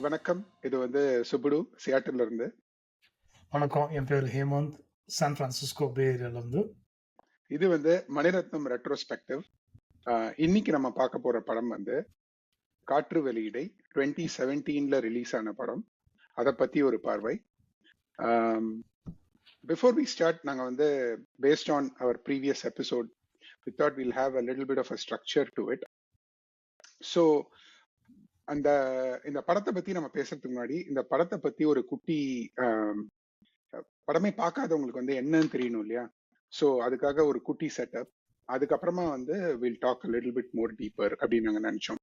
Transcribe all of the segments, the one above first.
வணக்கம். இது சுப்புடு சியாட்டில்ல இருந்து. வணக்கம். என் பேர் ஹேமந்த். சான் பிரான்சிஸ்கோ பே ஏரியால இருந்து. இது மணிரத்னம் ரெட்ரோஸ்பெக்டிவ். இன்னைக்கு நம்ம பார்க்க போற படம் காற்று வெளியீடை 2017ல ரிலீஸ் ஆன படம். அதை பத்தி ஒரு பார்வை. பிஃபோர் வி ஸ்டார்ட், நாங்க based on our previous episode we thought we'll have a little bit of a structure to it. So இந்த படத்தை பத்தி நம்ம பேசுறதுக்கு முன்னாடி இந்த படத்தை பத்தி ஒரு குட்டி படமே பார்க்காதவங்களுக்கு என்னன்னு தெரியணும் இல்லையா? ஸோ அதுக்காக ஒரு குட்டி செட்டப். அதுக்கப்புறமா will talk a little bit more deeper அப்படின்னு நாங்க நினைச்சோம்.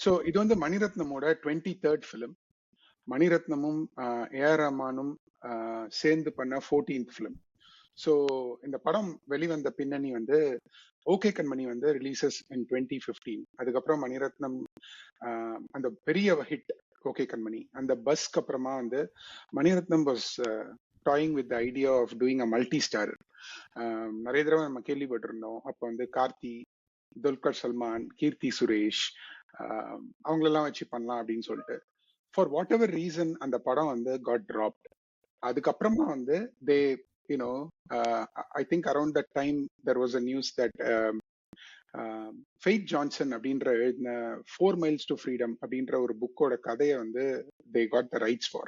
ஸோ இது மணிரத்னமோட 23rd ஃபிலிம். மணிரத்னமும் ஏஆர் ரஹ்மானும் சேர்ந்து பண்ண 14th ஃபிலிம். ஸோ இந்த படம் வெளிவந்த பின்னணி ஓகே கண்மணி ரிலீசஸ் இன் 2015. அதுக்கப்புறம் மணிரத்னம் அந்த பெரிய ஹிட் ஓகே கண்மணி, அந்த பஸ்க்கு அப்புறமா Maniratnam was dying with the idea of doing a multi star. நிறைய தடவை நம்ம கேள்விப்பட்டிருந்தோம். அப்போ கார்த்தி, துல்கர் சல்மான், கீர்த்தி சுரேஷ் அவங்களெல்லாம் வச்சு பண்ணலாம் அப்படின்னு சொல்லிட்டு. ஃபார் வாட் எவர் ரீசன் அந்த படம் காட் ட்ராப்ட். அதுக்கப்புறமா தே I think around that time there was a news that faith Johnson அப்படின்ற எழுதின 4 Miles to Freedom அப்படின்ற ஒரு புக்கோட கதையை they got the rights for.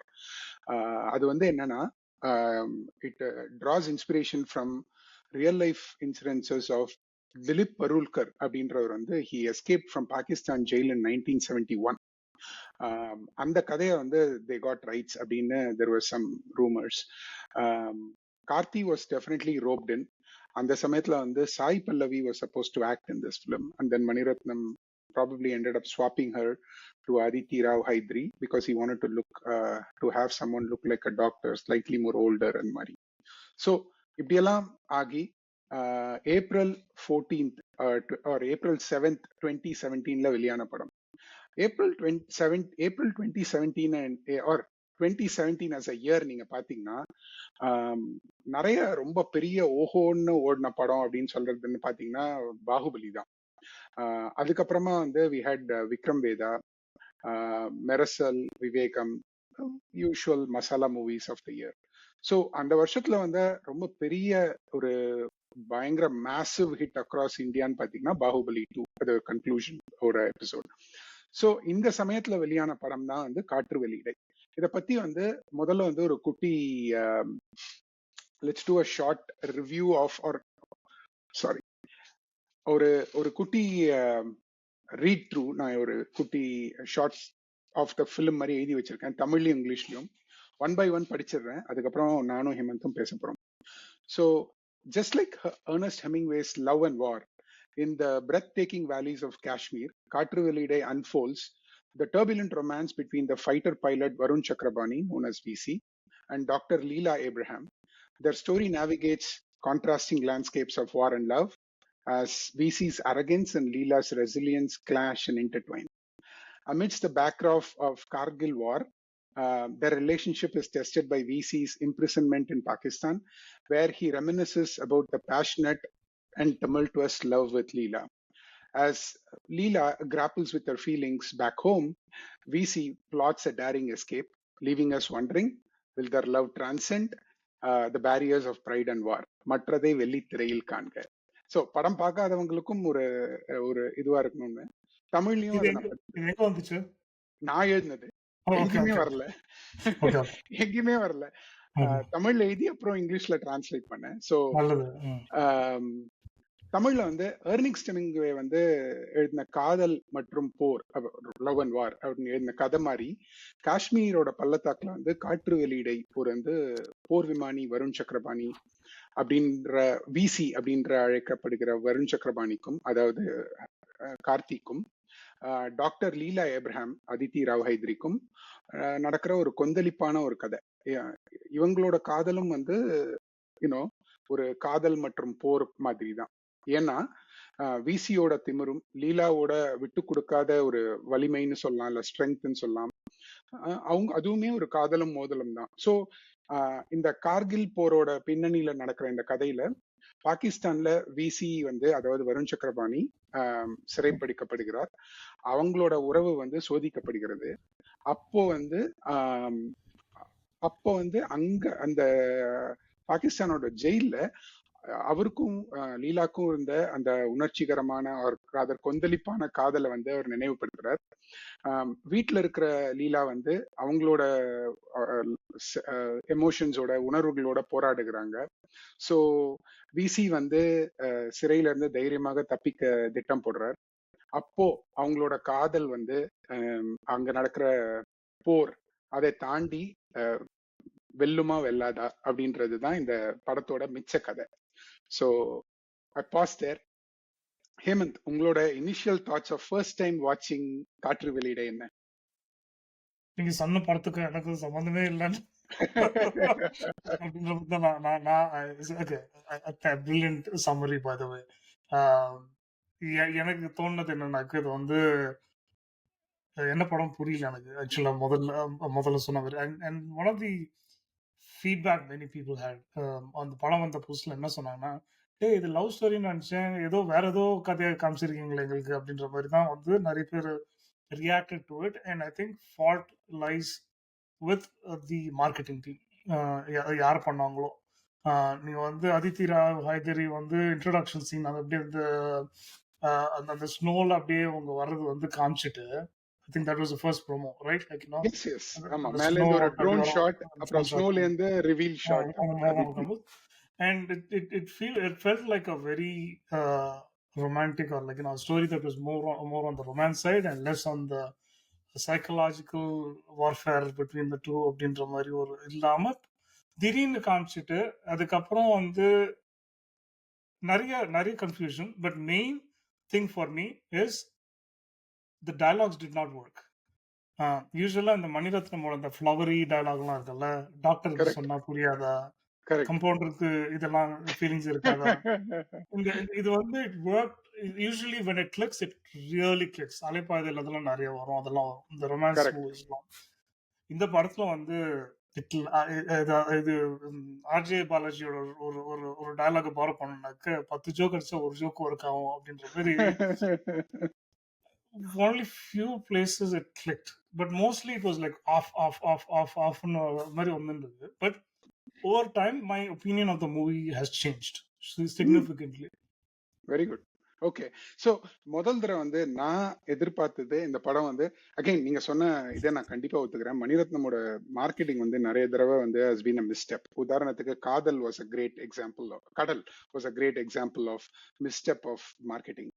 அது என்னன்னா, it draws inspiration from real life incidences of Dilip பருல்கர் அப்படின்றவர் he escaped from Pakistan jail in 1971. அந்த கதையை they got rights அப்படின்னு there were some rumors. Karthi was definitely roped in. அந்த சமயத்துல Sai Pallavi was supposed to act in this film, and then Maniratnam probably ended up swapping her to Aditi Rao Hydari because he wanted to look to have someone look like a doctor, slightly more older and mari. So இப்படியெல்லாம் ஆகி April 14th or April 7th 2017ல வெளியான படம். April 2017 or 2017 as a year நீங்க பாத்தீங்கன்னா நிறைய ரொம்ப பெரிய ஓஹோன்னு ஓடின படம் அப்படின்னு சொல்றதுன்னு பாத்தீங்கன்னா பாகுபலி தான். அதுக்கப்புறமா we had Vikram Vedha, Mersal, Vivegam, usual masala movies of the year. So அந்த வருஷத்துல ரொம்ப பெரிய ஒரு பயங்கர மேசிவ் ஹிட் அக்ராஸ் இந்தியான்னு பாத்தீங்கன்னா பாகுபலி 2, அது கன்க்ளூஷன் ஒரு எபிசோட். ஸோ இந்த சமயத்துல வெளியான படம் தான் காற்று வெளியீடை. இத பத்தி முதல்ல ஒரு குட்டி let's do a short review of ஒரு குட்டி ரீட் த்ரூ. நான் ஒரு குட்டி ஷார்ட்ஸ் ஆஃப் த ஃபிலிம் மாதிரி எழுதி வச்சிருக்கேன், தமிழ்லயும் இங்கிலீஷ்லயும். 1 by 1 படிச்சிடுறேன். அதுக்கப்புறம் நானும் ஹேமந்தும் பேச போறோம். So just like Ernest Hemingway's love and war, in the breathtaking valleys of Kashmir, Kaatru Veliyidai unfolds the turbulent romance between the fighter pilot Varun Chakrabani, known as VC, and Dr. Leela Abraham. Their story navigates contrasting landscapes of war and love as VC's arrogance and Leela's resilience clash and intertwine. Amidst the backdrop of Kargil War, their relationship is tested by VC's imprisonment in Pakistan, where he reminisces about the passionate and tumultuous love with Leela. As Leela grapples with her feelings back home, VC plots a daring escape, leaving us wondering, will their love transcend the barriers of pride and war? மற்றதை வெள்ளித்திரையில் காண்க. So படம் பார்க்காதவங்களுக்கும் ஒரு இதுவா இருக்கணும்னு தமிழ்லயும் நான் எழுதினது எங்கேயுமே வரல. தமிழ்ல எழுதி அப்புறம் இங்கிலீஷ்ல டிரான்ஸ்லேட் பண்ணேன். ஸோ தமிழ்ல எர்னிங்ஸ் ஹெமிங்வே எழுதின காதல் மற்றும் போர், லவ் அண்ட் வார் அப்படின்னு எழுதின கதை மாதிரி காஷ்மீரோட பள்ளத்தாக்குல காற்று வெளியீடை ஒரு போர் விமானி வருண் சக்கரபாணி அப்படின்ற விசி அப்படின்ற அழைக்கப்படுகிற வருண் சக்கரபாணிக்கும், அதாவது கார்த்திக்கும், டாக்டர் லீலா ஏப்ரஹாம், அதித்தி ராவ் ஹைத்ரிக்கும் நடக்கிற ஒரு கொந்தளிப்பான ஒரு கதை. இவங்களோட காதலும் ஒரு காதல் மற்றும் போர் மாதிரி தான். ஏன்னா விசியோட திமிரும் லீலாவோட விட்டு கொடுக்காத ஒரு வலிமைன்னு சொல்லலாம், இல்ல ஸ்ட்ரென்த்னு சொல்லலாம், அதுவுமே ஒரு காதலும் மோதலும் தான். ஸோ இந்த கார்கில் போரோட பின்னணியில நடக்கிற இந்த கதையில பாகிஸ்தான்ல விசி அதாவது வருண் சக்கரபாணி சிறைப்பிடிக்கப்படுகிறார். அவங்களோட உறவு சோதிக்கப்படுகிறது. அப்போ வந்து ஆம், அப்போ வந்து அங்க அந்த பாகிஸ்தானோட ஜெயில்ல அவருக்கும் லீலாக்கும் இருந்த அந்த உணர்ச்சிகரமான ஒரு அதற்கு கொந்தளிப்பான காதலை வந்து அவர் நினைவுபடுத்துறார். வீட்டில் இருக்கிற லீலா வந்து அவங்களோட எமோஷன்ஸோட உணர்வுகளோட போராடுகிறாங்க. ஸோ விசி வந்து சிறையில இருந்து தைரியமாக தப்பிக்க திட்டம் போடுறார். அப்போ அவங்களோட காதல் வந்து அங்க நடக்கிற போர் அதை தாண்டி வெல்லுமா வெல்லாதா அப்படின்றது தான் இந்த படத்தோட மிச்ச கதை. So I pass there. Hemanth, உங்களோட initial thoughts of first time வாட்சிங் காற்று வெளியிட என்ன? நீங்க சொன்ன படத்துக்கு எனக்கு சம்மந்தமே இல்லைன்னு அப்படின்றது தான் பிரில்லியன்ட் சம்மரி பை த வே. எனக்கு தோணுனது என்னன்னாக்க இது வந்து என்ன படம் புரியல எனக்கு ஆக்சுவலா முதல்ல சொன்ன மாதிரி. And one of the feedback many people had அந்த படம் வந்த புதுசுல என்ன சொன்னாங்கன்னா, டேய் இது லவ் ஸ்டோரின்னு நினைச்சேன், ஏதோ வேற ஏதோ கதையை காமிச்சிருக்கீங்களே எங்களுக்கு அப்படின்ற மாதிரி தான் வந்து நிறைய பேர் reacted to it. And I think fault lies with the marketing team. யார் பண்ணாங்களோ நீங்க வந்து அதித்தி ராவ் ஹைதரி வந்து இன்ட்ரோடக்ஷன் சீன் அது அப்படியே வந்து அந்த அந்த ஸ்னோல அப்படியே அவங்க வர்றது வந்து காமிச்சிட்டு, I think that was the first promo right, like you know yes yes, ஆமா. அந்த மேல ஸ்னோ இருந்து ஒரு அப்படி ட்ரோன் வரும், ஷாட், அப்புறம் ட்ரோன் ஷாட் ஸ்னோல இருந்து ரிவீல் ஷாட். அந்த மோகம் இருக்கும்போது, and it felt like a very romantic, or like, you know, a story that was more on the romance side and less on the psychological warfare between the two அப்படின்ற மாதிரி ஒரு இல்லாம திடீர்னு காமிச்சிட்டு அதுக்கப்புறம் வந்து நிறைய நிறைய confusion. But main thing for me is the dialogues did not work. யூஸ்வலா இந்த மணிரத்னமோட அந்த ஃப்ளவரி டயலாக்லாம் இருக்குல்ல, டாக்டருக்கு கரெக்ட், சொன்னா புரியாதா, கரெக்ட். கம்பவுண்டருக்கு இதெல்லாம் ஃபீலிங்ஸ் இருக்காதா, இந்த இது வந்து it work. Usually when it clicks, it really clicks. அலைப்பாயுதல் அதெல்லாம் நிறைய வரும், அதெல்லாம் வரும் இந்த ரொமான்ஸ் கரெக்ட். மூவிஸ்லாம். இந்த படத்துல வந்து இது ஆர்ஜே பாலாஜியோட ஒரு ஒரு ஒரு டயலாக் பாரோ பண்ணாக்க 10 ஜோக் அடிச்சா ஒரு ஜோக் ஒர்க் ஆகும் அப்படின்ற மாதிரி. only few places it clicked, but mostly it was like off மாதிரி வந்துருந்தது. But over time my opinion of the movie has changed significantly. Very good. Okay. So முதல் தடவை வந்து நான் எதிர்பார்த்தது இந்த படம் வந்து, அகைன் நீங்க சொன்ன இதை நான் கண்டிப்பா ஒத்துக்கிறேன். மணிரத்னமோட மார்க்கெட்டிங் வந்து நிறைய தடவை வந்து ஹஸ் பீன் அ மிஸ்டெப். உதாரணத்துக்கு Kaadhal was a great example, Kadal was a great example of misstep of marketing.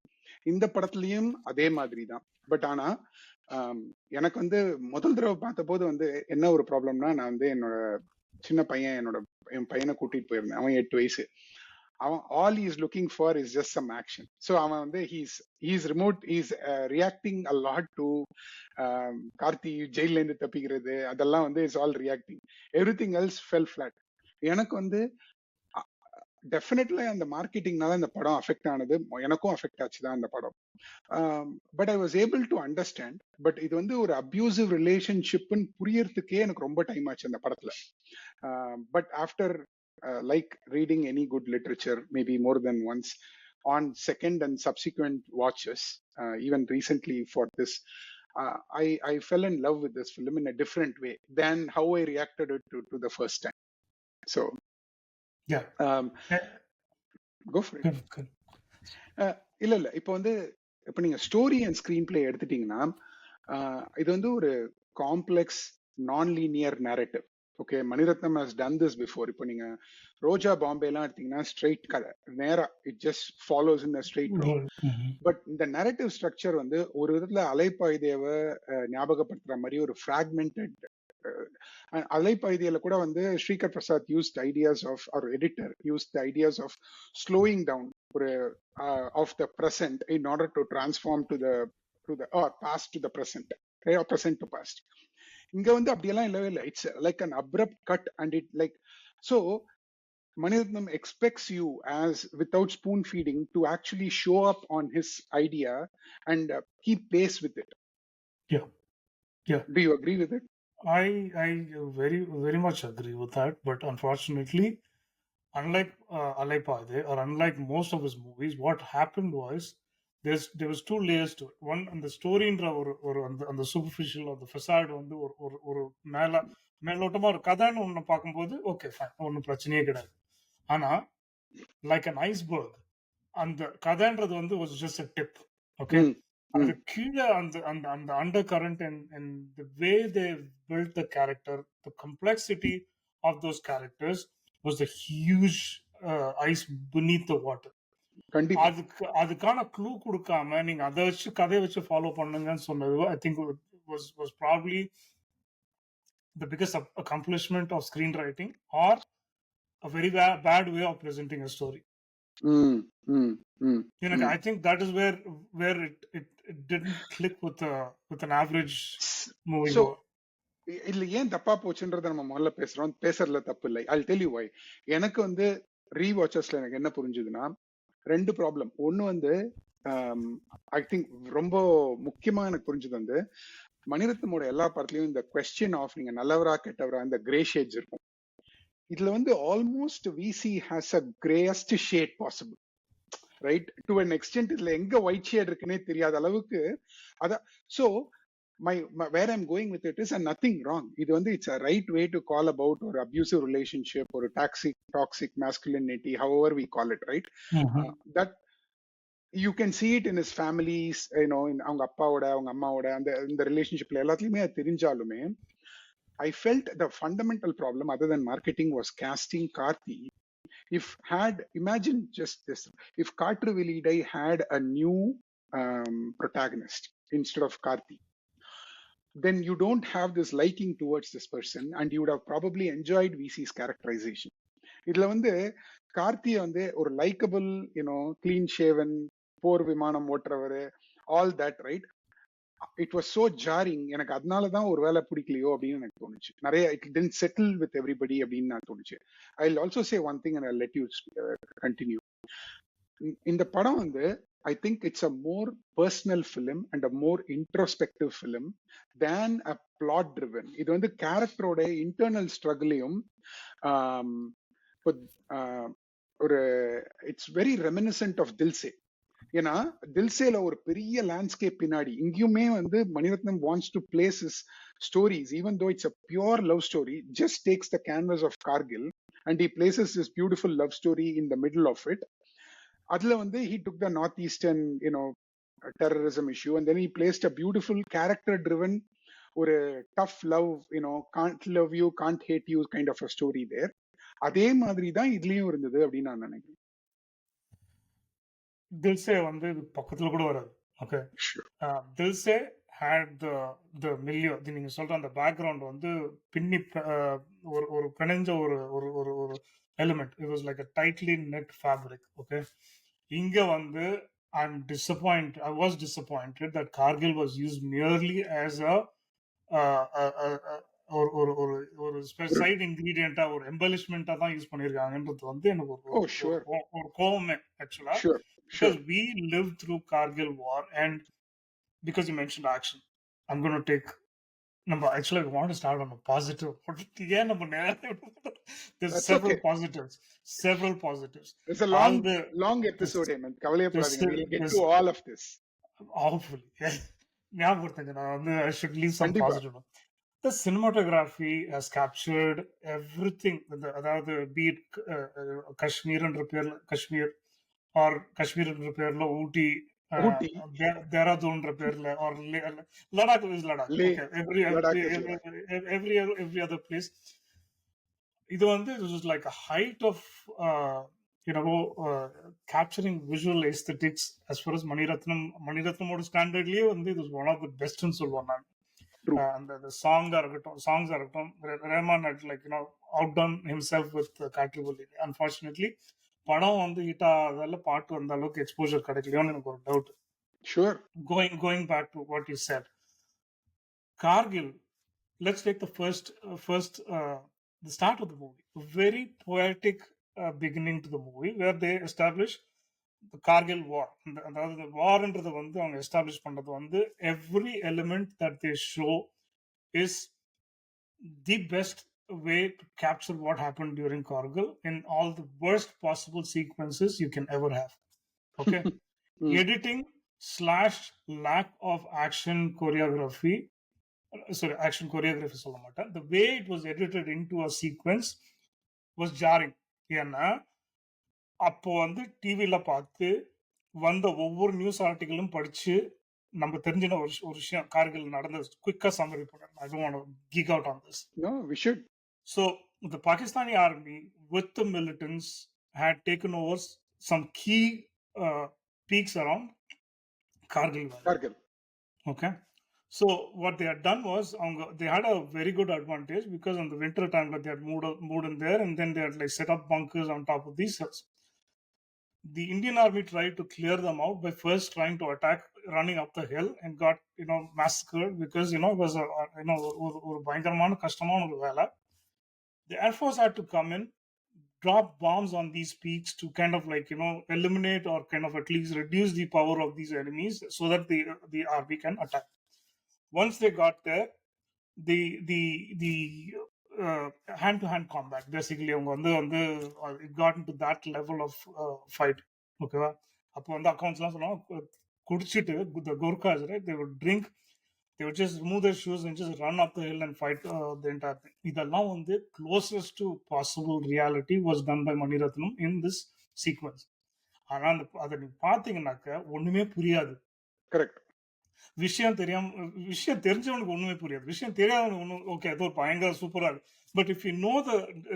இந்த படத்துலயும் அதே மாதிரி தான். பட் ஆனா எனக்கு வந்து முதல் தடவை பார்த்த போது வந்து என்ன ஒரு ப்ராப்ளம்னா, நான் வந்து என்னோட சின்ன பையன், என் பையனை கூட்டிட்டு போயிருந்தேன். அவன் 8 வயசு. அவன் all is looking for is just some action. So அவன் வந்து he's reacting a lot to Karthi ஜெயில இருந்து தப்பிக்கிறது, அதெல்லாம் வந்து is all reacting. Everything else fell flat. எனக்கு வந்து டெஃபினெட்லி அந்த மார்க்கெட்டிங்னால இந்த படம் அஃபெக்ட் ஆனது, எனக்கும் அஃபெக்ட் ஆச்சு தான் அந்த படம். But I was able to understand. But இது வந்து ஒரு அப்யூசிவ் ரிலேஷன்ஷிப்னு புரியறதுக்கே எனக்கு ரொம்ப டைம் ஆச்சு அந்த படத்துல. But after like reading any good literature, maybe more than once, on second and subsequent watches, even recently for this, I fell in love with this film in a different way than how I reacted to the first time. So Yeah. go for it. இல்ல இப்போ வந்து இப்போ நீங்க story and screen play எடுத்துட்டீங்கன்னா, இது வந்து ஒரு complex non linear narrative. Okay, Maniratnam has done this before. இப்போ நீங்க ரோஜா பாம்பே எல்லாம் எடுத்தீங்கன்னா ஸ்ட்ரெயிட் கதை, நேரா it just follows in straight road. But இந்த நரேட்டிவ் ஸ்ட்ரக்சர் வந்து ஒரு விதத்துல அலைப்பாயுதேவை ஞாபகப்படுத்துற மாதிரி ஒரு ஃபிராக்மெண்டட். அலைப்பாயுதேல கூட வந்து Sreekar Prasad used ideas of, அவர் editor used ideas of slowing down ஒரு of the present in order to transform to the or past to the present, or present to past. இங்க வந்து அப்படியெல்லாம் இல்லவே இல்லை. It's like an abrupt cut and it like so Maniratnam expects you as without spoon feeding to actually show up on his idea and keep pace with it. Yeah Do you agree with it? I very very much agree with that, but unfortunately, unlike Alaipade or unlike most of his movies, what happened was there was two layers to it. One, அந்த ஸ்டோரின்ற ஒரு அந்த superficial அந்த ஃபெசாட் வந்து ஒரு மேலோட்டமா ஒரு கதைன்னு ஒன்று பார்க்கும்போது ஓகே ஃபைன், ஒன்றும் பிரச்சனையே கிடையாது. ஆனா லைக் அன் ஐஸ்பர்க், அந்த கதைன்றது வந்து was just a tip. Okay, அது கீழே அந்த அந்த அந்த undercurrent and the way they built the character, the complexity of those characters was the huge ice beneath the water. அதுக்கான க்ளூ கொடுக்காம நீங்க அதை வச்சு கதையை வச்சு ஃபாலோ பண்ணுங்கன்னு சொன்னது I think was probably the biggest accomplishment of screenwriting or a very bad way of presenting a story. I think that is where it didn't click with an average movie. So இதுல ஏன் தப்பா போச்சுன்றத நம்ம முதல்ல பேசுறதுல தப்பு இல்லை. I'll tell you why. எனக்கு வந்து ரீவாச்சர்ஸ்ல எனக்கு என்ன புரிஞ்சுதுன்னா ரெண்டு ப்ராப்ளம். ஒன்னு வந்து ஐ திங்க் ரொம்ப முக்கியமா எனக்கு புரிஞ்சது வந்து மணிரத்னமோட எல்லா படத்துலயும் இந்த கொஸ்டின் ஆஃப் நீங்க நல்லவரா கெட்டவரா இந்த கிரே ஷேட்ஸ் இருக்கும். இதுல வந்து almost VC has a greyest shade possible, right? To an extent இதுல எங்க ஒயிட் ஷேட் இருக்குன்னே தெரியாத அளவுக்கு அதான். So where I'm going with it is nothing wrong. இது வந்து it's a right way to call about or abusive relationship or toxic masculinity, however we call it, right? That you can see it in his families, அவங்க அப்பாவோட அவங்க அம்மாவோட அந்த ரிலேஷன்ஷிப்ல எல்லாத்துலயுமே அது தெரிஞ்சாலுமே I felt the fundamental problem other than marketing was casting Karthi. Imagine just this, if Kaatru Veliyidai had a new protagonist instead of Karthi, then you don't have this liking towards this person and you would have probably enjoyed VC's characterization. இதுல வந்து கார்த்தியை வந்து ஒரு likeable clean shaven போர் விமானம் ஓட்டுறவர், all that, right? It was so jarring. எனக்கு அதனாலதான் ஒரு வேலை பிடிக்கலையோ அப்படின்னு எனக்கு தோணுச்சு. நிறைய it tend settle with everybody அப்படின்னு நான் தோணுச்சு. I will also say one thing and I let you continue. இந்த படம் வந்து I think it's a more personal film and a more introspective film than a plot driven. இது வந்து கேரக்டரோட internal ஸ்ட்ரகிளையும் ஒரு it's very reminiscent of Dil Se. ஏன்னா தில்சேல ஒரு பெரிய லேண்ட்ஸ்கேப் பின்னாடி இங்கேயுமே வந்து Maniratnam wants to place his stories, even though it's a pure love story, just takes the canvas of Kargil and he places this beautiful love story in the middle of it. அதுல வந்து he took the northeastern terrorism issue and then he placed a beautiful character driven ஒரு tough love, can't love you, can't hate you kind of a story there. அதே மாதிரி தான் இதுலயும் இருந்தது அப்படின்னு நான் நினைக்கிறேன். தில்சே வந்து பக்கத்துல கூட வராது. Okay, Dil Se had the milieu, நீங்க சொல்ற அந்த பேக்ரவுண்ட் வந்து பின்னி ஒரு பிணைஞ்ச ஒரு element. It was like a tightly knit fabric. Okay, இங்க வந்து I was disappointed that Kargil was used merely as ஒரு சைட் இன்கிரீடியண்டா ஒரு எம்பலிஷ்மெண்டா தான் யூஸ் பண்ணிருக்காங்கன்றது வந்து எனக்கு ஒரு கோவமே ஆக்சுவலா. Because we lived through Kargil War and because you mentioned action, I'm going to take actually I want to start on a positive. There's several positives. It's a long episode, man. We'll get to all of this. Hopefully. I should leave some positive. The cinematography has captured everything. Be it Kashmir and Kashmir or Kashmir and Repairla, Ooty, Dehradun Repairla, or Ladakh is Ladakh. Okay. Every other place. This was like a height of capturing visual aesthetics as far as Mani Ratnam standardly. This was one of the best in Solvanan. And the songs are Rahman had outdone himself with Kaatru Veliyidai. Unfortunately, படம் வந்து hit ஆகாதால பாட்டு அந்த அளவுக்கு exposure கிடைக்கலையோன்னு எனக்கு ஒரு doubt. Sure. Going back to what you said, Kargil. Let's take the the start of the movie. A very poetic beginning to the movie where they establish the Kargil War. அதாவது the warன்றது வந்து அவங்க establish பண்றது வந்து every element that they show is the best way to capture what happened during Kargil in all the worst possible sequences you can ever have. Okay. Editing / lack of action choreography. Sorry, action choreography சொல்ல மாட்டேன். The way it was edited into a sequence was jarring. ஏன்னா அப்போ வந்து டிவில பார்த்து வந்த ஒவ்வொரு news ஆர்டிகிளும் படிச்சு நம்ம தெரிஞ்சின ஒரு விஷயம் கார்கில் நடந்தது குயிக்கா சம்மரி பண்ணேன். I don't want to geek out on this. No, we should. So the Pakistani army with the militants had taken over some key peaks around Kargil War. Kargil. Okay. So what they had done was they had a very good advantage because in the winter time that they had moved in there, and then they had like set up bunkers on top of these hills. The Indian army tried to clear them out by first trying to attack running up the hill and got massacred because it was a ஒரு பயங்கரமான கஷ்டமான ஒரு வேலை. The Air Force had to come in, drop bombs on these peaks to kind of like eliminate or kind of at least reduce the power of these enemies so that the army can attack. Once they got there, the hand-to-hand combat basically it got into that level of fight. Okay, அப்போ வந்து அக்கௌண்ட்ஸ்லாம் சொல்லுவாங்க குடிச்சிட்டு the Gorkhas, right, they would drink, they would just remove their shoes and just run up the hill and fight the entire thing. இதெல்லாம் வந்து closest to possible reality was done by Mani Ratnam in this sequence. ஆனா அதை நீங்க பாத்தீங்கன்னாக்க ஒண்ணுமே புரியாது. Correct. விஷயம் தெரிஞ்சவனுக்கு ஒண்ணுமே புரியாது. விஷயம் தெரியாதவனுக்கு ஒன்றும் ஓகே அது ஒரு பயங்கர சூப்பரா இருக்கு. But if you know the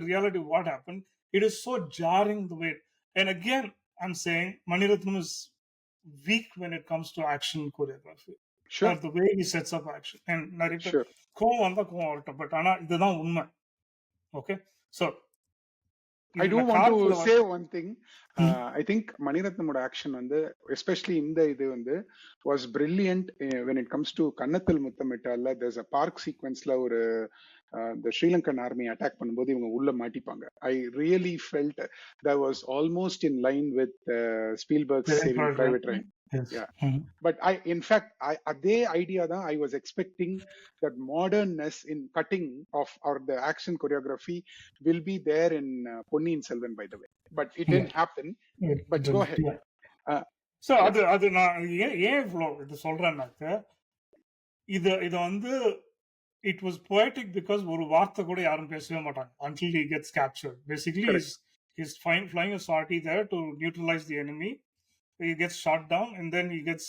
reality what happen, it is so jarring the way. And again I'm saying Mani Ratnam is weak when it comes to action choreography. Sure. The way he sets up action. And நிறைய கோவம் வந்தா கோவம் வரட்டும், but ஆனா இதுதான் உண்மை. Okay, so I do want to say one thing. I think Mani Ratnamoட action வந்து especially இந்த இது வந்து was brilliant when it comes to கன்னத்தில் முத்தமிட்டால. there's a park sequenceல ஒரு the Sri Lankan army attack பண்ணும்போது இவங்க உள்ள மாட்டிப்பாங்க. I really felt that was almost in line with Spielberg's Saving Private Ryan. Yes. Yeah. But in fact அதே idea தான் I was expecting, that modernness in cutting of or the action choreography will be there in Ponniyin Selvan, by the way, but it didn't happen. But go ahead. So அது நான் ஏன் இவ்வளோ இது சொல்றேன்னாக்க இது வந்து it was poetic because ஒரு வார்த்தை கூட யாரும் பேசவே மாட்டாங்க until he gets captured. Basically he's flying a sortie there to neutralize the enemy. He gets shot down and then he gets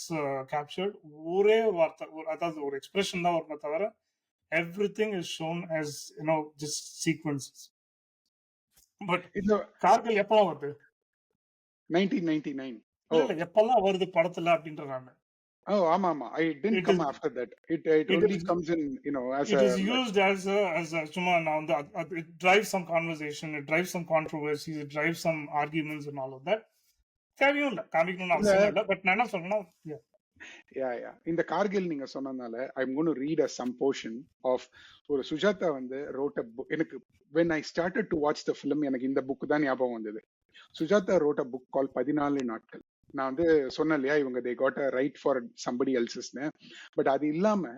captured. ஒரே வார்த்தை, அதாவது ஒரு எக்ஸ்பிரஷன் தான் வருமே தவிர everything is shown as just sequences. But Kargil எப்பலாம் வருது? 1999. இல்ல எப்பலாம் வருது படத்துல அப்படின்ற நான். Oh, ஆமா. I didn't come after that. It only comes in, as it is used as a சும்மா நான் வந்து it drives some conversation, it drives some controversies, it drives some arguments and all of that. தேவையும் இல்லை, காமிக்கணும்னு அவசியம் இல்லை. But நான் என்ன சொல்றேன்னா இந்த கார்கில் நீங்க சொன்னதுனால I'm going to read some portion of ஒரு சுஜாதா வந்து wrote a book. எனக்கு when I started to watch the film எனக்கு இந்த புக் தான் ஞாபகம் வந்தது. Sujatha wrote a book called 14 நாட்கள். நான் வந்து சொன்னேன் இல்லையா, இவங்க they got a right for somebody else'sன்னு. பட் அது இல்லாம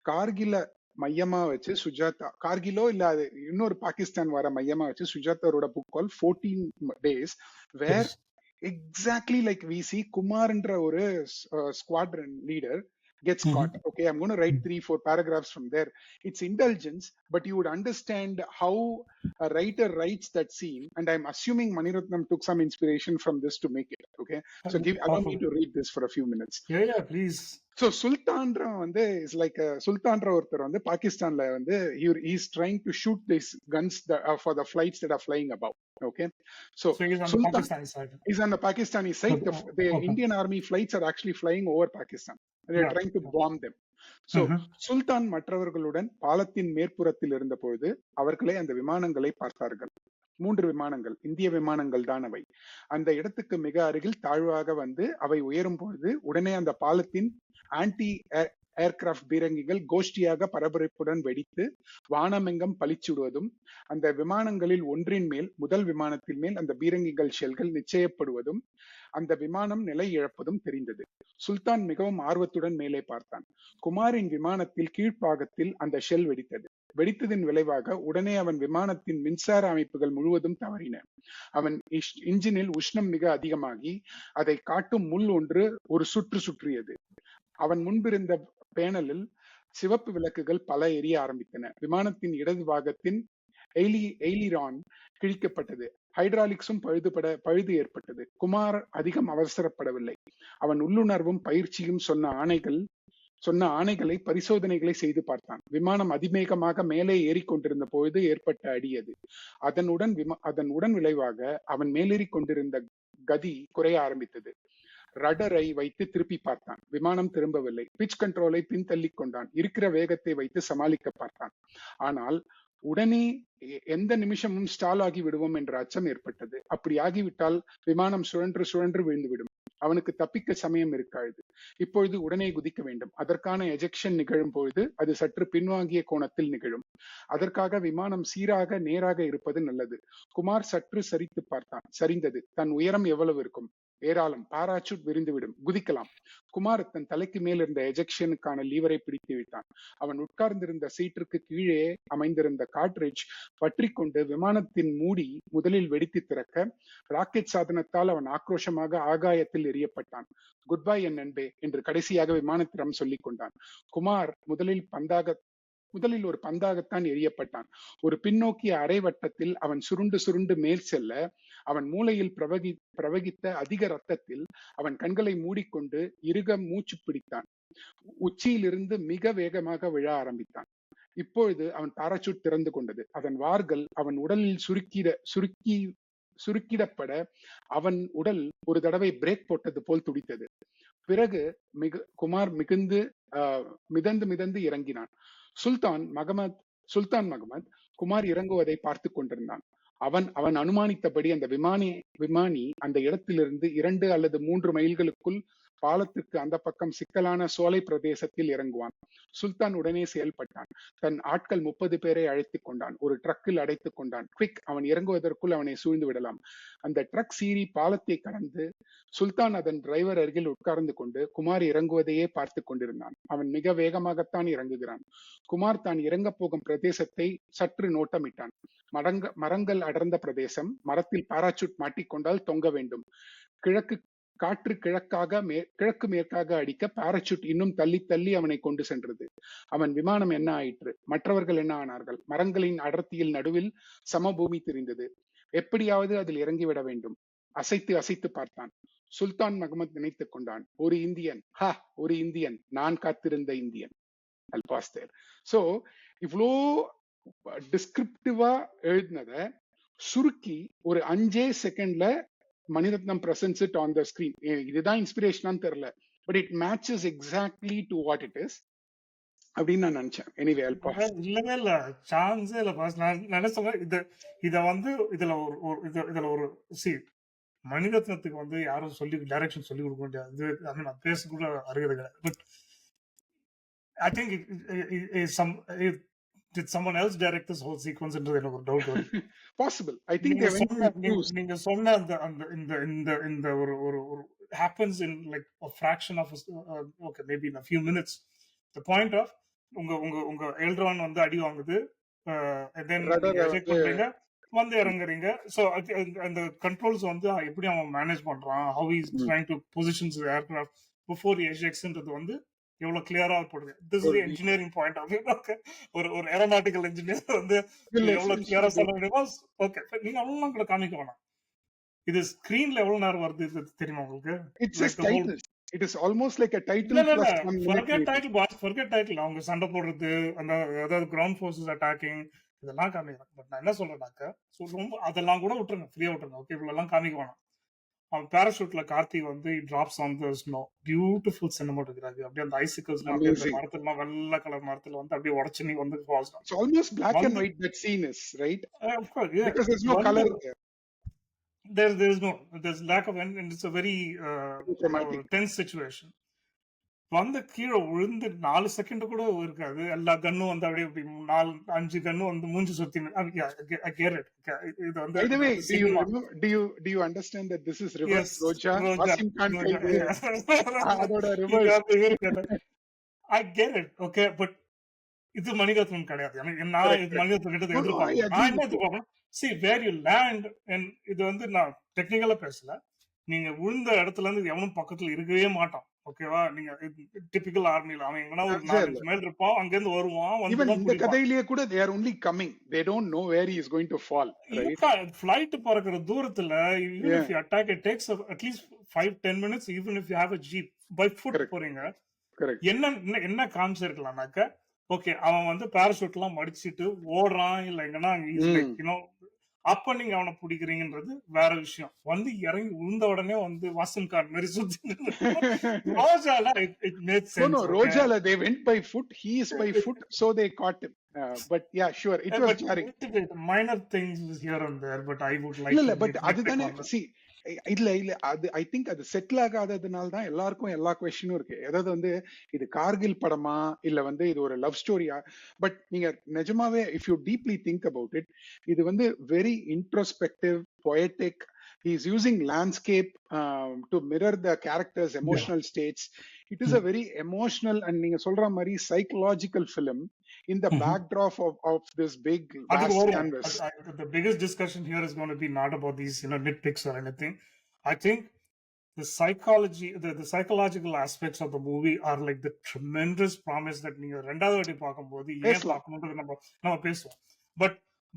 கார்கில மையமா வச்சு சுஜாதா, கார்கிலோ இல்ல அது இன்னொரு பாகிஸ்தான் வர மையமா வச்சு சுஜாதாவோட book call 14 days, where exactly like we see Kumarன்ற ஒரு squadron leader gets caught. Okay, I'm going to write 3-4 paragraphs from there. It's indulgence, but you would understand how a writer writes that scene, and I'm assuming Mani Ratnam took some inspiration from this to make it. Okay, so allow me to read this for a few minutes. Yeah, please. So Sultanra வந்து is like a Sultanra ஒருத்தர் வந்து பாகிஸ்தான்ல வந்து he's trying to shoot these guns for the flights that are flying above. Okay, so he's on the Pakistani side. He's on the Pakistani side. The Indian army flights are actually flying over Pakistan. They are trying to bomb them. So சுல்தான் மற்றவர்களுடன் பாலத்தின் மேற்புறத்தில் இருந்த பொழுது அவர்களே அந்த விமானங்களை பார்த்தார்கள். 3 விமானங்கள், இந்திய விமானங்கள் தான் அவை. அந்த இடத்துக்கு மிக அருகில் தாழ்வாக வந்து அவை உயரும் பொழுது உடனே அந்த பாலத்தின் ஆன்டி ஏர்கிராப்ட் பீரங்கிகள் கோஷ்டியாக பரபரப்புடன் வெடித்து வானமெங்கும் பளிச்சுடுவதும், அந்த விமானங்களில் ஒன்றின் மேல், முதல் விமானத்தின் மேல் அந்த பீரங்கிகள் ஷெல்கள் நிச்சயப்படுவதும், அந்த விமானம் நிலை இழப்பதும் தெரிந்தது. சுல்தான் மிகவும் ஆர்வத்துடன் மேலே பார்த்தான். குமாரின் விமானத்தில் கீழ்ப்பாகத்தில் அந்த ஷெல் வெடித்தது. வெடித்ததின் விளைவாக உடனே அவன் விமானத்தின் மின்சார அமைப்புகள் முழுவதும் தவறின. அவன் இன்ஜினில் உஷ்ணம் மிக அதிகமாகி அதை காட்டும் முள் ஒன்று ஒரு சுற்று சுற்றியது. அவன் முன்பிருந்த பேனலில் சிவப்பு விளக்குகள் பல எரிய ஆரம்பித்தன. விமானத்தின் இடது பாகத்தின் எய்லிரான் கிழிக்கப்பட்டது. ஹைட்ராலிக்ஸும் பழுது ஏற்பட்டது. குமார் அதிகம் அவசரப்படவில்லை. அவன் உள்ளுணர்வும் பயிற்சியும் சொன்ன ஆணைகளை பரிசோதனைகளை செய்து பார்த்தான். விமானம் அதிவேகமாக மேலே ஏறிக்கொண்டிருந்த பொழுது ஏற்பட்ட அடி அது. அதன் உடன் விளைவாக அவன் மேலேறிக் கொண்டிருந்த கதி குறைய ஆரம்பித்தது. ரடரை வைத்து திருப்பி பார்த்தான். விமானம் திரும்பவில்லை. பிட்ச் கண்ட்ரோலை பின்தள்ளிக் கொண்டான். இருக்கிற வேகத்தை வைத்து சமாளிக்க பார்த்தான். ஆனால் உடனே எந்த நிமிஷமும் ஸ்டால் ஆகி விடுவோம் என்ற அச்சம் ஏற்பட்டது. அப்படி ஆகிவிட்டால் விமானம் சுழன்று விழுந்துவிடும். அவனுக்கு தப்பிக்க சமயம் இருக்காது. இப்பொழுது உடனே குதிக்க வேண்டும். அதற்கான எஜெக்ஷன் நிகழும் பொழுது அது சற்று பின்வாங்கிய கோணத்தில் நிகழும். அதற்காக விமானம் சீராக நேராக இருப்பது நல்லது. குமார் சற்று சரித்து பார்த்தான். சரிந்தது. தன் உயரம் எவ்வளவு இருக்கும்? ஏராளம். பாராசூட் விரிந்துவிடும். குதிக்கலாம். குமார் தன் தலைக்கு மேல் இருந்த எஜெக்ஷனுக்கான லீவரை பிடித்து விட்டான். அவன் உட்கார்ந்திருந்த சீட்டிற்கு கீழே அமைந்திருந்த காட்ரிட்ஜ் பற்றி கொண்டு விமானத்தின் மூடி முதலில் வெடித்து திறக்க, ராக்கெட் சாதனத்தால் அவன் ஆக்ரோஷமாக ஆகாயத்தில் எரியப்பட்டான். குட் பை என் நண்பே என்று கடைசியாக விமானத்திடம் சொல்லிக் கொண்டான். குமார் முதலில் ஒரு பந்தாகத்தான் எரியப்பட்டான். ஒரு பின்னோக்கிய அரை வட்டத்தில் அவன் சுருண்டு மேல் செல்ல, அவன் மூளையில் பிரவகித்த அதிக ரத்தத்தில் அவன் கண்களை மூடிக்கொண்டு இறுக மூச்சு பிடித்தான். உச்சியிலிருந்து மிக வேகமாக விழ ஆரம்பித்தான். இப்பொழுது அவன் பாராசூட் திறந்து கொண்டது. அதன் வார்கள் அவன் உடலில் சுருக்கிடப்பட அவன் உடல் ஒரு தடவை பிரேக் போட்டது போல் துடித்தது. பிறகு குமார் மிதந்து இறங்கினான். சுல்தான் மகமத் குமார் இறங்குவதை பார்த்து கொண்டிருந்தான். அவன் அனுமானித்தபடி அந்த விமானி அந்த இடத்திலிருந்து 2 அல்லது 3 மைல்களுக்குள் பாலத்திற்கு அந்த பக்கம் சிக்கலான சோலை பிரதேசத்தில் இறங்குவான். சுல்தான் உடனே செயல்பட்டான். தன் ஆட்கள் 30 பேரை அழைத்துக் கொண்டான். ஒரு ட்ரக்கில் அடைத்துக் கொண்டான். குவிக், அவன் இறங்குவதற்குள் அவனை சூழ்ந்து விடலாம். அந்த ட்ரக் சீறி பாலத்தை கடந்து சுல்தான் அதன் டிரைவர் அருகில் உட்கார்ந்து கொண்டு குமார் இறங்குவதையே பார்த்து கொண்டிருந்தான். அவன் மிக வேகமாகத்தான் இறங்குகிறான். குமார் தான் இறங்க போகும் பிரதேசத்தை சற்று நோட்டமிட்டான். மரங்கள் அடர்ந்த பிரதேசம். மரத்தில் பாராசூட் மாட்டிக்கொண்டால் தொங்க வேண்டும். காற்று கிழக்கு மேற்காக அடிக்க பாராசூட் இன்னும் தள்ளி அவனை கொண்டு சென்றது. அவன் விமானம் என்ன ஆயிற்று? மற்றவர்கள் என்ன ஆனார்கள்? மரங்களின் அடர்த்தியில் நடுவில் சமபூமி தெரிந்தது. எப்படியாவது அதில் இறங்கிவிட வேண்டும். அசைத்து பார்த்தான். சுல்தான் மகமத் நினைத்துக் கொண்டான். ஒரு இந்தியன், நான் காத்திருந்த இந்தியன். சோ இவ்வளோ டிஸ்கிரிப்டிவா எழுதினத சுருக்கி ஒரு 5 செகண்ட்ல Maniratnam presents it on the screen. இதுதான் இன்ஸ்பிரேஷனான்னு தெரியல, but it matches exactly to what it is அப்படின்னு நான் நினைச்சேன். எனிவே இல்லவே இல்ல, சான்ஸே இல்ல பாஸ். நான் நினைச்சேன் இத வந்து இதுல ஒரு மணிரத்னத்துக்கு வந்து யாரும் டைரக்ஷன் சொல்லி கொடுக்க முடியாது. நான் பேச கூட அருகதை கிடையாது. But I think did someone else direct this whole sequence into எனக்கு ஒரு டவுட் வருது. possible. I think நீங்க சொன்ன இந்த ஒரு happens in like a fraction of okay, maybe in a few minutes. The point of உங்க எல்ட்ரான் வந்து அடி வாங்குது, and then எஜெக்ட் பண்றீங்க, வந்து இறங்குறீங்க. சோ அந்த கண்ட்ரோல்ஸ் வந்து எப்படி அவன் மேனேஜ் பண்றான், how he is trying to position the aircraft before he ejectsன்றது வந்து எவ்வளவு கிளியரா போடுது. This is engineering point of view. ஒரு ஏரோநாட்டிக்கல் இன்ஜினியர் வந்து எவ்வளவு கிளியரா சொல்ல முடியுமோ. ஓகே, நீங்க அவ்வளவு கூட காமிக்க வேணாம். இது ஸ்கிரீன்ல எவ்வளவு நேரம் வருது தெரியுமா உங்களுக்கு? It is almost like a title. Forget title. அவங்க சண்டை போடுறது, அந்த அதாவது கிரவுண்ட் ஃபோர்ஸஸ் அட்டாக்கிங், இதெல்லாம் காமிக்கிறாங்க. பட் நான் என்ன சொல்றேன்னாக்கா, ரொம்ப அதெல்லாம் கூட விட்டுருங்க, ஃப்ரீயா விட்டுருங்க. ஓகே, இவ்வளவு காமிக்க வேணாம். அவன் பாராசூட்ல கார்த்தி வந்து drops on the snow, beautiful cinematography. அப்படியே அந்த ஐசிக்கல்ஸ் மரத்துல வெள்ளை கலர் மரத்துல வந்து அப்படியே உடைச்சு நீ வந்து falls. It's almost black and white, that scene is, right? Of course, yeah. Because there's no color there. There's lack of, and it's a very tense situation. வந்து கீழே விழுந்து 4 செகண்ட் கூட இருக்காது. எல்லா கன்னும் வந்து அப்படியே 4, 5 கன்னும் வந்து மூஞ்சி சுத்தி இது வந்து By the இது way, வந்து cinema. do you understand that this is reverse yes, Roja? Roja Wasim Khan Roja கைது அதோட இங்க reverse. வந்து இருக்கு. I get it. Okay, but இது மணிரத்னம் கிடையாது. நான் Correct, இது correct. மணிரத்னம் கிட்ட No, no, I எதிர்பார்க்கல. agree நான் என்ன with you. எதிர்பார்க்கணும், see where you land. இது வந்து நான் டெக்னிக்கலா பேசல. நீங்க விழுந்த இடத்துல இருந்து எவனும் பக்கத்துல இருக்கவே மாட்டான். ஓகேவா? நீங்க டிபிக்கல் ஆர்மில அவன் எங்கன்னா ஒரு 4, 5 மைல் இருப்பான். அங்க இருந்து வருவான், Even வந்துதான் இந்த பிடிப்பான். கதையிலேயே கூட they are only coming. They don't know where he is going to fall, right? Flight பறக்கிற தூரத்துல even if Yeah, you attack, it takes at least 5, 10 minutes even if you have a jeep. By foot correct, போறீங்க. correct. என்ன காமிச்சிருக்கலாம்னாக்க, okay அவன் வந்து parachute எல்லாம் மடிச்சிட்டு ஓடுறான், இல்ல எங்கன்னா லைக் அப்ப நீங்க அவனை பிடிக்கிறீங்கன்றது வேற விஷயம். வந்து இறங்கி விழுந்த உடனே வந்து வாசன் கார் மாதிரி சுத்தி ரோஜால it made No, sense. no, Okay, Rojala, they went by foot. He is by foot, so they caught him. But yeah, sure, it was but jarring. minor things here and there, but I would like இல்ல to but nitpick அதுதானே on that. C இல்ல அது I think அது settle ஆகாததுனால தான் எல்லாருக்கும் எல்லா கொஸ்டினும் இருக்கு. அதாவது வந்து இது கார்கில் படமா இல்ல வந்து இது ஒரு லவ் ஸ்டோரியா? பட் நீங்க நிஜமாவே if you deeply think about it, இது வந்து very introspective, poetic. He is using landscape to mirror the characters' Yeah. emotional states. It is a very emotional and நீங்க சொல்ற மாதிரி psychological film in the backdrop of this big அதுக்கு vast வரும். canvas. The biggest discussion here is going to be not about these nitpicks or anything. I think the psychological aspects of the movie are like the tremendous promise that நீங்க ரெண்டாவது வாட்டி பார்க்கும்போது ஏன் பேசலாம். பார்க்கணும்ன்றது நம்ம பேசுவோம்.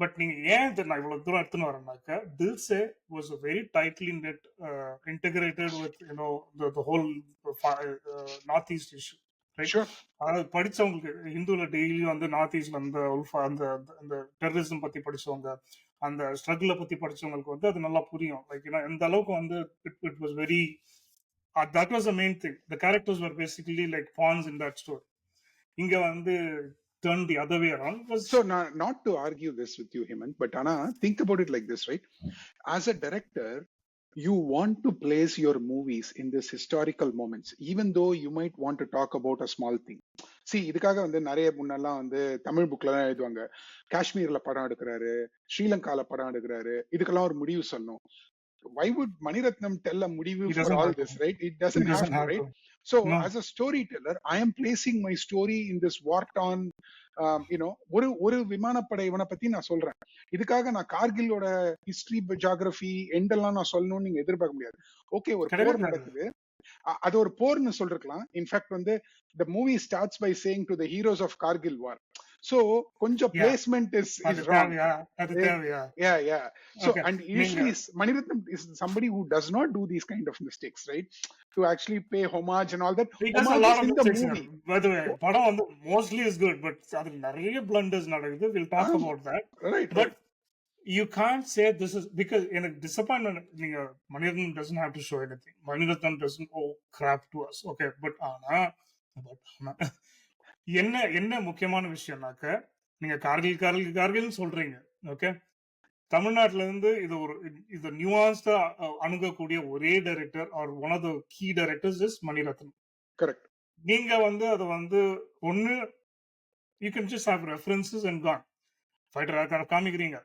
பட் நீங்க ஏன் இதை நான் இவ்வளவு தூரம் எடுத்துன்னு வரேன்னாக்க, Dil Se was a very tightly knit, integrated with the whole north east issue, right? Sure. அதாவது படிச்சவங்களுக்கு ஹிந்துல டெய்லி வந்து நார்த் ஈஸ்ட்ல அந்த டெரரிசம் பத்தி படிச்சவங்க, அந்த ஸ்ட்ரகிள பத்தி படிச்சவங்களுக்கு வந்து அது நல்லா புரியும். லைக் எந்த அளவுக்கு வந்து it was very, that was the main thing. The characters were basically like pawns in that story. இங்க வந்து turn the other way around. So not to argue this with you, Hemant, but Anna, think about it like this, right? As a director, you want to place your movies in this historical moments, even though you might want to talk about a small thing. See, இதுக்காக வந்து நிறைய முன்னெல்லாம் வந்து தமிழ் புக்ல எல்லாம் எழுதுவாங்க, காஷ்மீர்ல படம் எடுக்கிறாரு, ஸ்ரீலங்கால படம் எடுக்கிறாரு, இதுக்கெல்லாம் ஒரு முடிவு சொல்லணும். Why would Mani Ratnam tell a mudivu for all this, right? It doesn't have to, right? So No. as a storyteller, I am placing my story in this war-torn, ஒரு விமானப்படை இவனை பத்தி நான் சொல்றேன். இதுக்காக நான் கார்கிலோட ஹிஸ்டரி, ஜியோகிராஃபி, எண்டெல்லாம் நான் சொல்லணும்னு நீங்க எதிர்பார்க்க முடியாது. ஓகே, ஒரு போர் நடக்குது, அது ஒரு போர்னு சொல்லிருக்கலாம். இன்ஃபேக்ட் வந்து the movie starts by saying to the heroes of Kargil War. So கொஞ்சம் placement is wrong. Yeah. So okay. and usually Mani Ratnam is somebody who does not do these kind of mistakes, right? To actually pay homage and all that. He does a lot of in the mistakes, movie. By the way, படம் வந்து mostly is good, but அதுல நிறைய blunders நடக்குது. We'll talk about that. Right. You can't say this is because in a disappointment, Mani Ratnam doesn't have to show anything. Mani Ratnam doesn't owe crap to us. Okay, but என்ன முக்கியமான விஷயம்னாக்க, நீங்க கார்கில் சொல்றீங்க. Okay, தமிழ்நாட்டுல இருந்து இது நியூவான்ஸ்டா அணுகக்கூடிய ஒரே director or one of the key directors is Mani Ratnam. Correct. நீங்க வந்து அது வந்து ஒன்னு you can just have references and con. Fighter காமிக்கிறீங்க,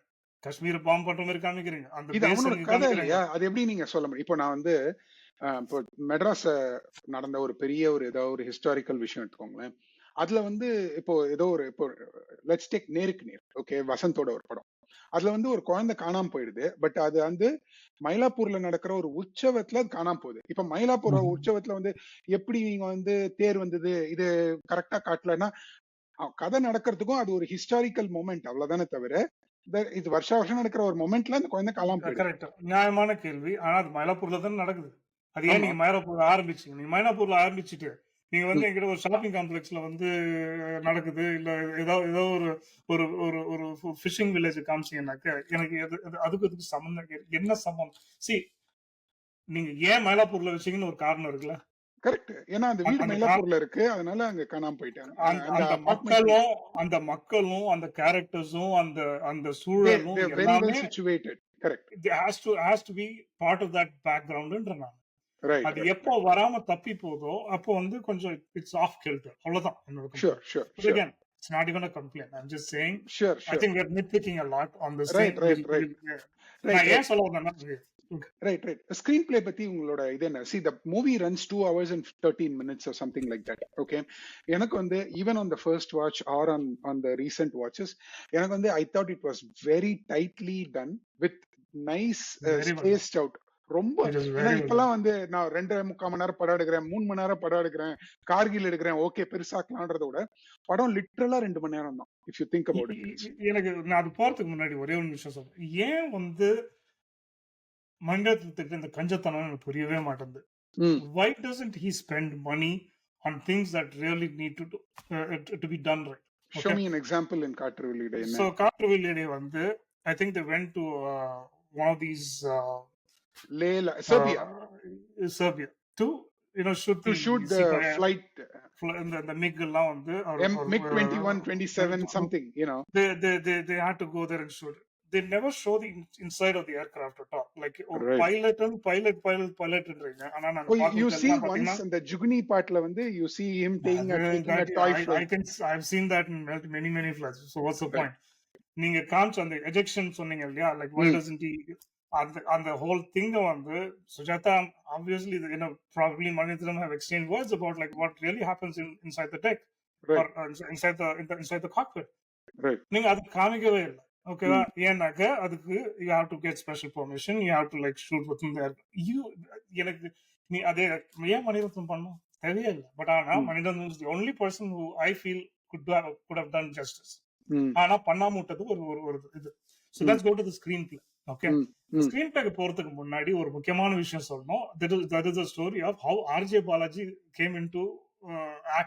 காஷ்மீர் பாம்பு பண்ற மாதிரி காமிக்கிறீங்க, அந்த இது அவனோட கதை இல்லையா? அது எப்படி நீங்க சொல்ல முடியும்? இப்போ நான் வந்து இப்போ மெட்ராஸ் நடந்த ஒரு பெரிய ஏதாவது ஒரு ஹிஸ்டாரிக்கல் விஷயம் எடுத்துக்கோங்களேன். அதுல வந்து இப்போ லெட்ஸ் டேக் நேருக்கு நேர். ஓகே, வசந்தோட ஒரு படம். அதுல வந்து ஒரு குழந்தை காணாம போயிடுது. பட் அது வந்து மயிலாப்பூர்ல நடக்கிற ஒரு உற்சவத்துல காணாம போகுது. இப்ப மயிலாப்பூர் உற்சவத்துல வந்து எப்படி நீங்க வந்து தேர் வந்தது இது கரெக்டா காட்டலன்னா, கதை நடக்கிறதுக்கும் அது ஒரு ஹிஸ்டாரிக்கல் மொமெண்ட், அவ்வளவுதானே தவிர இது வருஷம் நடக்கிற ஒரு மொமெண்ட்ல அந்த குழந்தை காணாம போயிடுது. கரெக்ட், நியாயமான கேள்வி. ஆனா அது மயிலாப்பூர்ல தான் நடக்குது. அது ஏன் நீங்க மயிலாப்பூர்ல ஆரம்பிச்சீங்க? நீங்க மயிலாப்பூர்ல ஆரம்பிச்சுட்டு நீங்க வந்து எங்கிட்ட ஒரு ஷாப்பிங் காம்ப்ளெக்ஸ்ல வந்து நடக்குது, இல்ல ஏதோ ஒரு ஒரு ஒரு ஃபிஷிங் வில்லேஜ் காமிச்சீங்கன்னாக்க எனக்கு அதுக்கு சம்பந்தம் என்ன சம்பந்தம்? சி, நீங்க ஏன் மயிலாப்பூர்ல வச்சீங்கன்னு ஒரு காரணம் இருக்குல்ல. கரெக்ட். ஏன்னா அந்த வீடு மயிலாப்பூர்ல இருக்கு, அதனால அங்க காணாம போயிட்டாங்க. அந்த மக்களும் அந்த கேரக்டர்ஸும் அந்த சூழலும் எல்லாமே situated. Correct. it has to be part of that background. Right, அது right, எப்போ வராம தப்பி போதோ அப்போ வந்து கொஞ்சம் இட்ஸ் ஆஃப் கில்டர். அவ்வளவுதான் என்னோட sure, complaint. sure, but sure, again it's not even a complaint. I'm just saying sure, I sure. Think we are nitpicking a lot on this thing. Right, right, right, right, நான் right. ஏன் சொல்ல வந்தேன்னா Right, right. Screen play பத்தி உங்களோட இது என்ன? See, the movie runs 2 hours and 13 minutes or something like that. Okay. எனக்கு வந்து even on the first watch or on the recent watches, எனக்கு வந்து I thought it was very tightly done with nice very well done. spaced out. ரொம்ப it is ஏன்னா very well done. இப்பெல்லாம் வந்து நான் 2.75 மணி நேரம் படம் எடுக்கிறேன், 3 மணி நேரம் படம் எடுக்கிறேன், கார்கில் எடுக்கிறேன், ஓகே பெருசாக்கலான்றத விட படம் லிட்டரலா 2 மணி நேரம் தான். If you think about it. எனக்கு நான் அது போறதுக்கு முன்னாடி ஒரே ஒரு நிமிஷம் சொல்றேன். ஏன் வந்து மண்டலத்துக்கு இந்த கஞ்சத்தனம் எனக்கு புரியவே மாட்டேங்குது. Mm. Why doesn't he spend money on things that really need to be done right? Show Okay. me an example in Kaatru Veliyidai. So Kaatru Veliyidai வந்து I think they went to one of these Serbia. Serbia to shoot To shoot the flight. இந்த MiG எல்லாம் வந்து MiG 21, 27, something, they had to go there and shoot it. They never show the inside of the aircraft at all. Like Right. pilotன்றீங்க. ஆனா நாங்க You see பாக்குறது once in the Jugni partல வந்து you see him taking a toy flight. I've seen that in many flights. So what's the Right. point? நீங்க காமிச்ச அந்த ejection சொன்னீங்க இல்லையா? Like why doesn't he அந்த whole thing வந்து Sujata obviously probably Mani Ratnam have exchanged words about like what really happens inside the deck. Right. Or inside the cockpit. Right. நீங்க அது காமிக்கவே இல்லை. ஓகேவா? ஏன்னாக்க அதுக்கு you have to get special permission, you have to like shoot within there. எனக்கு நீ அதே ஏன் மணிரத்னம் பண்ணும் தேவையே இல்லை. பட் ஆனா Mani Ratnam is the only person who I feel could have done justice. ஆனா பண்ணாம விட்டது ஒரு இது. So let's go to the screenplay. Okay. ஸ்கிரீன் பிளேக்கு போறதுக்கு முன்னாடி ஒரு முக்கியமான விஷயம் சொல்லணும். That is the story of how RJ Balaji came into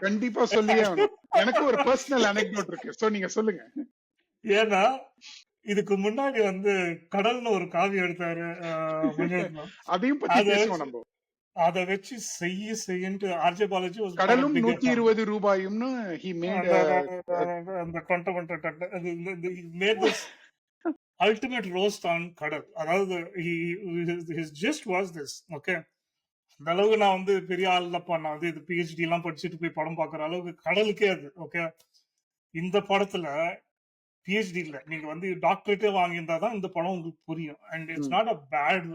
கண்டிப்பா சொல்லியே ஆகணும். எனக்கு ஒரு பர்சனல் அனெக்டோட் இருக்கு. சோ நீங்க சொல்லுங்க. ஏன்னா இதுக்கு முன்னாடி வந்து கடல்னு ஒரு காவியம் எடுத்தாரு மணிரத்னம். அதையும் பத்தி பேசுவோம் நம்ம. அதை வச்சு செய்யின்ட்டு RJ Balaji was கடலும் 120 ரூபாயும்னு he made அந்த made this ultimate roast on கடல். அதாவது his gist was this. Okay. அந்த அளவுக்கு நான் வந்து பெரிய ஆள் இல்லப்பா, நான் வந்து இது PhD எல்லாம் படிச்சுட்டு போய் படம் பாக்குற அளவுக்கு கடலுக்கே அது. ஓகே. இந்த படத்துல PhD இல்ல, நீங்க வந்து டாக்டரேட்டே வாங்கியிருந்தா தான் இந்த படம் உங்களுக்கு புரியும். And it's not a bad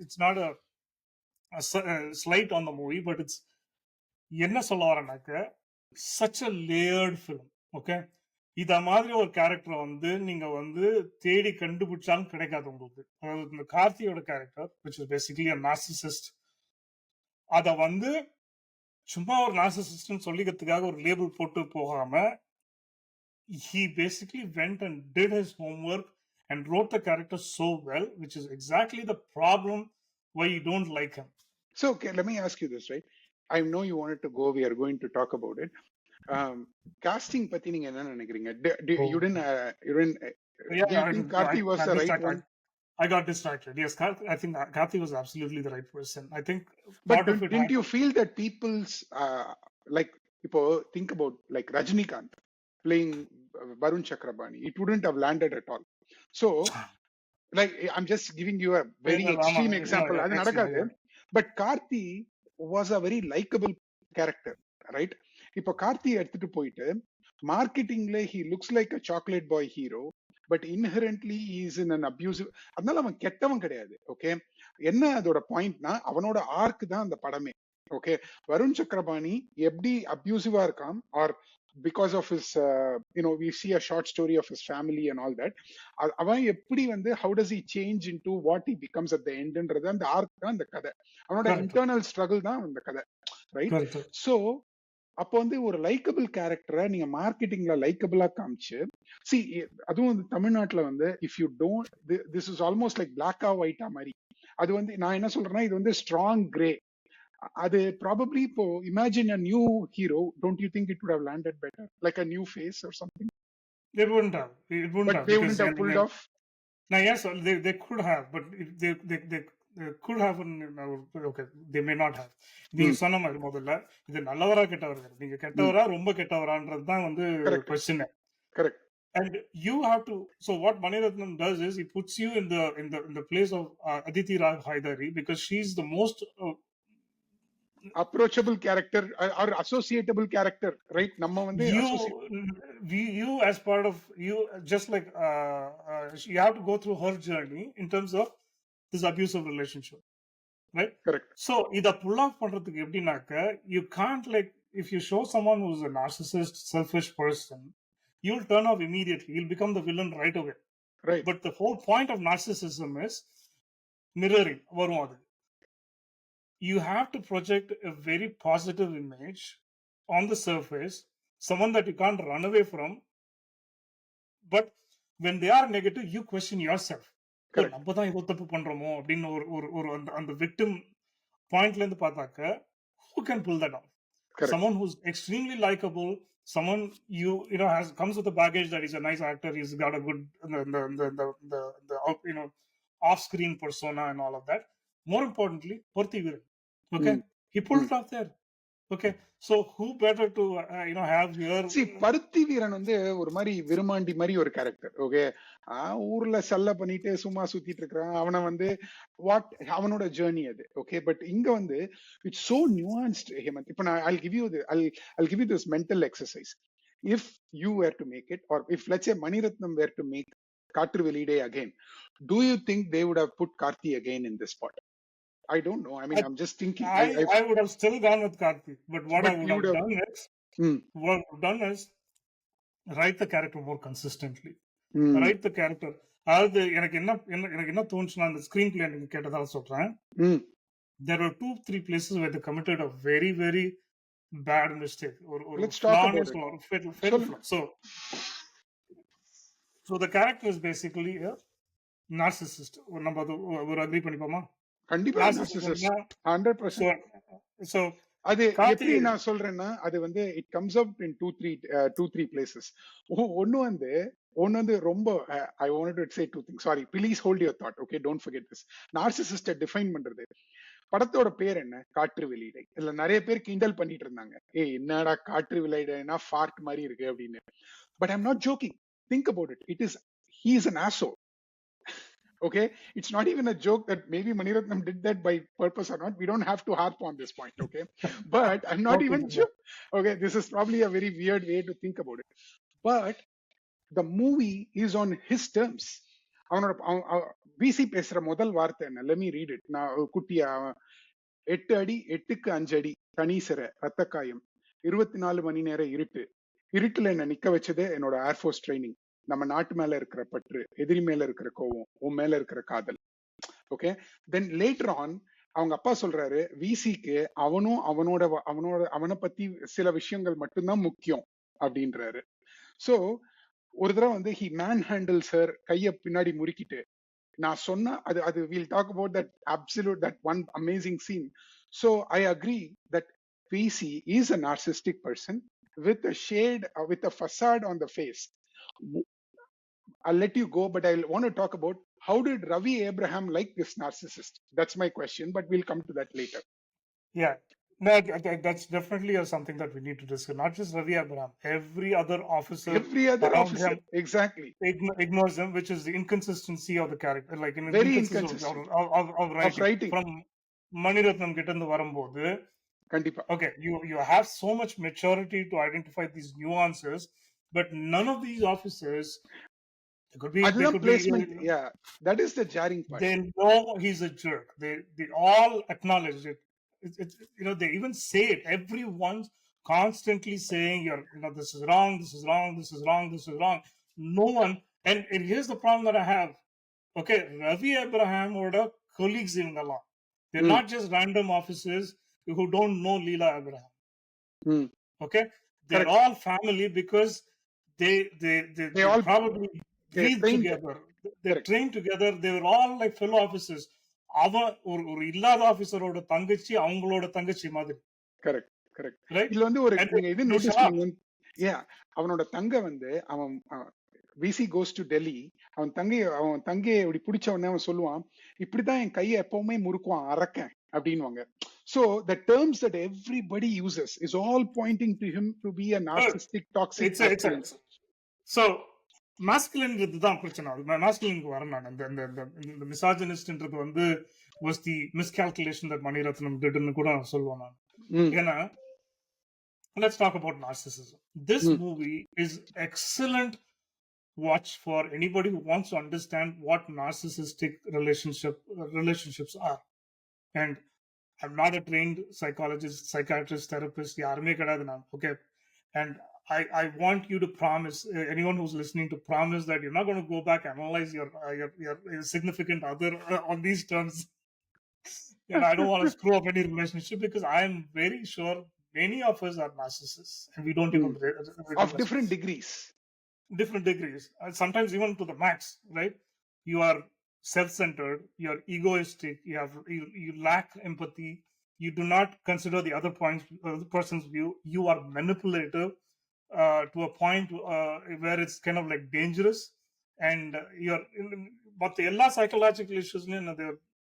it's not a slight on the movie, but it's என்ன சொல்ல வரேன்னாக்க such a layered film. Okay. இத மாதிரி ஒரு கேரக்டர் வந்து நீங்க வந்து தேடி கண்டுபிடிச்சாலும் கிடைக்காது உங்களுக்கு. அதாவது இந்த கார்த்தியோட character which is basically a narcissist, அத வந்து சும்மா ஒரு நார்சிசிஸ்ட்னு சொல்லிக்கிறதுக்காக ஒரு லேபிள் போட்டு போகாம he basically went and did his homework and wrote the character so well, which is exactly the problem why you don't like him. So okay, let me ask you this, right? I know you wanted to go, we are going to talk about it. Casting பத்தி நீங்க என்ன நினைக்கிறீங்க? You didn't do you think Karthi was the right one? I got distracted. Yes, I think Karthi was absolutely the right person. I think but didn't you feel that people's like இப்போ think about like Rajinikanth playing Varun Chakrabarti, it wouldn't have landed at all. So like I'm just giving you a very extreme example. அது நடக்காது. But Karthi was a very likable character, right? இப்போ கார்த்தி எடுத்துட்டு போயிட்டு மார்க்கெட்டிங்ல he looks like a chocolate boy hero, but inherently he is in an abusive. அதனால அவன் கெட்டவன் கிடையாது. Okay. என்ன அதோட பாயிண்ட்னா அவனோட ஆர்க் தான் அந்த படமே. ஓகே. வருண் சக்கரபாணி எப்படி அபியூசிவா இருக்கான், R because of his we see a short story of his family and all that. அவன் எப்படி வந்து how does he change into what he becomes at the end ன்றது அந்த ஆர்க் தான் அந்த கதை. அவனோட இன்டர்னல் ஸ்ட்ரகிள் தான் அந்த கதை, ரைட்? சோ அப்போ வந்து ஒரு லைக்கபிள் கேரக்டரை நீங்க மார்க்கெட்டிங்ல லைக்கபிளா காமிச்சு சி, அதுவும் வந்து தமிழ்நாட்டுல வந்து if you don't this is almost like பிளாக்கா ஒயிட்டா மாதிரி. அது வந்து நான் என்ன சொல்றேன்னா இது வந்து ஸ்ட்ராங் கிரே. அது ப்ராபப்ளி இப்போ imagine a new hero, don't you think it would have landed better, like a new face or something? It wouldn't have. But they wouldn't have pulled off. Now yes, they could have, but they could have. Okay, they may not have. நீங்க சொன்ன மாதிரி முதல்ல இது நல்லவரா கெட்டவரா, நீங்க கெட்டவரா ரொம்ப கெட்டவரான்றது தான் வந்து question. Correct. And you have to. So what Mani Ratnam does is he puts you in the place of Aditi Rao Haidari, because she's the most approachable character or associatable character, right? நம்ம வந்து you as part of you, just like you have to go through her journey in terms of this abusive relationship, right? correct. So இத pull off பண்றதுக்கு எப்படின்னாக்க, you can't, like, if you show someone who's a narcissist, selfish person, you'll turn off immediately. You'll become the villain right away. Right. But the whole point of narcissism is mirroring. வரும் அது. You have to project a very positive image on the surface, someone that you can't run away from. But when they are negative, you question yourself. Correct. நம்ம தான் ஏதோ தப்பு பண்றோமோ அப்படின்னு ஒரு அந்த victim pointல இருந்து பார்த்தாக்க, who can pull that off? Correct. Someone who's extremely likable, someone you know comes with a baggage that he's a nice actor, he's got a good the off-screen persona and all of that. More importantly, Porthi Viran. Okay, he pulled it off there. Okay, so who better to have here? See, பருத்தி வீரன் வந்து ஒரு மாதிரி விருமாண்டி மாதிரி ஒரு character. Okay, ஊர்ல சல்ல பண்ணிட்டு சும்மா சுத்திட்டு இருக்கிறான். அவனை வந்து அவனோட ஜேர்னி அது. ஓகே, பட் இங்க வந்து இட்ஸ் சோ நியூயான்ஸ்ட் ஹேமந்த். இப்போ நான் I'll give you this mental exercise. If you were to make it, or if let's say Mani Ratnam were to make Kaatru Veliyidai again, do you think they would have put Karthi again in this spot? I don't know. I mean, I'm just thinking. I would have still gone with Karthi, but what I would have done is write the character more consistently. Write the character. அதாவது எனக்கு என்ன தோணுச்சுன்னா, அந்த screen play எனக்கு கேட்டதால சொல்றேன். There were 2-3 places where they committed a very, very bad mistake. Let's talk about it. Fatal flaw. So the character is basically a narcissist. நம்ம ஒரு agri பண்ணிப்போமா? கண்டிப்பா narcissist 100%. So அது எப்படி நான் சொல்றேன்னா, அது வந்து it comes up in 2-3 places. ஒன்னு வந்து ரொம்ப I wanted to say 2 things. Sorry, please hold your thought. Okay, don't forget this. நார்சிசிஸ்ட டிஃபைன் பண்றது, படத்தோட பேர் என்ன? காற்று வெளியிடை. இதுல நிறைய பேர் கிண்டல் பண்ணிட்டு இருந்தாங்க, என்னடா காற்று வெளியிடைனா ஃபார்ட் மாதிரி இருக்கு அப்படின்னு. But I am not joking. Think about it. He is an asshole. Okay, it's not even a joke that maybe Mani Ratnam did that by purpose or not. We don't have to harp on this point. Okay, but I'm not even sure. Okay, this is probably a very weird way to think about it, but the movie is on his terms. அவனோட PC பேசுற முதல் வார்த்தை என்ன? Let me read it. நான் குட்டியா, 8 அடி 8க்கு 5 அடி தனீசர ரத்தக்காயம், 24 மணி நேரம் இருட்டுல என்ன நிக்க வச்சது என்னோட ஏர்ஃபோர்ஸ் ட்ரைனிங், நம்ம நாட்டு மேல இருக்கிற பற்று, எதிரி மேல இருக்கிற கோவம், உன் மேல இருக்கிற காதல். ஓகே, தென் லேட்டர் ஆன் அவங்க அப்பா சொல்றாரு, விசிக்கு அவனை பத்தி சில விஷயங்கள் மட்டும்தான் முக்கியம் அப்படின்றாரு. சோ ஒரு தடவை வந்து ஹி மேன் ஹேண்டில்ஸ் ஹர், கைய பின்னாடி முறுக்கிட்டு, நான் சொன்னா அது will talk about that absolute that one amazing scene. So I agree that VC is a narcissistic person with a shade, with a facade on the face. I'll let you go, but I want to talk about how did Ravi Abraham like this narcissist? That's my question, but we'll come to that later. Yeah, no, that's definitely something that we need to discuss. Not just Ravi Abraham, every other officer him, exactly, ignores him, which is the inconsistency of the character, like very inconsistent of writing. From Mani Ratnam கிட்ட வரும்போது, கண்டிப்பா, okay, you have so much maturity to identify these nuances, but none of these officers, they could placement, yeah, that is the jarring part. They know he's a jerk. They all acknowledge it. It's they even say it. Everyone's constantly saying, this is wrong, this is wrong, this is wrong, this is wrong. No one, and here's the problem that I have. Okay, Ravi Abraham or the colleagues in the law, they're not just random officers who don't know Leela Abraham. Okay, they're all family because they all probably breathe together. They're trained together. They were all like fellow officers. அவன் ஒரு இல்லாத ஆபீசரோட தங்கச்சி அவங்களோட தங்கச்சி மாதிரி. Correct. இதுல வந்து ஒரு நீங்க இது நோட்டீஸ் பண்ணுங்க. அவனோட தங்க வந்து அவன் விசி கோஸ் டு டெல்லி, அவன் தங்கையை இப்படி பிடிச்ச உடனே அவன் சொல்லுவான், இப்படிதான் என் கையை எப்பவுமே முறுக்குவான் அரக்கன் அப்படின்வாங்க. So the terms that everybody uses is all pointing to him to be a narcissistic, toxic. So masculine இதுதான் பிரச்சனை. Masculine வரேன் நான். இந்த misogynistன்றது வந்து was the miscalculation that Mani Ratnam did ன்னு கூட சொல்லுவேன் நான். ம், ஏன்னா let's talk about narcissism. This ம், movie is excellent watch for anybody who wants to understand what narcissistic relationships are. And I'm not a trained psychologist, psychiatrist, therapist. யாருமே கிடையாது நான். Okay. And I want you to promise, anyone who's listening, to promise that you're not going to go back and analyze your significant other on these terms. And I don't want to screw up any relationship, because I'm very sure many of us are narcissists and we don't even ம். Of realize different degrees. different degrees, sometimes even to the max, right? You are self-centered, you're egoistic, you lack empathy, you do not consider the other points, the person's view, you are manipulative to a point where it's kind of like dangerous. And but the எல்லா psychological issues,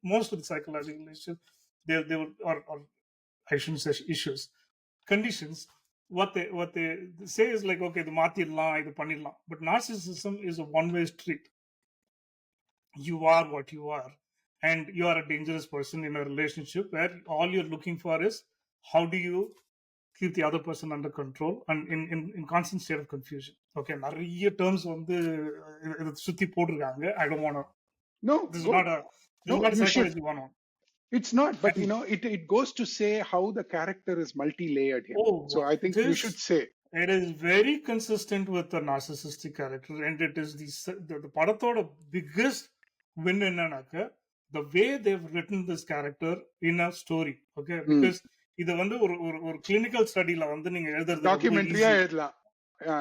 most of the psychological issues, they or I shouldn't say issues, conditions, what they say is like, okay, இது மாத்திரலாம், இது பண்ணிடலாம். But narcissism is a one-way street. You are what you are, and you are a dangerous person in a relationship where all you're looking for is how do you keep the other person under control and in constant state of confusion. Okay, நிறைய terms வந்து இதை சுத்தி போட்டிருக்காங்க. I don't want to. No, This is go. not a this No, is not a you should. psychology one. It's not, but And it goes to say how the character is multi-layered here. oh, So I think you should say. it is very consistent with the narcissistic character, and it is the படத்தோட biggest win என்னன்னாக்க the way they've written this character in a story. Okay, ம். because இது வந்து ஒரு ஒரு clinical studyல வந்து நீங்க எழுதுறது ரொம்ப டாக்குமெண்ட்ரியா ஈஸி எழுதலாம்.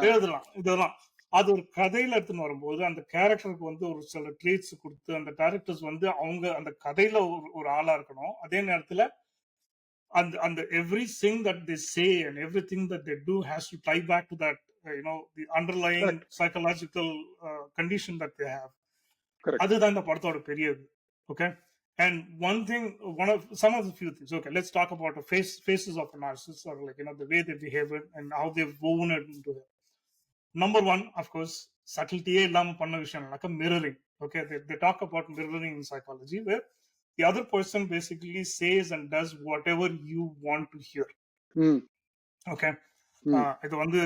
எழுதலாம். இதெல்லாம் அது ஒரு கதையில எடுத்துன்னு வரும்போது அந்த கேரக்டருக்கு வந்து ஒரு சில ட்ரீட்ஸ் கொடுத்து, அந்த கேரக்டர்ஸ் வந்து அவங்க அந்த கதையில ஒரு ஆளா இருக்கணும். அதே நேரத்துல and everything that they say and everything that they do has to tie back to that the underlying Correct. psychological condition that they have. Correct. அதுதான் இந்த படத்தோட பெரிய இது. Okay, and some of the few things. Okay, let's talk about the faces of a narcissist, or like the way they behave and how they've woven it into it. Number one, of course, subtletyயே இல்லாம பண்ண விஷயம் like mirroring. Okay, they talk about mirroring in psychology, where the other person basically says and does whatever you want to hear. ம், Okay, ம். இது வந்து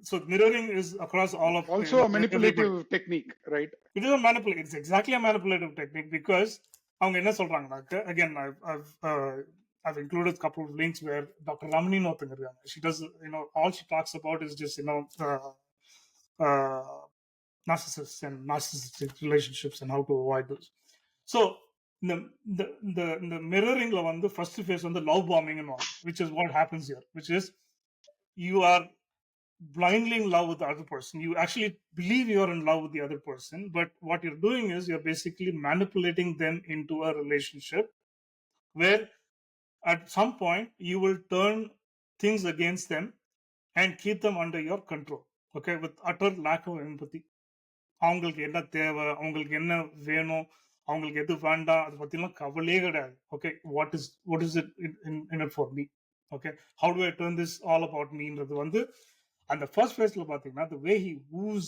so mirroring is across all of Also a manipulative technique, right? it is a manipulative. It's exactly a manipulative technique, because அவங்க என்ன சொல்றாங்கன்னாக்க, again I've included a couple of links where Dr. Ramani ஒருத்தங்க இருக்காங்க. She does, all she talks about is just narcissists and narcissistic relationships and how to avoid those. So the mirroringல வந்து first phase வந்து love bombing and all, which is what happens here, which is you are blindly in love with the other person. You actually believe you're in love with the other person, but what you're doing is you're basically manipulating them into a relationship where at some point you will turn things against them and keep them under your control. Okay, with utter lack of empathy. அவங்களுக்கு என்ன தேவை, அவங்களுக்கு என்ன வேணும், அவங்களுக்கு எது வேண்டாம், அதை பத்திலாம் கவலையே கிடையாது. Okay, what is it in it for me? Okay, how do I turn this all about meன்றது வந்து அந்த ஃபர்ஸ்ட் ஃபேஸ்ல பாத்தீங்கன்னா the way he woos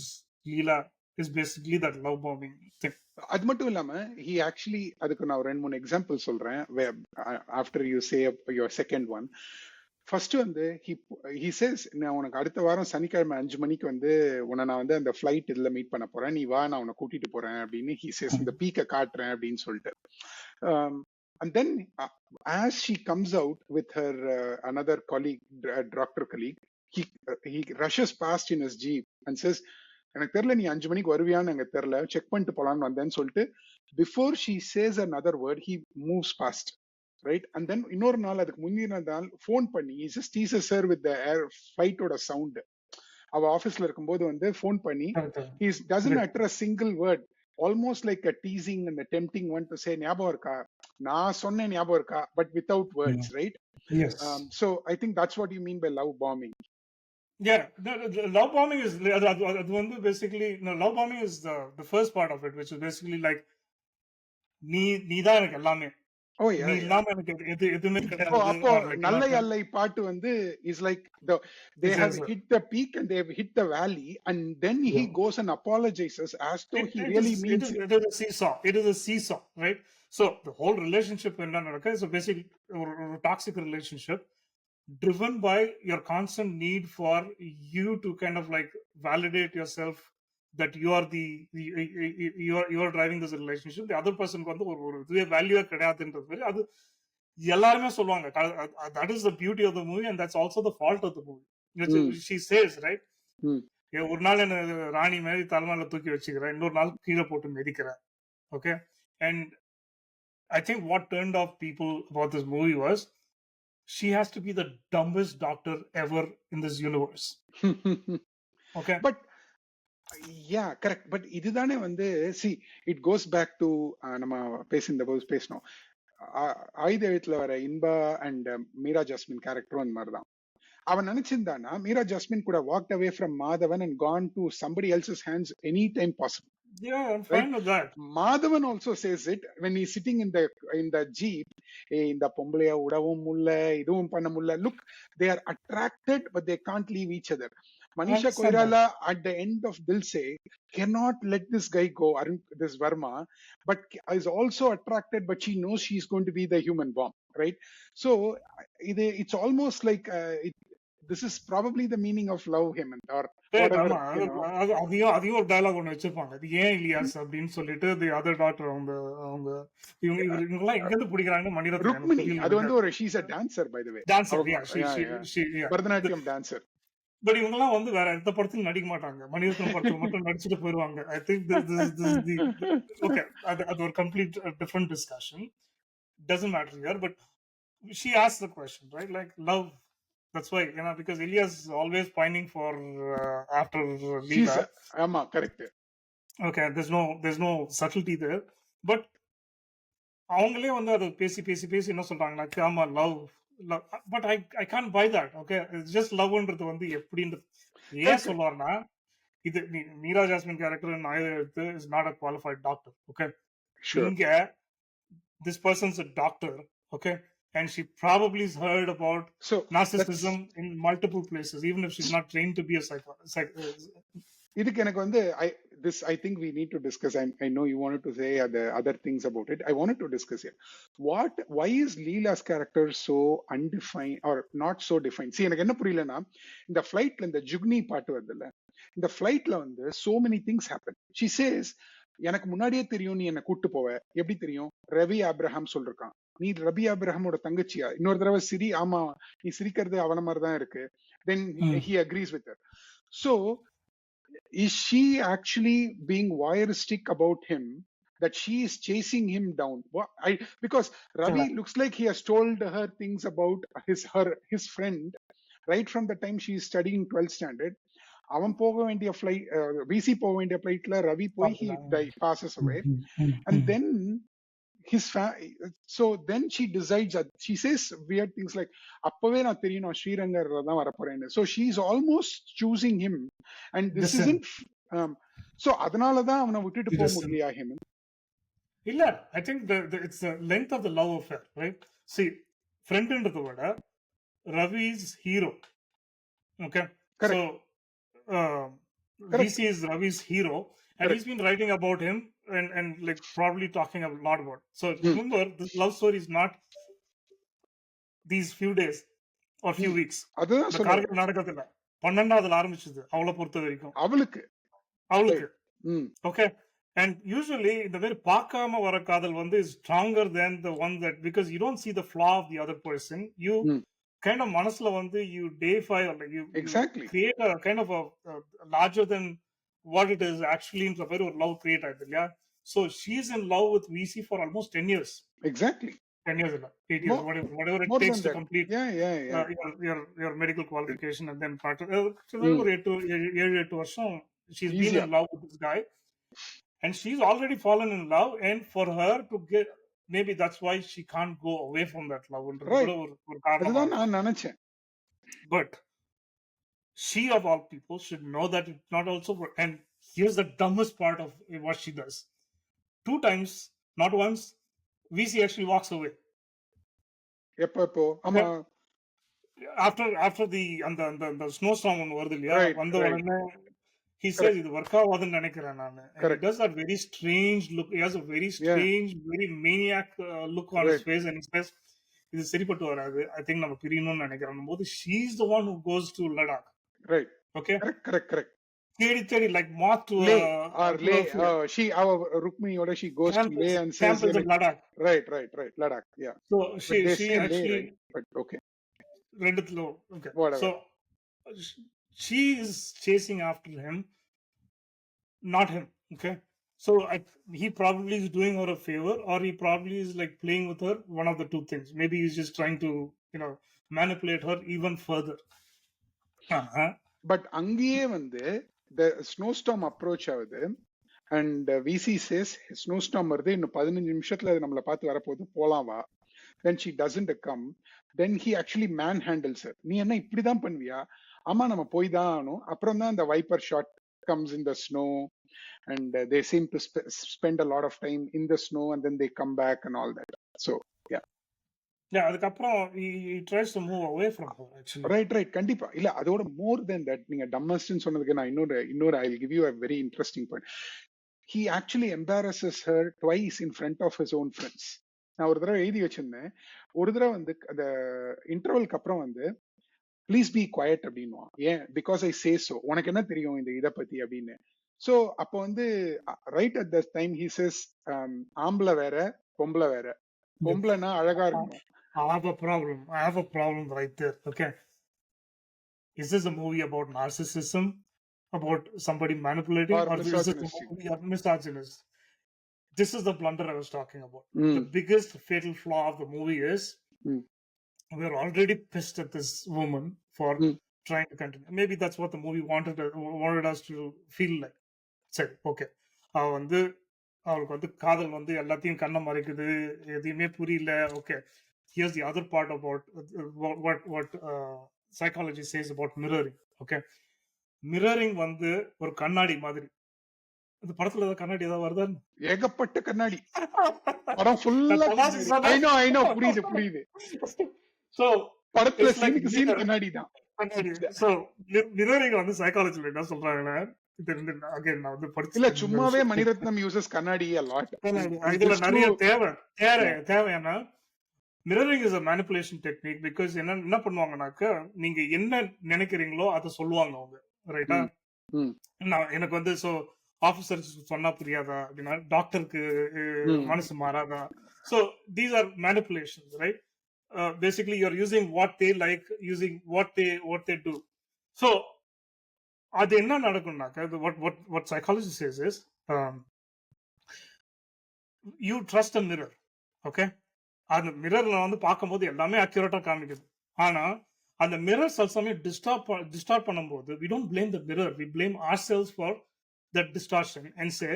Leela is basically that love bombing thing. அது மட்டும் இல்லாம he actually, அதுக்கு நான் ஒரு 2-3 எக்ஸாம்பிள் சொல்றேன் after you say your second one. First வந்து he says, நான் உனக்கு அடுத்த வாரம் சனிக்கிழமை 5 மணிக்கு வந்து உன்னை நான் வந்து அந்த ஃபிளைட் இதுல மீட் பண்ண போறேன், நீ வா, நான் உன்னை கூட்டிட்டு போறேன் அப்படின்னு he says, இந்த பீக்கை காட்டுறேன் அப்படின்னு சொல்லிட்டு. And then as she comes out with her another colleague, doctor colleague, he rushes past in his jeep and says, எனக்கு தெரியல நீ 5 மணிக்கு வருவியான்னு எனக்கு தெரியல, செக் பண்ணிட்டு போலான்னு வந்தேன்னு சொல்லிட்டு before she says another word he moves past, right? And then இன்னொரு நாள், அதுக்கு முந்தின நாள் ஃபோன் பண்ணி he just teases her with the air fight ஓட சவுண்ட். அவ ஆபீஸ்ல இருக்கும்போது வந்து ஃபோன் பண்ணி he doesn't utter a single word, almost like a teasing and a tempting one to say, ஞாபகம் இருக்கா, நான் சொன்னேன் ஞாபகம் இருக்கா, but without words, right? Yes. So I think that's what you mean by love bombing. Yeah, the love bombing is அது வந்து basically love bombing is the first part of it, which is basically like நீதான் எனக்கு எல்லாமே. Oh நீ yeah, yeah. இல்லாம எனக்கு எதுவுமே Oh, கிடையாது அப்போ or like நல்லை அல்லை பாட்டு வந்து is like they it's, have hit the peak and they have hit the valley, and then he yeah. goes and apologizes as though he It really is means it. it is a seesaw. It is a seesaw, right? So the whole relationship என்ன நடக்கு so basically ஒரு toxic relationship driven by your constant need for you to kind of like validate yourself that you are you are driving this relationship. The other person வந்து ஒரு இதுவே வேல்யூவே கிடையாதுன்றது மாதிரி அது எல்லாருமே சொல்லுவாங்க. That is the beauty of the movie and that's also the fault of the movie. She says, right? ஒரு நாள் என்ன ராணி மாதிரி தலைமையில தூக்கி வச்சுக்கிறேன், இன்னொரு நாள் கீழே போட்டு மிதிக்கிறேன். Okay, and I think what turned off people about this movie was she has to be the dumbest doctor ever in this universe. Okay, But yeah, correct. But இதுதானே வந்து see it goes back to நம்ம பேசணும் ஆயுதத்துல வர Inba and Meera jasmine கேரக்டரும் அந்த மாதிரிதான். அவன் நினைச்சிருந்தானா Meera jasmine கூட walked away from Madhavan and gone to somebody else's hands any time possible. yeah, I'm fine with that. Madhavan also says it when he's sitting in the jeep. இந்த பொம்பளைய உடவும் முல்ல இதுவும் பண்ண முல்ல. Look, they are attracted but they can't leave each other. Manisha Koirala at the end of Dil Se cannot let this guy go, this Verma, but is also attracted, but she knows she's going to be the human bomb, right? So it's almost like this is probably the meaning of love, Hemant, or whatever, you know. அதையும் ஒரு dialogue ஒண்ணு வச்சிருப்பாங்க. அது ஏன் இலியாஸ் அப்படின்னு சொல்லிட்டு the other doctor அவங்க இவங்கெல்லாம் எங்க இருந்து பிடிக்கிறாங்க மணிரத்னம் ருக்மிணி அது வந்து ஒரு she's a dancer by the way. Dancer, Bharatanatyam dancer. But இவங்க எல்லாம் வந்து வேற எந்த படத்திலும் நடிக்க மாட்டாங்க, மணிரத்னம் படத்துல மட்டும் நடிச்சுட்டு போயிருவாங்க. ஐ திங்க் ஓகே, அது ஒரு complete different discussion, doesn't matter here. But she asked the question, right? Like love, that's why, you know, because Ilyas is always pining for after Leela. Ama, correct. Okay, there's no subtlety there, but அவங்களே வந்து அதை பேசி பேசி பேசி என்ன சொல்றாங்கன்னா ஆமா love, but I can't buy that. Okay, just லவ்ன்றது வந்து எப்படின்றது ஏன் சொல்லுவார்னா, இது மீரா ஜாஸ்மின் கேரக்டர் நான் எடுத்து is not a qualified doctor. Okay, இங்க this person's a doctor, okay, and she probably has heard about narcissism in multiple places, even if she's not trained to be a psychologist. இதுக்கு எனக்கு வந்து I think we need to discuss. I know you wanted to say other things about it. I wanted to discuss here. Why is Leela's character so undefined or not so defined? See, எனக்கு என்ன புரியலனா, இந்த ஃளைட்ல இந்த ஜுக்னி பாட்டு வருதுல்ல, இந்த ஃளைட்ல வந்து so many things happen. She says, எனக்கு முன்னாடியே தெரியும் நீ என்ன கூட்டு போவ. எப்படி தெரியும்? ரவி ஆப்ரஹாம் சொல்றான், நீ ரவி ஆப்ரஹாமோட தங்கச்சியா? இன்னொரு தடவை சிரி, ஆமா நீ சிரிக்கிறது அவன மாதிரி தான் இருக்கு. Then he agrees with her. So is she actually being voyeuristic about him, that she is chasing him down? Because Ravi looks like he has told her things about his friend right from the time she is studying 12th standard. அவன் போக வேண்டிய flight, விசி போக வேண்டிய ஃபிளைட்ல ரவி போய் he passes away, and then so then she decides that she says weird things like அப்பவே நான் தெரியும் நான் ஸ்ரீரங்கர் தான் வரப்போறேன்னு. So she's almost choosing him, and this isn't so அதனால தான் அவனை விட்டுட்டு போக முடியலையா ஹேமன்? இல்ல, I think it's the length of the love affair, right? See, friendன்றத விட Ravi's hero, okay? Correct. So VC is Ravi's hero, and he's been writing about him and like probably talking a lot about. So remember, this love story is not these few days or few weeks. அதுதான் கார்கில் நாடகத்துல 12வது ஆரம்பிச்சது அவளை பொறுத்த வரைக்கும், அவளுக்கு okay. And usually இந்த மாதிரி பார்க்காம வர காதல் வந்து is stronger than the one that, because you don't see the flaw of the other person, you kind of மனசுல வந்து you deify or like you create a kind of a larger than what it is actually in மாதிரி ஒரு love create ஆயிடுது இல்லையா? So she's in love with VC for almost 10 years. Exactly. 10 years இல்ல, 8 years, whatever it takes to complete your medical qualification and then practice. ஒரு 7-8 வருஷம் she's been in love with this guy, and she's already fallen in love, and for her to get, maybe that's why she can't go away from that love. But she of all people should know that it's not also. And here's the dumbest part of what she does. 2 times, not once, VC actually walks away. எப்போ ஆமா after the snowstorm ஒன்று வருது இல்லையா, right வந்த right உடனே he says correct இது work ஆகாதுன்னு நினைக்கிறேன் நான், and he correct does that very strange look. He has a very yeah strange, very maniac look on his right face, and he says இது சரிப்பட்டு வராது, ஐ திங்க் நம்ம பிரியணும்னு நினைக்கிறேன் போது she is the one who goes to Ladakh. Right Okay, correct தேடி தேடி like moth to Leh a or Leh she our Rukminiயோட she goes to Leh and says campus in Ladakh. right Ladakh yeah So but they she say Leh actually right but okay ரெண்டுத்துல okay. whatever So she is chasing after him, not him. Okay, so he probably is doing her a favor, or he probably is like playing with her. One of the two things. Maybe he's just trying to, manipulate her even further. But அங்கேயே வந்து the snowstorm approach ஆகுது and VC says snowstorm வருது இன்னும் 15 நிமிஷத்துல அது நம்மளை பார்த்து வரப்போகுது போலாம் வா. then she doesn't come, then he actually manhandles her. நீ என்ன இப்படிதான் பண்ணுவியா, ஆமா நம்ம போய் தான் ஆகணும். அப்புறம் தான் அந்த wiper shot comes in the snow and they seem to spend a lot of time in the snow and then they come back and all that. So yeah, அதுக்கப்புறம் he tries to move away from her actually. Right கண்டிப்பா இல்ல அதோட more than that நீங்க டம்மஸ்ட்னு சொன்னதுக்கு நான் இன்னொரு I will give you a very interesting point. He actually embarrasses her twice in front of his own friends. நான் ஒரு தடவை எழுதி வச்சிருந்தேன், ஒரு தடவை வந்து அந்த இன்டர்வல்க்கு அப்புறம் வந்து ப்ளீஸ் பி குவயட் அப்படின்னுவான். ஏன், பிகாஸ் ஐ சே சோ, உனக்கு என்ன தெரியும் இந்த இதை பத்தி அப்படின்னு. ஸோ அப்போ வந்து right at the time he says ஆம்பளை வேற பொம்பளை வேற, பொம்பளைனா அழகா இருக்கணும். I have a problem right there. Okay, is this a movie about narcissism, about somebody manipulating, or is this a movie of misogynist? This is the blunder I was talking about. The biggest fatal flaw of the movie is we're already pissed at this woman for trying to continue. Maybe that's what the movie wanted us to feel like. சரி, okay, அவ வந்து அவளுக்கு வந்து காதல் வந்து எல்லாத்தையும் கண்ணை மறைக்குது, எதையுமே புரியல. Okay, here's the other part about what psychology says about mirroring. Okay, mirroring வந்து ஒரு கண்ணாடி மாதிரி. இந்த படத்துல ஏதாவது கண்ணாடி ஏதாவது வருதா? ஏகப்பட்ட கண்ணாடி, படம் ஃபுல்லா I know புரியுது. சோ படத்துல சீன் கண்ணாடி தான். சோ மிரரிங் வந்து சைக்காலஜில என்ன சொல்றாங்கன்னா, again நான் வந்து படிச்சு இல்ல சும்மாவே மணிரத்னம் யூசஸ் கண்ணாடி a lot. இதுல நிறைய தேவைன்னா mirroring is a manipulation technique, because என்ன பண்ணுவாங்கன்னாக்க, நீங்க என்ன நினைக்கிறீங்களோ அதை சொல்லுவாங்க அவங்க, ரைட்டா? நான் எனக்கு வந்து சோ ஆபீசர் சொன்னா புரியாதா அப்படின்னா டாக்டருக்கு மனசு மாறாதா. So these are manipulations, right? Basically you're using what they like, using what they do. So அது என்ன நடக்கும்னாக்க, what psychology says is you trust a mirror. Okay, அந்த மிரர்ல வந்து பார்க்கும்போது எல்லாமே அக்யூரேட்டா காமிக்குது. ஆனா அந்த மிரர் சில சமயம் டிஸ்டார்ட் பண்ணும்போது we don't blame the mirror, we blame ourselves for that distortion and say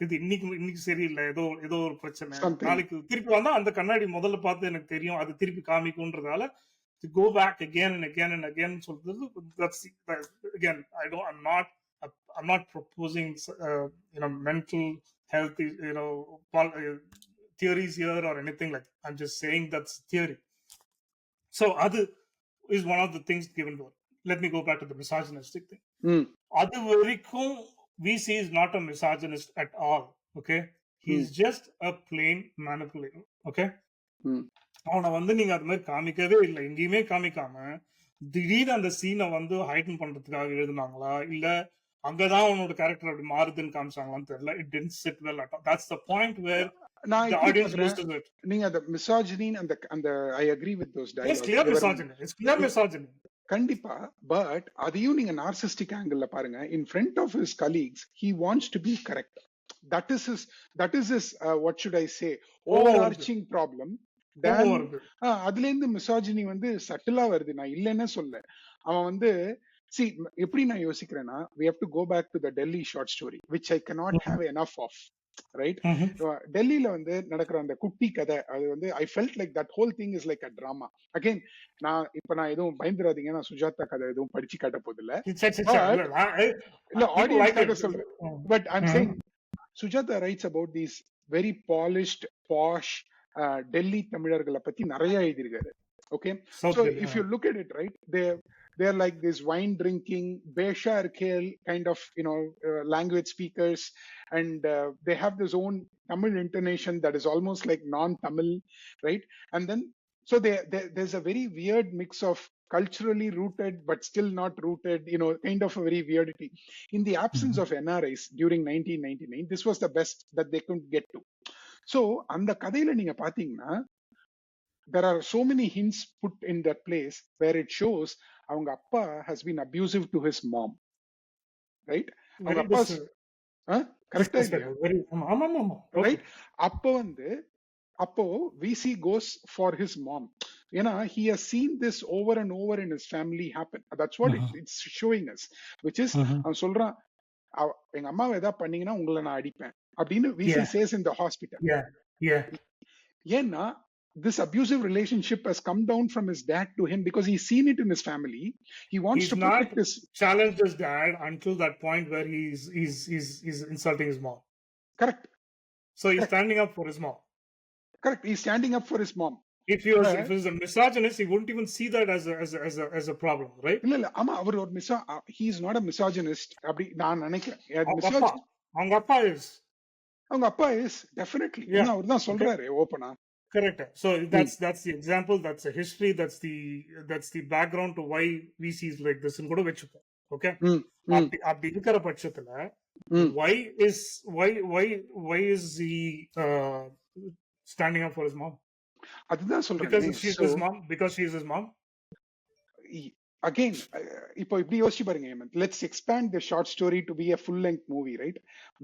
இது இன்னைக்கு சரியில்லை, ஏதோ ஒரு பிரச்சனை, நாளைக்கு திருப்பி வந்தா அந்த கண்ணாடி முதல்ல பார்த்து எனக்கு தெரியும், அது திருப்பி காமிக்கும்ன்றதால to go back again and again and again சொல்றது. That's again, I'm not proposing mental health theories here or anything like that. I'm just saying that's theory. So adu is one of the things given to her. Let me go back to the misogynistic thing. Adu varaikum VC is not a misogynist at all. Okay, he's just a plain manipulator. Okay, அவனை வந்து நீங்க அது மாதிரி காமிக்கவே இல்லை, எங்கேயுமே காமிக்காம திடீர்னு அந்த சீனை வந்து ஹைட்டன் பண்றதுக்காக எழுதுனாங்களா, இல்ல அங்கதான் அவனோட கேரக்டர் அப்படி மாறுதுன்னு காமிச்சாங்களான்னு தெரியல. It didn't sit well at all. That's the point where the audience loses it. நீங்க அந்த misogyny and I agree with those dialogues. It's clear misogyny. It's clear misogyny. கண்டிப்பா. பட் அதையும் நீங்க நார்சிஸ்டிக் ஆங்கிள் பாருங்க. In front of his colleagues he wants to be correct. That is his what should I say, overarching problem. அதுல இருந்து மிசாஜினி வந்து சட்டிலா வருது, நான் இல்லைன்னு சொல்ல. அவன் வந்து எப்படி நான் யோசிக்கிறேன்னா, we have to go back to the Delhi short story which I cannot have enough of, right? டெல்லியில வந்து நடக்கிற அந்த குட்டி கதை, அது வந்து I felt like that whole thing is like a drama. Again, நான் எதுவும் பயந்துராதீங்க, நான் சுஜாதா கதை எதுவும் படிச்சு காட்ட போது இல்ல ஆடியன்ஸ்க்காக சொல்றேன். But I'm saying Sujata writes about these very polished, posh Delhi தமிழர்களை பத்தி நிறைய எழுதியிருக்காரு. Okay, South so Delhi. if you look at it, right, they're like this wine drinking Beshar Kale kind of, language speakers, and they have this own Tamil intonation that is almost like non-Tamil, right? And then so there's a very weird mix of culturally rooted but still not rooted, kind of a very weirdity. In the absence of NRIs during 1999, this was the best that they could get to. So அந்த கதையில நீங்க பாத்தீங்கன்னா there are so many hints put in that place where it shows அவங்க அப்பா has been abusive to his mom, right? அவங்க Very அப்பா கரெக்டா இல்லையா? very right. அப்போ விசி கோஸ் ஃபார் ஹிஸ் மாம். ஏன்னா he has seen this over and over in his family happen. That's what it's showing us, which is அவன் சொல்றான், எங்க அம்மாவை ஏதாவது பண்ணீங்கன்னா உங்களை நான் அடிப்பேன் அப்படின்னு விசி says in the hospital. ஏன்னா this abusive relationship has come down from his dad to him because he's seen it in his family. He wants to protect his challenge his dad until that point where he's insulting his mom. Correct. So he's standing up for his mom. Correct. He's standing up for his mom. If he was a misogynist, he wouldn't even see that as a problem, right? இல்ல ஆமா, அவர் ஒரு he is not a misogynist அப்படி நான் நினைக்கிறேன். அவங்க அப்பா is definitely. அவர் தான் சொல்றாரு ஓபனா. Correct. So that's the example, that's the history, that's the background to why VC is like this ன்னு கூட வெச்சுப்போம். Okay? அப்படி இருக்கிற பட்சத்துல why is he standing up for his mom? அதுதான் சொல்றேன். Because she is his mom. Again, இப்போ இப்படி யோசிச்சு பாருங்க Hemant. Let's expand the short story to be a full length movie, right?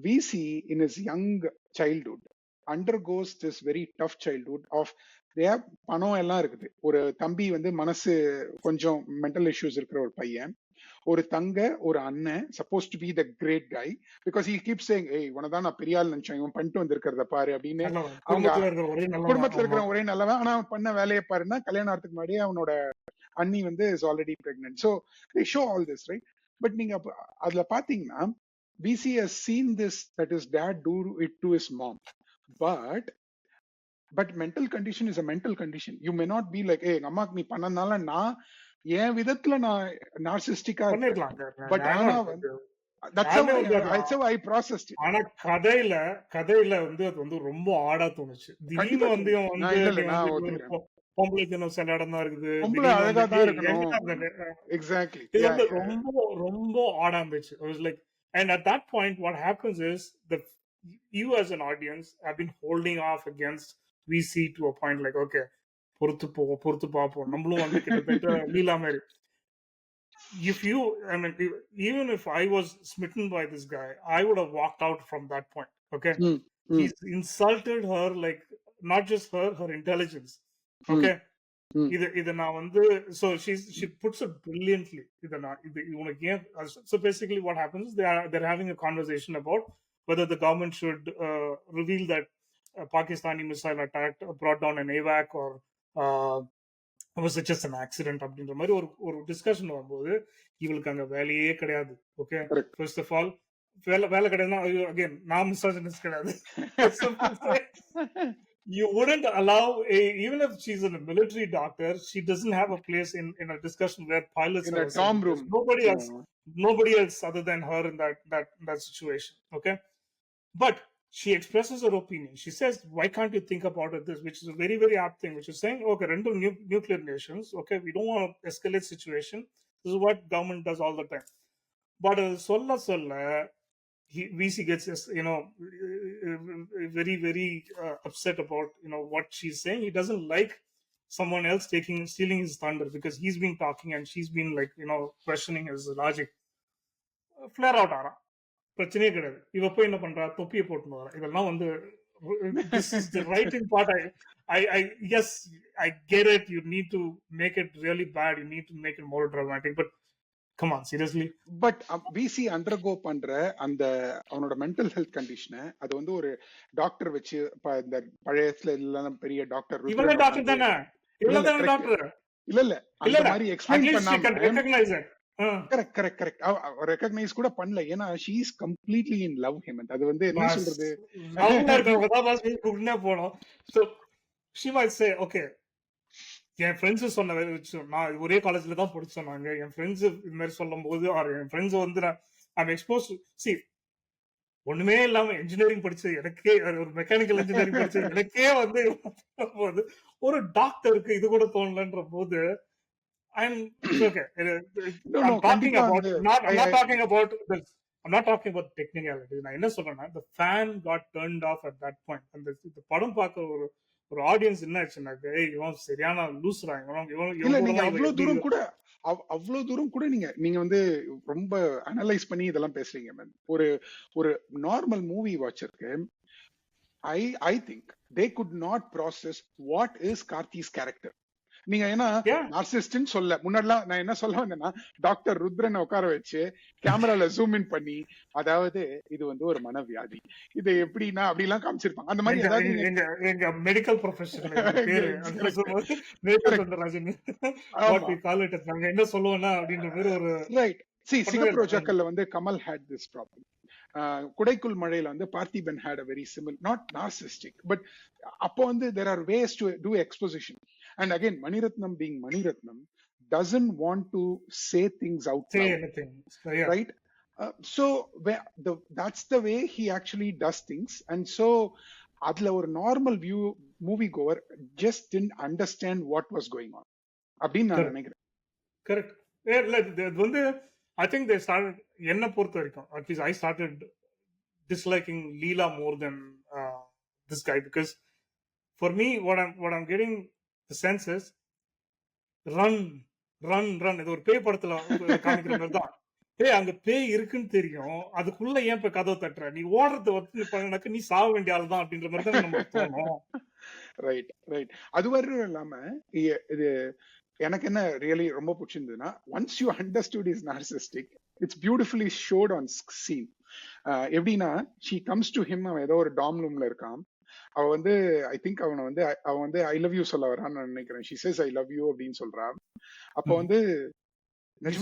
VC in his young childhood undergoes this very tough childhood of பணம் எல்லாம் இருக்குது. ஒரு தம்பி மனசு கொஞ்சம் மென்டல் இஷ்யூஸ் இருக்கிற ஒரு பையன், ஒரு தங்க, ஒரு அண்ணன், supposed to be the great guy, because he keep saying, ஏய் இவனதான் நான் பெரிய ஆள் நினைச்சேன், இவன் பண்ணிட்டு வந்திருக்கிறத பாரு அப்படின்னு. அவங்க குடும்பத்துல இருக்கிற ஒரே நல்லவன், ஆனா அவன் பண்ண வேலையை பாருன்னா கல்யாணம் ஆகிறதுக்கு முன்னாடியே அவனோட அண்ணி is already pregnant. So they show all this, right? But நீங்க அதுல பாத்தீங்கன்னா BC has seen this, that his dad do it to his mom, but mental condition is a mental condition. You may not be like, hey, அம்மாக்கு நீ பண்ணனால நான் என் விதத்துல நான் நார்சிஸ்டிக்கா பண்ணிரலாம், பட் ஆனா that's how I processed it. ஆனா கதையில அது ரொம்ப ஆடா தோணுச்சு. திடீர்னு பொம்பளைக்கு சில இடம் தான் இருக்குது, அழகா தான் இருக்கணும். எக்ஸாக்ட்லி. இது ரொம்ப ஆடா இருந்துச்சு. Like, and at that point what happens is that you as an audience have been holding off against VC to a point like, okay, பொறுத்து பாப்போம், நம்மளும் கிட்டத்தட்ட லீலா மாதிரி. Even if I was smitten by this guy, I would have walked out from that point. Okay, he's insulted her, like not just her intelligence. Okay, இத நான் so she puts it brilliantly. So basically what happens is they're having a conversation about whether the government should reveal that Pakistani missile attack brought down an AVAC or was it just an accident அப்படின்ற மாதிரி ஒரு discussion வரும்போது இவளுக்கு அங்க வேலையே கிடையாது. Okay, first of all வேலை கிடையாதுன்னா, again நான் மிஸ்ஆஜினிஸ்ட் கிடையாது. You wouldn't allow even if she's a military doctor, she doesn't have a place in a discussion where pilots in a dorm room. Nobody else other than her in that situation. Okay, but she expresses her opinion. She says, why can't you think about it this, which is a very, very apt thing, which is saying, okay, rental nuclear nations, okay, we don't want to escalate situation. This is what government does all the time. But VC gets, very, very upset about, what she's saying. He doesn't like someone else stealing his thunder because he's been talking and she's been like, questioning his logic. Flare out, Ara. பிரச்சனையே கிடையாது. இவ போய் என்ன பண்றா, தொப்பியை போட்டுன்னு வர. இதெல்லாம் this is the writing part. Yes, I get it. You need to make it really bad. You need to make it more dramatic. But come on, seriously. But VC undergo பண்ற அந்த அவனோட மென்டல் ஹெல்த் கண்டிஷனை அது ஒரு doctor வச்சு, இந்த பழையத்துல எல்லாம் பெரிய டாக்டர், இவளே டாக்டர் தானே, இவளே டாக்டர் இல்ல அந்த மாதிரி எக்ஸ்பிளைன் பண்ணாம correct recognize கூட பண்ணல. ஏன்னா she is completely in love him. அது என்ன சொல்றது, போனோம். So she might say, okay, N friends சொன்ன விஷயம், நான் ஒரே காலேஜ்ல தான் படிச்சோம் நாங்க, என் ஃப்ரெண்ட்ஸ் இது மாதிரி சொல்லும் போது, என் ஃப்ரெண்ட்ஸ் வந்து நான் எக்ஸ்போஸ் சி ஒண்ணுமே இல்லாம இன்ஜினியரிங் படிச்ச எனக்கே, ஒரு மெக்கானிக்கல் இன்ஜினியரிங் படிச்ச எனக்கே வந்து போது ஒரு டாக்டருக்கு இது கூட தோணலன்ற போது, it's okay. No, I'm talking கண்டிப்பா about வந்து I'm not talking about this. I'm not talking about technicality. நான் என்ன சொல்றேன்னா, the fan got turned off at that point. அந்த படம் பார்க்க ஒரு ஆடியன்ஸ் என்ன ஆச்சுன்னாக்க, இவன் சரியான லூஸ்ரா, இல்ல இவன் நீங்க கூட அவ்வளவு எப்படி தூரம் கூட அவ்வளவு தூரம் கூட நீங்க வந்து ரொம்ப அனலைஸ் பண்ணி இதெல்லாம் பேசுறீங்க மேம். ஒரு ஒரு நார்மல் மூவி வாட்சருக்கு I think they could not process what is Karthi's character. நீங்க ஏன்னா நார்சிஸ்ட்னு சொல்ல முன்னாடிலாம் நான் என்ன சொல்ல வந்தேன்னா, டாக்டர் ருத்ரனை உட்கார வச்சு கேமரால ஜூம் இன் பண்ணி, அதாவது இது வந்து ஒரு மனவியாதி, இது எப்படின்னா அப்படிலாம் காமிச்சிருப்பாங்க. அந்த மாதிரி ஏதாவது எங்க மெடிக்கல் ப்ரொஃபஷனல் பேரு வாட் வி கால் இட், நாங்க என்ன சொல்லுவோம்னா அப்படின்ற மாதிரி ஒரு ரைட். சி சிங்கப்பூர் ஜக்கல்ல வந்து கமல் ஹேட் திஸ் ப்ராப்ளம். குடைக்குள் மழையில வந்து Parthiban had a very similar, not narcissistic, but அப்போ வந்து there are ways to do exposition. And again, Mani Ratnam being Mani Ratnam doesn't want to say things out say loud, anything, yeah. Right? So that's the way he actually does things. And so அதுல ஒரு normal movie Gower just didn't understand what was going on அப்படின்னு நான் நினைக்கிறேன். Correct. இது வந்து I think they started, என்ன பொறுத்த வரைக்கும் at least I started disliking Leela more than this guy, because for me what I'm getting the sense is run இது ஒரு பேய் படத்துல காமிக்கிற மாதிரி தான். அங்க பேய் இருக்குன்னு தெரியும், அதுக்குள்ள ஏன் இப்ப கதவை தட்டுற, நீ ஓடுறது வந்து பண்ணாக்க நீ சாக வேண்டிய ஆள் தான் அப்படின்ற மாதிரி தான் நமக்கு தோணும். Right right. அது வரையும் இல்லாம இது எனக்கு என்ன ரியலி ரொம்ப பிடிச்சிருந்ததுன்னா, once you understood is narcissistic, it's beautifully shot on scene. எப்படின்னா, ஷீ கம்ஸ் டு ஹிம், அவன் ஏதோ ஒரு டாம் ரூம்ல இருக்கான், அவ வந்து ஐ திங்க் அவன் வந்து ஐ லவ் யூ சொல்ல வரான்னு நான் நினைக்கிறேன். She says I love you அப்படின்னு சொல்றா. அப்ப வந்து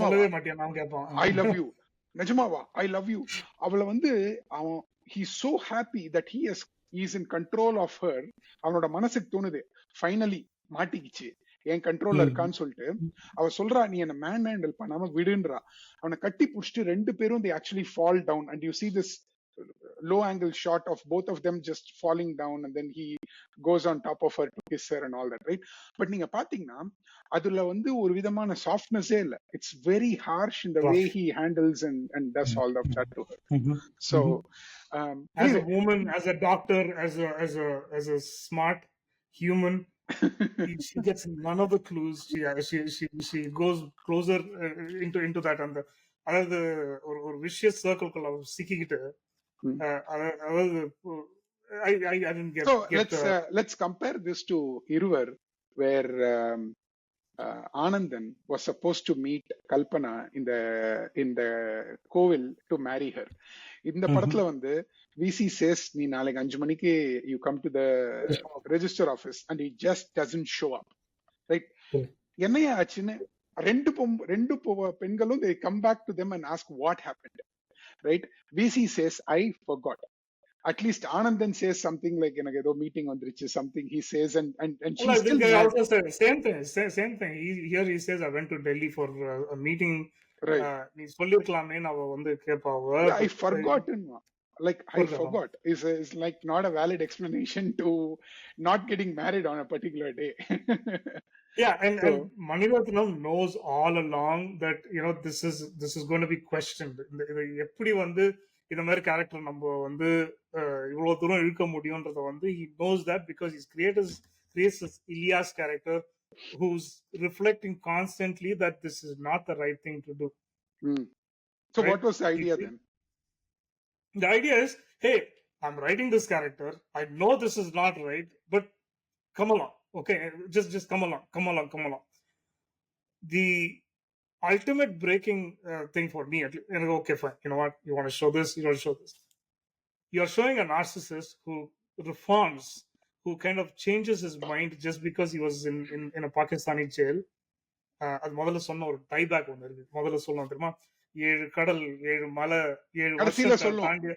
சொல்லவே மாட்டேன், நான் கேட்பேன் ஐ லவ் யூ, நிஜமாவா ஐ லவ் யூ. அவளை வந்து அவன் he is so happy that he is in control of her. அவனோட மனசுக்கு தோணுது, ஃபைனலி மாட்டிக்கிச்சு, என் கண்ட்ரோல்ல இருக்கான்னு சொல்லிட்டு அவ சொல்றா, நீ என்ன மேன் ஹேண்டில் பண்ணாம விடுன்றா. அவனை கட்டி புடிச்சிட்டு ரெண்டு பேரும் they actually fall down and you see this low angle shot of both of them just falling down and then he goes on top of her to kiss her and all that, right? But நீங்க பாத்தீங்கன்னா அதுல வந்து ஒரு விதமான சாஃப்ட்னஸே இல்ல. It's very harsh in the way he handles and does all of that to her. So as a woman, as a doctor, as a smart human, she gets none of the clues. She goes closer into that, and அதாவது ஒரு vicious circle of சிக்கிக்கிட்டு, அதாவது I didn't get. So let's compare this to Iruvar, where Anandan was supposed to meet Kalpana in the Kovil to marry her. இந்த படத்துல வந்து VC says, நீ நாளைக்கு 5 மணிக்கு you come to the register office, and he just doesn't show up, right? என்னையா ஆச்சுன்னு ரெண்டு பெண்களும் they come back to them and ask what happened, right? VC says I forgot. At least Anandan says something like, எனக்கு ஏதோ meeting வந்துருச்சு, something he says, and she still also says same thing. Here he says I went to Delhi for a meeting. நீ சொல்லிருக்கலாமே, அவ வந்து கேட்பாவ I forgot. Like I forgot is like not a valid explanation to not getting married on a particular day. Yeah, and Mani Ratnam knows all along that this is going to be questioned. எப்படி வந்து இந்த மாதிரி character நம்ம வந்து இவ்வளவு தூரம் இழுக்க முடியும்ன்றத வந்து he knows that because he's creates this Ilyas character who's reflecting constantly that this is not the right thing to do. So right? What was the idea then? The idea is, hey, I'm writing this character, I know this is not right, but come along, okay, just come along. The ultimate breaking thing for me, okay, fine, you know what, you want to show this, you're showing a narcissist who reforms, who kind of changes his mind just because he was in a Pakistani jail. அது முதல்ல சொன்ன ஒரு dieback ஒன்று இருக்கு, முதல்ல சொல்லணும் தெரியுமா, 7 கடல் 7 மலை 7 வருஷம் தாண்டி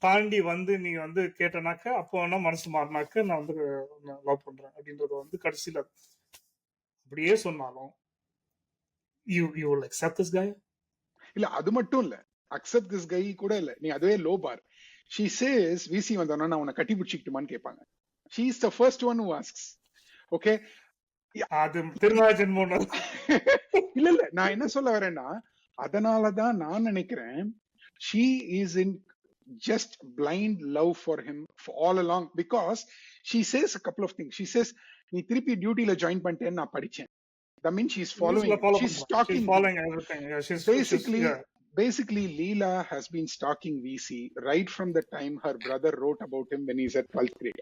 தாண்டி வந்து நீ வந்து கேட்டனாக்க அப்போ வேணா மனசு மாறினாக்க நான் வந்து லவ் பண்றேன் அப்படின்றது வந்து கடைசியில அப்படியே சொன்னாலும் you will accept this guy. இல்ல அது மட்டும் இல்ல, அக்செப்ட் திஸ் கை கூட இல்ல, நீ அதுவே லோ பார். ஷீ சேஸ் விசி வந்தோன்னா நான் உன்னை கட்டி பிடிச்சிக்கிட்டுமான்னு கேட்பாங்க. She is the first one who asks. Okay, அது திருநாஜன் இல்ல இல்ல, நான் என்ன சொல்ல வரேன்னா, அதனாலதான் நான் நினைக்கிறேன் she is in just blind love for him for all along, because she says a couple of things. She says நீ திருப்பி டியூட்டில ஜாயின் பண்ணிட்டேன்னு நான் படிச்சேன். That means she's following him. She's stalking him. everything. Yeah, Basically Leela has been stalking VC right from the time her brother wrote about him when he's at 12th grade.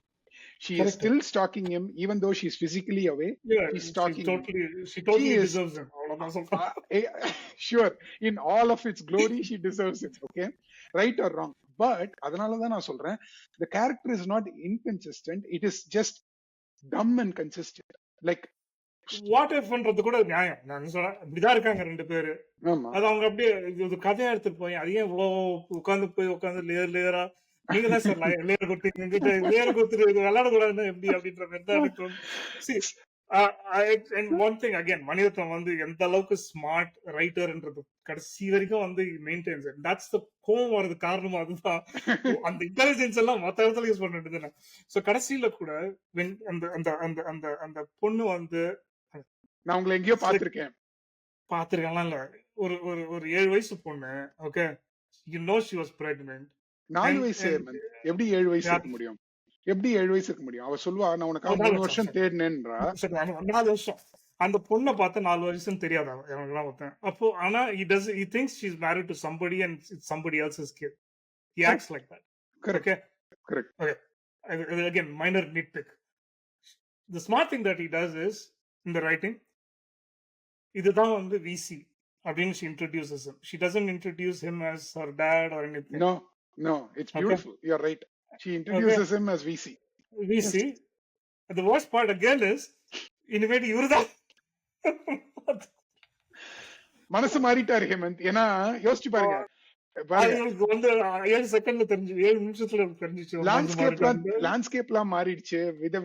She is still stalking him even though she's physically away. Yeah, she's stalking she totally deserves him. Sure, in all of its glory she deserves it. Okay, right or wrong, but அதனால தான் நான் சொல்றேன், the character is not inconsistent, it is just dumb and consistent. Like what இஃப்ன்றது கூட நியாயம். நான் சொல்றேன் இப்படிதான் இருக்காங்க ரெண்டு பேரு, அது அவங்க அப்படியே இது கதையா எடுத்துட்டு போய் அது ஏன் இவ்வளவு உட்காந்து லேயரா நீங்க தான் சார் லேயர் கொடுத்து லேயர் கொடுத்துட்டு விளையாடக்கூடாதுன்னா எப்படி அப்படின்ற மாதிரி தான் எனக்கு ஒன் திங் அகைன் மணிரத்னம் வந்து எந்த அளவுக்கு ஸ்மார்ட் ரைட்டர்ன்றது கடைசி வரைக்கும் வந்து மெயின்டைன்ஸ். தட்ஸ் த கோவம் வரது காரணம் அதுதான். அந்த இன்டெலிஜென்ஸ் எல்லாம் மற்ற இடத்துல யூஸ் பண்ண வேண்டியது. சோ கடைசியில கூட அந்த அந்த அந்த அந்த அந்த பொண்ணு வந்து நான் உங்களை எங்கேயோ பாத்திருக்கேன் இல்ல, ஒரு ஒரு ஒரு 7 வயசு பொண்ணு. Okay, you know she was pregnant. 4 வயசு எப்படி 7 வயசு இருக்க முடியும்? எப்படி 7 வயசு இருக்க முடியும்? அவ சொல்லுவா நான் உனக்கு 3 வருஷம் தேடினேன்றா. 4 வருஷம் அந்த பொண்ணை பார்த்து 4 வருஷம் தெரியாதா எனக்கு ஒருத்தன். அப்போ ஆனா he thinks she's married to somebody and it's somebody else's kid. He acts like that. Correct. Okay. Again, minor nitpick. The smart thing that he does is in the writing, இதுதான் வந்து விசி அப்படின்னு she introduces him. She doesn't introduce him as her dad or anything. No, it's beautiful. Okay. You're right. She introduces him as VC. The worst part again is இனிமேட்டு இவருதான் மனசு மாறிட்டாரு ஹேமந்த். ஏன்னா யோசிச்சு பாருங்க, வந்து 7 செகண்ட்ல தெரிஞ்சு 7 நிமிஷத்துல தெரிஞ்சிச்சு. லேண்ட்ஸ்கேப்லாம் மாறிடுச்சு,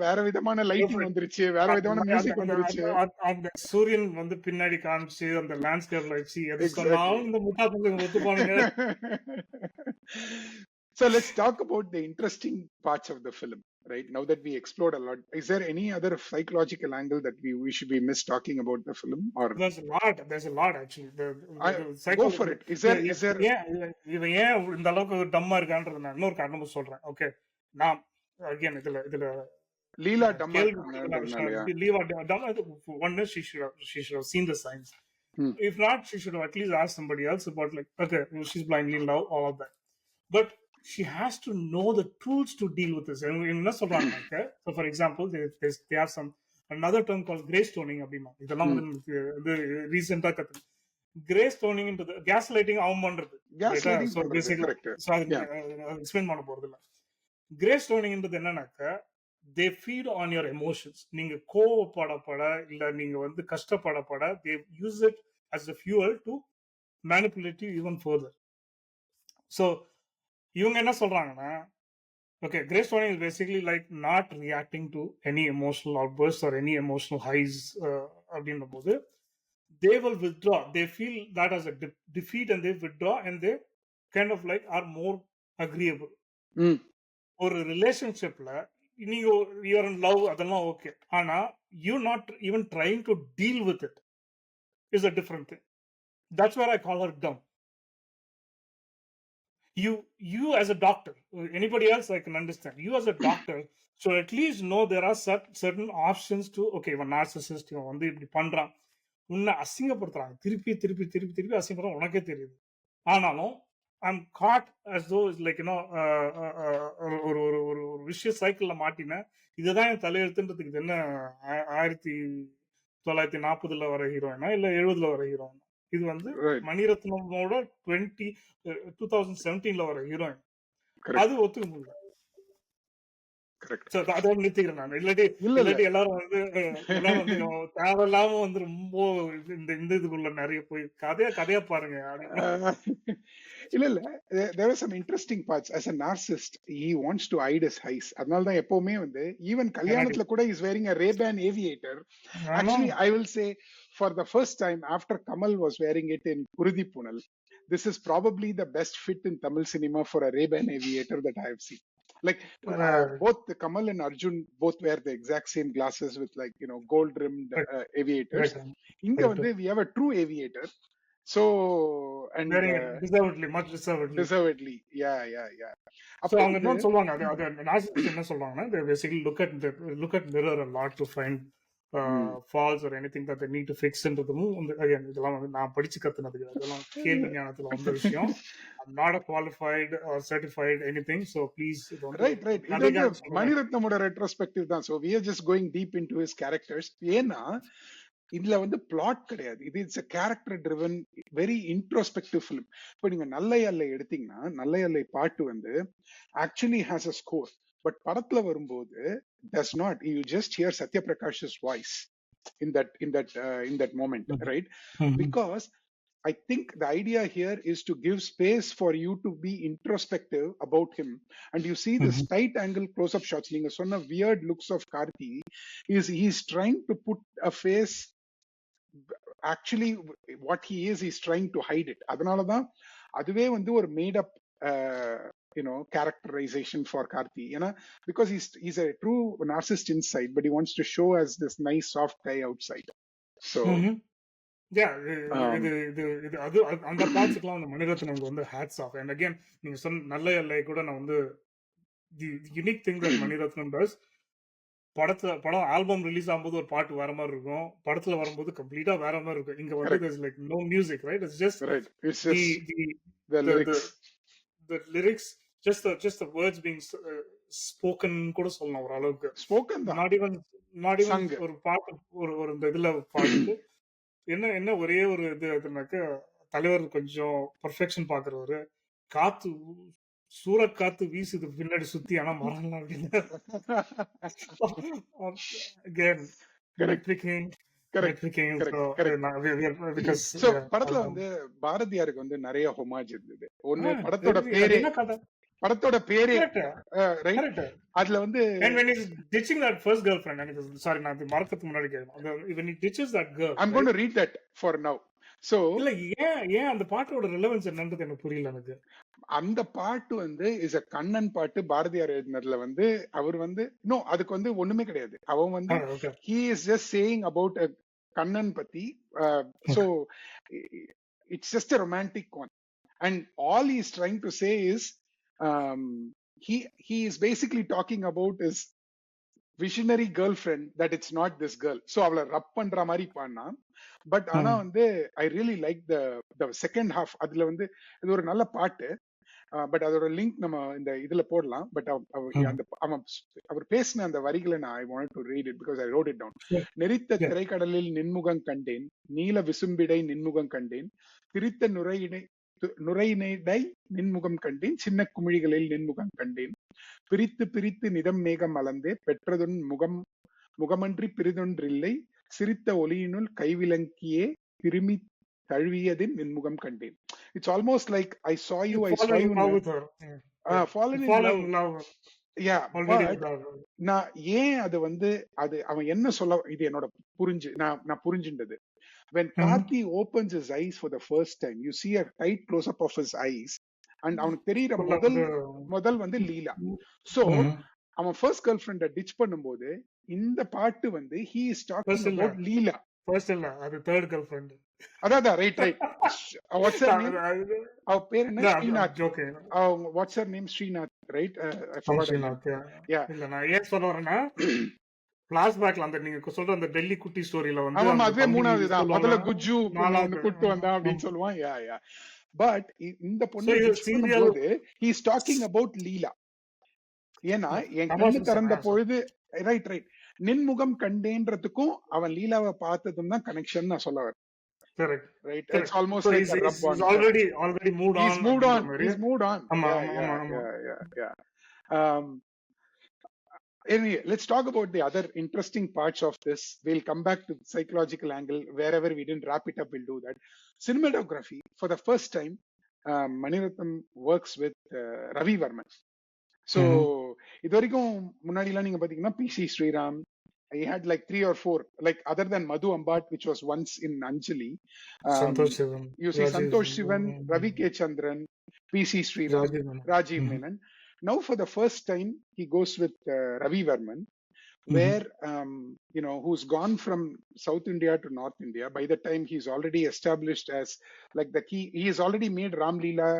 வேற விதமான லைட்டிங் வந்துருச்சு, வேற விதமான மியூசிக் வந்துருச்சு. அந்த சூரியன் வந்து பின்னாடி காமிச்சு அந்த லேண்ட்ஸ்கேப்ல வச்சு எது சொன்னாலும் இந்த முட்டா பசங்க ஒத்துப்பானுங்க. So let's talk about the interesting parts of the film. Right, now that we explored a lot, is there any other psychological angle that we should be missed talking about the film? Or there's a lot actually. Go for it. Is there இவன் ஏன் இந்த அளவுக்கு டம்மா இருக்கான்றது நான் இன்னொரு காரணமும் சொல்றேன். Okay, நான் again இதுல லீலா டம்மா one she should have seen the signs. If not, she should have at least asked somebody else about, like, okay, she's blindly in love, all of that. But she has to know the tools to deal with this. And so for example, they have another term called gray stoning. இதெல்லாம் வந்து ரீசெண்டா கத்து gray stoning into the gaslighting அவன் பண்றது. So basically explain பண்ண போறது இல்ல. gray stoning into என்னன்னாக்க they feed on your emotions. நீங்க கோவப்படப்பட இல்ல நீங்க வந்து கஷ்டப்படப்பட they use it as a fuel to manipulate you even further. So இவங்க என்ன சொல்றாங்கன்னா, okay, gray stoning is basically like not reacting to any emotional outbursts or any emotional highs அப்படின்ற போது they will withdraw. They feel that as a defeat and they withdraw and they kind of like are more agreeable. ஒரு ரிலேஷன்ஷிப்ல நீங்க you are in love, அதெல்லாம் okay, ஆனா you not even trying to deal with it is a different thing. That's where I call her dumb. You as a doctor, anybody else I can understand, you as a doctor so at least know there are certain options to, okay, இவன் narcissist, இவன் வந்து இப்படி பண்றான், உன்னை அசிங்கப்படுத்துறாங்க, திருப்பி திருப்பி திருப்பி திருப்பி அசிங்கப்படுறான், உனக்கே தெரியுது, ஆனாலும் I'm caught as though it's like, you know, ஒரு ஒரு ஒரு விஷய சைக்கிள்ல மாட்டினேன், இதுதான் என் தலையெழுத்துன்றதுக்கு. இது என்ன 1940 வர ஹீரோயினா இல்ல 70 வர ஹீரோயினா? இது வந்து மணிரத்னமோட 2017 வர ஹீரோயின். அது ஒத்துக்க முடியல. கரெக்ட். சோ அதோட நிறுத்திக்கிறேன் நான். இல்லாட்டி இல்ல இல்ல இல்லாட்டி எல்லாரும் வந்து தேவையில்லாம வந்து ரொம்ப இந்த இந்த இதுக்குள்ள நிறைய போய் கதையா பாருங்க அப்படின்னு. இல்ல இல்ல there were some interesting parts. As a narcissist he wants to hide his eyes. அதனால தான் எப்பவுமே வந்து ஈவன் கல்யாணத்துல கூட is wearing a Ray-Ban aviator. Actually I will say for the first time after Kamal was wearing it in Kurudi Punal, this is probably the best fit in Tamil cinema for a Ray-Ban aviator that I have seen. Like both Kamal and Arjun both wear the exact same glasses with like gold rimmed aviators. Inga வந்து we have a true aviator. So and much deservedly yeah. So அவங்க என்ன சொல்வாங்க அது narcissist என்ன சொல்றாங்கன்னா they basically look at mirror a lot to find faults or anything that they need to fixன்றதும் again இதெல்லாம் வந்து நான் படிச்சு கத்துனது அதெல்லாம் கேள்வி ஞானத்துல வந்த விஷயம். I'm not a qualified or certified anything, so please don't. Right இது Mani Ratnam retrospective தான். So we are just going deep into his characters. ஏன்னா இதுல வந்து பிளாட் கிடையாது. இது it's a character driven very introspective film. இப்போ நீங்க நல்லை அல்லை எடுத்தீங்கன்னா நல்லை அல்லை பாட்டு வந்து actually has a score, but படத்துல வரும்போது does not. You just hear Satya Prakash's voice in that moment, right? Because I think the idea here is to give space for you to be introspective about him. And you see this tight angle close-up shots. நீங்க சொன்ன weird looks of Karthi he's trying to put a face. Actually what he is he's trying to hide it. அதனாலதான் அதுவே வந்து ஒரு made up characterization for Karthi, because he's a true narcissist inside, but he wants to show as this nice soft guy outside. So இது அது அந்த பார்ட்ஸ்க்குலாம் வந்து மணிரத்னம் வந்து hats off. And again நீங்க சொன்ன நல்ல எல்லை கூட நான் வந்து தி யூனிக் திங் தட் மணிரத்னம் டஸ், படம் ஆல்பம் ரிலீஸ் ஆகும்போது ஒரு பாட்டு வேற மாதிரி இருக்கும், படத்துல வரும்போது கம்ப்ளீட்டா வேற மாதிரி இருக்கும். இங்க வந்து there's like no music, right? It's just the lyrics, just the words being spoken கூட சொல்லலாம் ஒரு அளவுக்கு. spoken தான், not even ஒரு பாட்டு ஒரு இந்த இதுல பாட்டு என்ன ஒரே ஒரு இதுனாக்க தலைவர் கொஞ்சம் பெர்ஃபெக்ஷன் பாக்குறவரு, காத்து சூரத் காத்து வீசுது பின்னாடி சுத்தி ஆனா மரம்லாம் அப்படின்னு. படத்துல வந்து பாரதியாருக்கு வந்து நிறைய ஹோமாஜ் இருந்தது. ஒண்ணு படத்தோட பேரே ரைட். அதுல வந்து when he's ditching that first girlfriend, sorry நான் அது மறக்கிறதுக்கு முன்னாடி கேக்குறேன், when he ditches that girl, I'm going to read that for now. So இல்ல ஏன் அந்த பாட்டோட ரெலவன்ஸ் என்னன்றது எனக்கு புரியல. எனக்கு அந்த பாட்டு வந்து இஸ் a கண்ணன் பாட்டு. பாரதியார் எழுதினதுல வந்து அவர் வந்து அதுக்கு வந்து ஒண்ணுமே கிடையாது. அவன் வந்து he is just saying about a Kannan பத்தி. So it's just a romantic one, and all he is trying to say is he is basically talking about his visionary girlfriend, that it's not this girl. So அவளை ரப் பண்ற மாதிரி பண்ணா. But ஆனா வந்து I really like the second half. அதுல வந்து இது ஒரு நல்ல பாட்டு, பட் அதோட லிங்க் நம்ம இந்த இதுல போடலாம். பட் அவர் பேசின அந்த வரிகளை நான் I wanted to read it because I wrote it down. நெறித்த திரைக்கடலில் நின்முகம் கண்டேன், நீல விசும்பிடை நின்முகம் கண்டேன், திரித்த நுரையினை நின்முகம் கண்டேன், சின்ன குமிழிகளில் நின்முகம் கண்டேன், பிரித்து பிரித்து நிதம் மேகம் அளந்தே, பெற்றதுன் முகமன்றி பிரிதொன்றில்லை, சிரித்த ஒலியினுள் கைவிலங்கியே திருமி தழுவியதின் நின்முகம் கண்டேன். It's almost like I saw you fallen in love. Yeah, நான் ஏன் அது வந்து அது அவன் என்ன சொல்ல, இது என்னோட நான் புரிஞ்சுண்டது. When Karthi opens his eyes for the first time, you see a tight close up of his eyes, and அவனுக்கு தெரியுற முதல் வந்து லீலா. So அவன் ஃபர்ஸ்ட் கேர்ள் ஃப்ரெண்ட டிச் பண்ணும்போது இந்த பாட்டு வந்து he is talking about Leela. First இல்ல, அது தேர்ட் கேர்ள் ஃப்ரெண்ட். அதான் ரைட். What's her name? அவ பேர் என்ன? Srinath. What's her name? Srinath, right? I forgot her name. Yeah. இல்ல நான் ஏன் சொல்ல வரேன்னா ஃபிளாஷ்பேக்ல அந்த நீங்க சொல்ற அந்த டெல்லி குட்டி ஸ்டோரியில வந்து ஆமா அதுவே மூணாவது தான். முதல்ல குஜ்ஜு கூட்டு வந்தான் அப்படின்னு சொல்லுவான். யா பட் இந்த பொண்ணு he is talking about லீலா. ஏன்னா என் கண்ணு திறந்த பொழுது ரைட் நின்முகம் கண்டேன்றதுக்கும் அவன் லீலாவை பார்த்ததும் தான் கனெக்ஷன் நான் சொல்ல வரேன். Right, it's almost like a rub on. Already moved on. He's moved on. Yeah. Anyway, let's talk about the other interesting parts of this. We'll come back to the psychological angle. Wherever we didn't wrap it up, we'll do that. Cinematography, for the first time, Mani Ratnam works with Ravi Varman. So இது வரைக்கும் முன்னாடிலாம் நீங்க பாத்தீங்கன்னா PC Sreeram, I had like 3 or 4, like other than Madhu Ambat, which was once in Anjali. Santosh Sivan, You see Santosh Sivan, Ravi K. Chandran, PC Sriram, Rajiv Menon. Now for the first time he goes with Ravi Varman, where who's gone from South India to North India. By the time he's already established as like the key, he has already made Ram Leela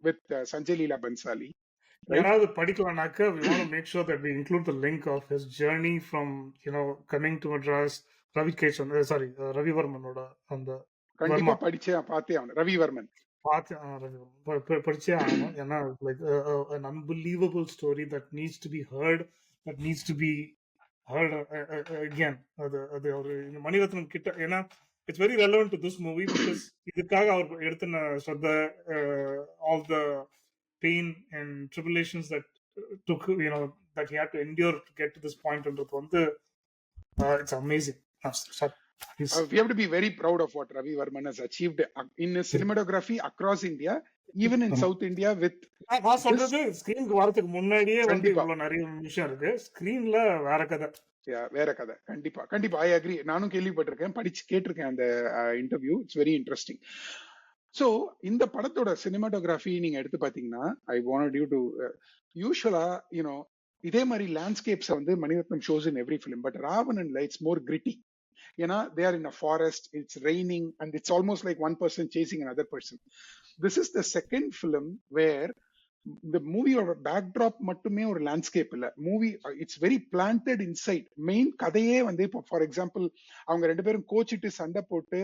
with Sanjay Leela Bansali. யாராவது படிக்கலாம்னாக்க we want to make sure that we include the link of his journey from coming to Madras. Ravi K. Chandran, sorry, Ravi Varmanoda அந்த கண்டிப்பா பார்த்தே ஆகணும். ரவி வர்மன் படிச்சே ஆகணும். ஏன்னா like an unbelievable story that needs to be heard, that needs to be heard again. அது ஒரு மணிரத்னம் கிட்ட, ஏன்னா it's very relevant to this movie because இதுக்காக அவர் எடுத்த ஸ்ரத்த, all the pain and tribulations that took, that he had to endure to get to this point. It's amazing. We have to be very proud of what Ravi Varman has achieved in his cinematography across India, even in South India. With நான் சொல்றது ஸ்கிரீனுக்கு வரதுக்கு முன்னாடியே வந்து இவ்வளவு நிறைய விஷயம் இருக்கு, ஸ்கிரீன்ல வேற கதை. வேற கதை. கண்டிப்பா கண்டிப்பா ஐ அக்ரி. நானும் கேள்விப்பட்டிருக்கேன், படிச்சு கேட்டிருக்கேன் அந்த interview. It's very interesting. So இந்த படத்தோட சினிமாட்டோகிராஃபி நீங்க எடுத்து பாத்தீங்கன்னா, ஐ வாண்ட் யூ டு யூஸ்வலா இதே மாதிரி லேண்ட்ஸ்கேப்ஸ் வந்து Mani Ratnam shows in every film. But ராவணன்ல இட்ஸ் மோர் கிரிட்டி. ஏன்னா they are in a forest, it's raining, and it's almost like one person chasing another person. This is the second film where the மூவியோட backdrop மட்டுமே ஒரு landscape இல்ல. Movie it's very planted inside. Main கதையே வந்து இப்போ for example அவங்க 2 பேரும் கோச்சிட்டு சண்டை போட்டு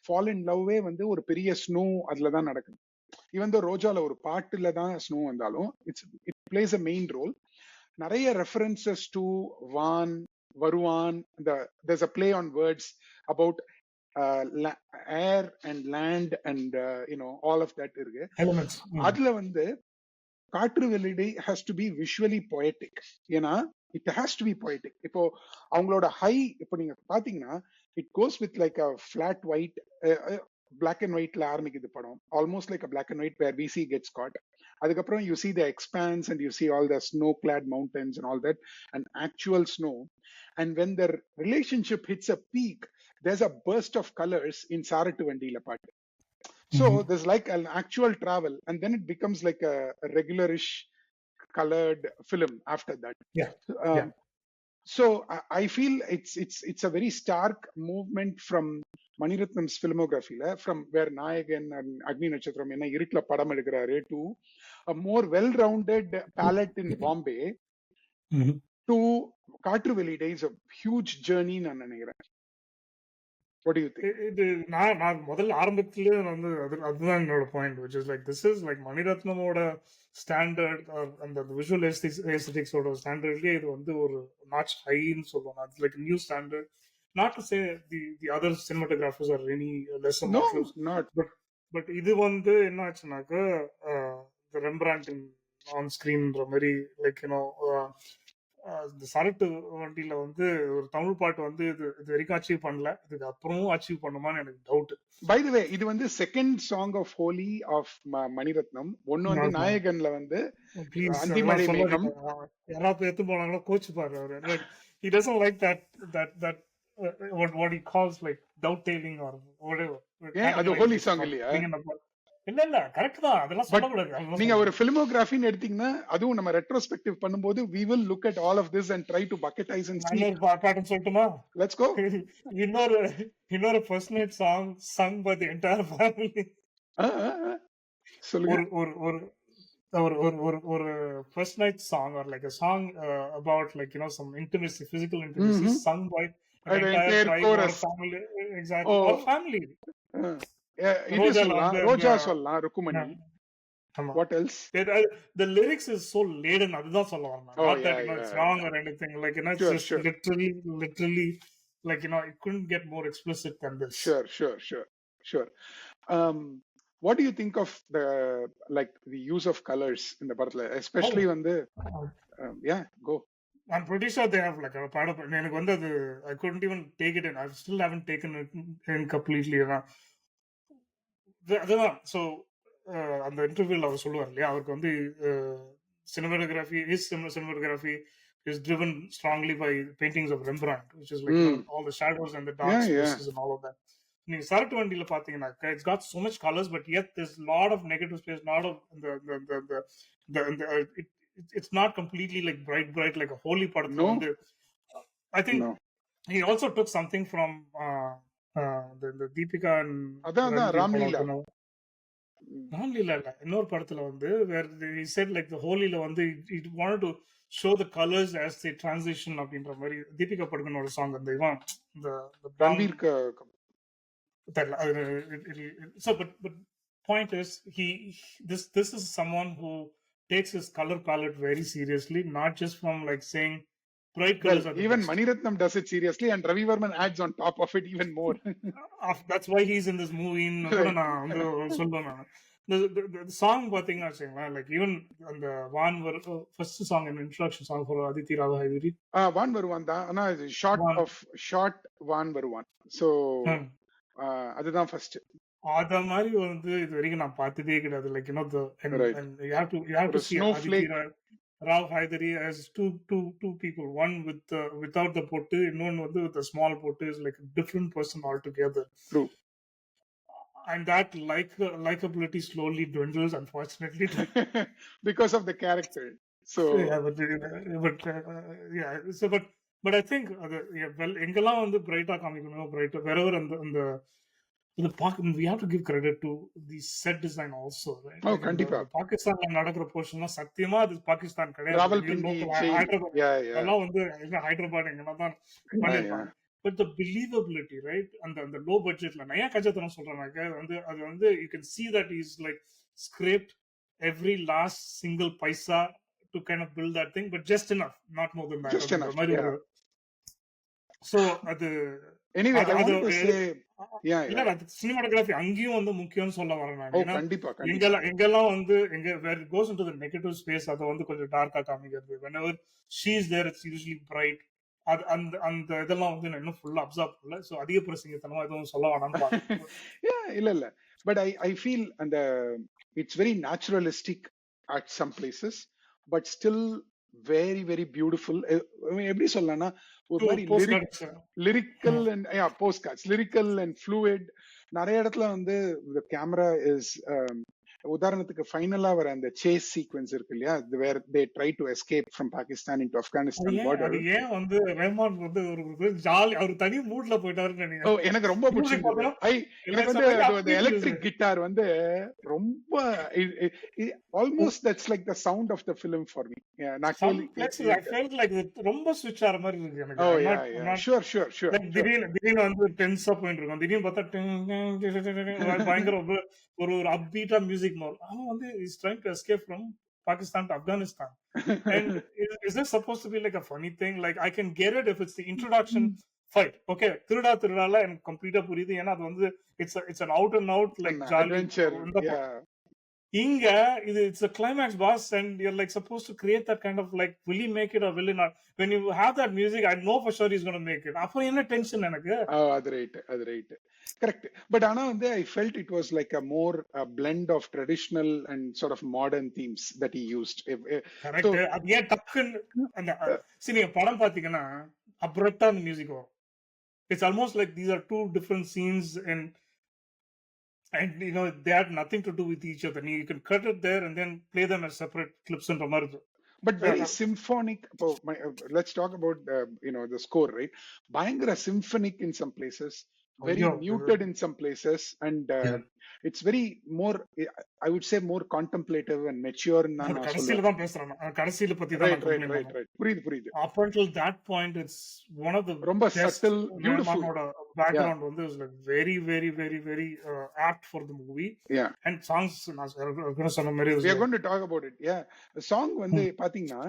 ஃபால் இன் லவ்வே வந்து ஒரு பெரிய ஸ்னோ அதுலதான் நடக்குது. ஈவன் தோ ரோஜால ஒரு பாட்டுல தான் ஸ்னோ வந்தாலும் it plays a main role. நிறைய ரெஃபரன்சஸ் டு வான், வருவான், there's a play on words about air and land and all of that இருக்கு. அதுல வந்து காற்று வெளியிடை has to be visually poetic. ஏன்னா it has to be poetic. இப்போ அவங்களோட ஹை, இப்போ நீங்க பாத்தீங்கன்னா it goes with like a flat white, black and whiteல ஆரம்பிக்குது படம். almost like a black and white where VC gets caught. அதுக்கப்புறம் you see the expanse and you see all the snow clad mountains and all that, and actual snow. And when their relationship hits a peak, there's a burst of colors in Saratu Vandila part. So there's like an actual travel, and then it becomes like a regularish colored film after that. So I feel it's a very stark movement from Mani Ratnam's filmography, from where Nayagan and Agni Natchatram enna irukla padam edukkararu to a more well-rounded palette in Bombay to Kaatru Veliyidai is a huge journey நான் நினைக்கிறேன். What do you think? இது நான் முதல்ல ஆரம்பத்திலே வந்து அதுதான் என்னோட point, which is like this is like மணிரத்னமோட ஸ்டாண்டர்ட், அந்த விஷுவல் எஸ்தெட்டிக்ஸோட ஸ்டாண்டர்ட்லயே இது வந்து ஒரு நாட்ச் ஹைன்னு சொல்லுவாங்க. அது like new standard. Not to say the other cinematographers are any lesser. No, not. But இது வந்து என்ன ஆச்சுனாக்க the Rembrandt on screenன்ற மாதிரி like இந்த சரட்டு வண்டியில வந்து ஒரு தமிழ் பாட்டு வந்து இது வரைக்கும் அச்சீவ் பண்ணல, இதுக்கு அப்புறமும் அச்சீவ் பண்ணுமான்னு எனக்கு டவுட். பை தி வே இது வந்து second song of Holi of Maniratnam. ஒன்னு வந்து நாயகன்ல வந்து அந்திமழை மேகம். யாராவது எடுத்து போனாங்களோ கோச்சு பாரு அவரு. Like he doesn't like that what he calls like dovetailing or whatever. அது ஹோலி சாங் இல்லையா? இல்ல கரெக்ட் தான், அதெல்லாம் சொல்லக்கூடாது. நீங்க ஒரு ஃபிலிமோகிராஃபின்னு எடுத்தீங்கன்னா அதுவும் நம்ம ரெட்ரோஸ்பெக்டிவ் பண்ணும்போது we will look at all of this and try to bucketize and see. பாட்டு சொல்லட்டுமா? Let's go. இன்னொரு first night song sung by the entire family. சொல்லுங்க. ஒரு first night song or like a song about like some intimacy, physical intimacy sung by an entire chorus family. Exactly. Or family. ரோஜா சொல்லலாம், Rukmani. What else? The lyrics is so laden. அதுதான் சொல்ல வரேன். Not that it's wrong or anything. Like it's just literally like it couldn't get more explicit than this. Sure. what do you think of the use of colors in the படத்துல, especially வந்து yeah, go. I'm pretty sure they have like a part of எனக்கு வந்து அது I couldn't even take it in. I still haven't taken it in completely. அதுதான். So அந்த இன்டர்வியூல அவர் சொல்லுவார் இல்லையா, அவருக்கு வந்து cinematography is driven strongly by paintings of Rembrandt, which is like all the shadows and the dark spaces and all of that. நீங்க shirt வண்டியில பாத்தீங்கன்னா it's got so much colors, but yet there's a lot of negative space, lot of it's not completely like bright like a holy படத்துல வந்து I think he also took something from the Deepika and அதான் ராம்லீலா இல்ல இன்னொரு படத்துல வந்து where he said like the ஹோலில வந்து he wanted to show the colors as they transition அப்படின்ற மாதிரி. தீபிகா படுகனோட சாங் அந்த இவன் Ranveer so but point is this is someone who takes his color palette very seriously, not just from like saying bright colors are the even best. Mani Ratnam does it seriously and Ravi Varman adds on top of it even more. That's why he's in this movie. The song பாத்தீங்கன்னா வச்சுங்களேன், like even அந்த வான் first song and introduction song for Aditi Rao Hydari வான் வருவான் தான், ஆனா short வான் வருவான். So அதுதான் ஃபர்ஸ்ட். அத மாதிரி வந்து இது வரைக்கும் நான் பார்த்ததே கிடையாது. Like you have to see Aditi Rao Haidari as two people. One without the pottu, இன்னொன்னு வந்து with a small pottu is like a different person altogether. True. And that likability slowly dwindles, unfortunately, because of the character. So yeah, but I think well, எங்கெல்லாம் வந்து பிரைட்டா காமிக்கணும், பிரைட்டா wherever அந்த we have to give credit to the set design also, right? Oh, kandipa. பாகிஸ்தான்ல நடக்கிற போர்ஷன்லாம் சத்தியமா அது பாகிஸ்தான் கிடையாது. ராவல்பிண்டி எல்லாம் வந்து ஹைதராபாத் எங்கன்னா தான் பண்ணிருப்பாங்க. But the believability, right? அந்த low budgetல நான் ஏன் கஜத்தனம் சொல்றேன்னாக்க அது வந்து you can see that he's like scraped every last single paisa to kind of build that thing, but just enough, not more than that. Just enough, yeah. So அது anyway I want to say இல்ல cinematography அங்கேயும் வந்து முக்கியம்னு சொல்ல வரேன் நான். கண்டிப்பா எங்கெல்லாம் வந்து where it goes into the negative space, அதை வந்து கொஞ்சம் டார்க்கா காமிக்கிறது. whenever she is there it's usually bright. அந்த இதெல்லாம் வந்து நான் இன்னும் ஃபுல்லா அப்சர்வ் பண்ணல. சோ அதிக பிரசங்கத்தனமா எதுவும் சொல்ல வேணாம்னு பாக்குறேன். இல்ல but I feel and it's very naturalistic at some places but still very very beautiful. எப்படி சொல்லலாம்னா ஒரு மாதிரி lyrical and postcards, lyrical and fluid. நிறைய இடத்துல வந்து the camera is உதாரணத்துக்கு ஃபைனலா வர அந்த சேஸ் சீக்வென்ஸ் இருக்கு இல்லையா, where they try to escape from Pakistan into Afghanistan border. ஏன் வந்து ரஹ்மான் வந்து ஒரு ஜாலி ஒரு தனி மூட்ல போயிட்டாருன்னு நினைக்கிறேன். எனக்கு ரொம்ப பிடிச்சிருந்தது. எனக்கு வந்து அந்த எலக்ட்ரிக் கிட்டார் வந்து ரொம்ப almost that's like the sound of the film for me. I felt like ரொம்ப ஸ்விட்ச் ஆற மாதிரி இருக்கு எனக்கு. Oh yeah, sure. திடீர்னு வந்து டென்ஸா போயிட்டு இருக்கும், திடீர்னு பார்த்தா பயங்கர ஒரு upbeat music more. அவன் வந்து is trying to escape from Pakistan to Afghanistan. And is this supposed to be like a funny thing? Like I can get it if it's the introduction fight. Okay, திருடால எனக்கு கம்ப்ளீட்டா புரியுது. ஏன்னா அது வந்து it's an out and out like jolly adventure. இங்க it's a climax boss and you're like supposed to create that kind of like will he make it or will he not. When you have that music I know for sure he's going to make it. அப்ப என்ன tension எனக்கு. அது right correct. But ana வந்து I felt it was like a more blend of traditional and sort of modern themes that he used. Correct. அது ஏன் டக்குன்னு அந்த நீங்க படம் பாத்தீங்கன்னா அப்ரப்டா அந்த மியூசிக் வரும். It's almost like these are two different scenes and you know they had nothing to do with each other. You can cut it there and then play them as separate clips and Ramardo. But very symphonic. Let's talk about the score, right? Bayangara symphonic in some places, very muted in some places, and it's very more, I would say, more contemplative and mature. கடைசில தான் பேசுறேன், கடைசில பத்தி தான் right. புரியுது. Up until that point it's one of the ரொம்ப subtle, beautiful background வந்து is like very very very very apt for the movie. And songs நான் சொன்ன மாதிரி we are going to talk about it. The song வந்து பாத்தீங்கன்னா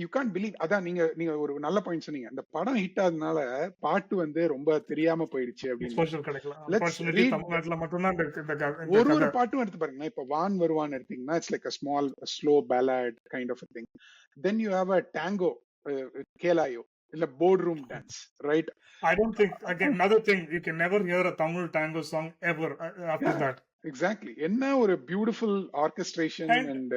you can't believe. அதான் நீங்க நீங்க ஒரு நல்ல பாயிண்ட் சொன்னீங்க. அந்த படம் ஹிட் ஆனதுனால பாட்டு வந்து ரொம்ப தெரியாம போயிடுச்சு அப்படின்னு. எக்ஸ்போஷர் கிடைக்கல. லெட்ஸ் அன்பார்ச்சுனேட்லி ரீட் தமிழ்நாட்டுல மட்டும்தான் இந்த ஒரு கதை. பாட்டும் எடுத்து பாருங்க. இப்ப வான் வருவான் எடுத்தீங்கன்னா it's like a small slow ballet kind of thing. Then you have a tango கேலாயோ இல்ல board room dance, right? I don't think, again, another thing, you can never hear a Tamil tango song ever after that. Exactly. என்ன ஒரு beautiful orchestration And and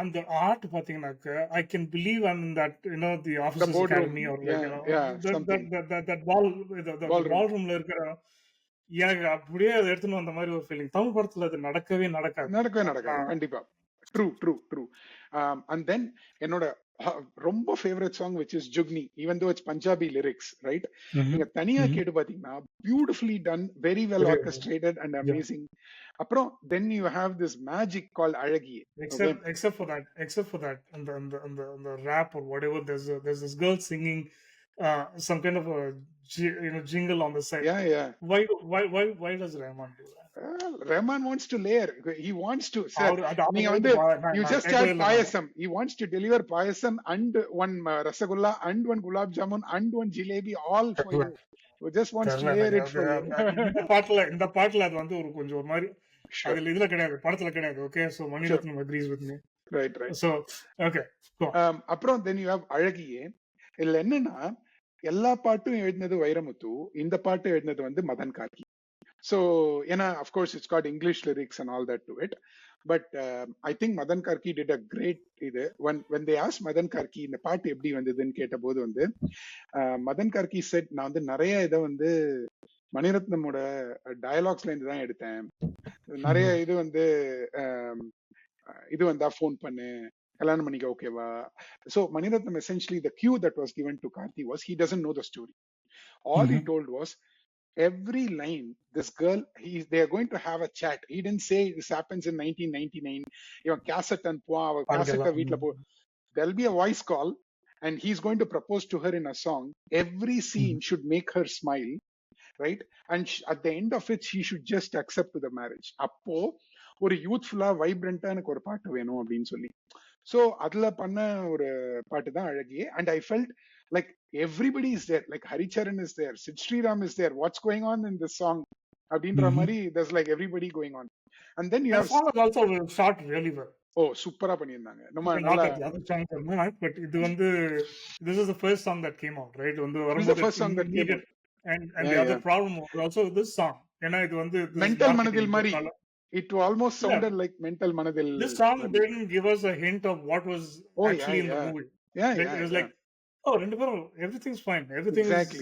அந்த art பாத்தீங்கன்னாக்க, I can believe I'm in that, the the officers boardroom. academy or like, Something that ball, the ballroom. ballroomல இருக்கிற, எனக்கு அப்படியே அதை எடுத்துன்னு வந்த மாதிரி ஒரு ஃபீலிங். தமிழ் படத்துல அது நடக்கவே நடக்காது. நடக்காது. கண்டிப்பா. ட்ரூ. And then என்னோட ரொம்ப favourite song which is ஜுக்னி, even though it's Punjabi lyrics, right? நீங்க தனியா கேட்டு பாத்தீங்கன்னா beautifully done, very well orchestrated and amazing. அப்புறம் then you have this magic called அழகியே. Except for that, and the rap or whatever, there's this girl singing some kind of a jingle on the side. Yeah. Why does Rahman do that? Rahman wants to layer. He wants to, sir. You just had payasam. He wants to deliver payasam and one rasagulla and one gulab jamun and one jalebi all for you. He just wants to layer it for you. இந்த பாட்டுல அது வந்து ஒரு கொஞ்சம் ஒரு மாதிரி அதுல இதுல கிடையாது, படத்துல கிடையாது. Okay, so Mani Ratnam agrees with me. Right. So okay, go on. அப்புறம் then you have அழகியே. இதுல என்னன்னா எல்லா பாட்டும் எழுதினது வைரமுத்து, இந்த பாட்டு எழுதினது வந்து Madan Gargi. So, of course, it's got English lyrics and all that to it. But I think Madan Karki did a great இது. When they asked Madan Karki இந்த பாட்டு எப்படி வந்ததுன்னு கேட்ட போது வந்து மதன் கார்கி செட், நான் வந்து நிறைய இதை வந்து மணிரத்னமோட டயலாக்ஸ்ல இருந்து தான் எடுத்தேன். நிறைய இது வந்து இது வந்தா ஃபோன் பண்ணு, கல்யாணம் பண்ணிக்க, ஓகேவா? So Maniratnam essentially the cue that was given to Karthi was he doesn't know the story. All he told was every line, this girl, they are going to have a chat. He didn't say this happens in 1999. Ivan cassette and cassette veetla po. There'll be a voice call and he's going to propose to her in a song. Every scene should make her smile, right? And at the end of it, she should just accept to the marriage. அப்போ ஒரு யூத்ஃபுல்லா வைப்ரண்டா எனக்கு ஒரு பாட்டு வேணும் அப்படின்னு சொல்லி, so அதுல பண்ண ஒரு பாட்டு தான் அழகியே. And I felt like everybody is there, like Haricharan is there, Sid Sriram is there, what's going on in this song abindra mari, there's like everybody going on. And then you have song is also shot really well. Oh, super பண்ணிருந்தாங்க. நம்ம நல்லா but இது வந்து this is the first song that came out, right? வந்து வரும்போது the first song that came out. And the other problem was also this song, ஏன்னா இது வந்து mental manadil mari, it almost sounded like mental manadil. This song didn't give us a hint of what was actually in the movie. It was like, oh, everything's fine, everything is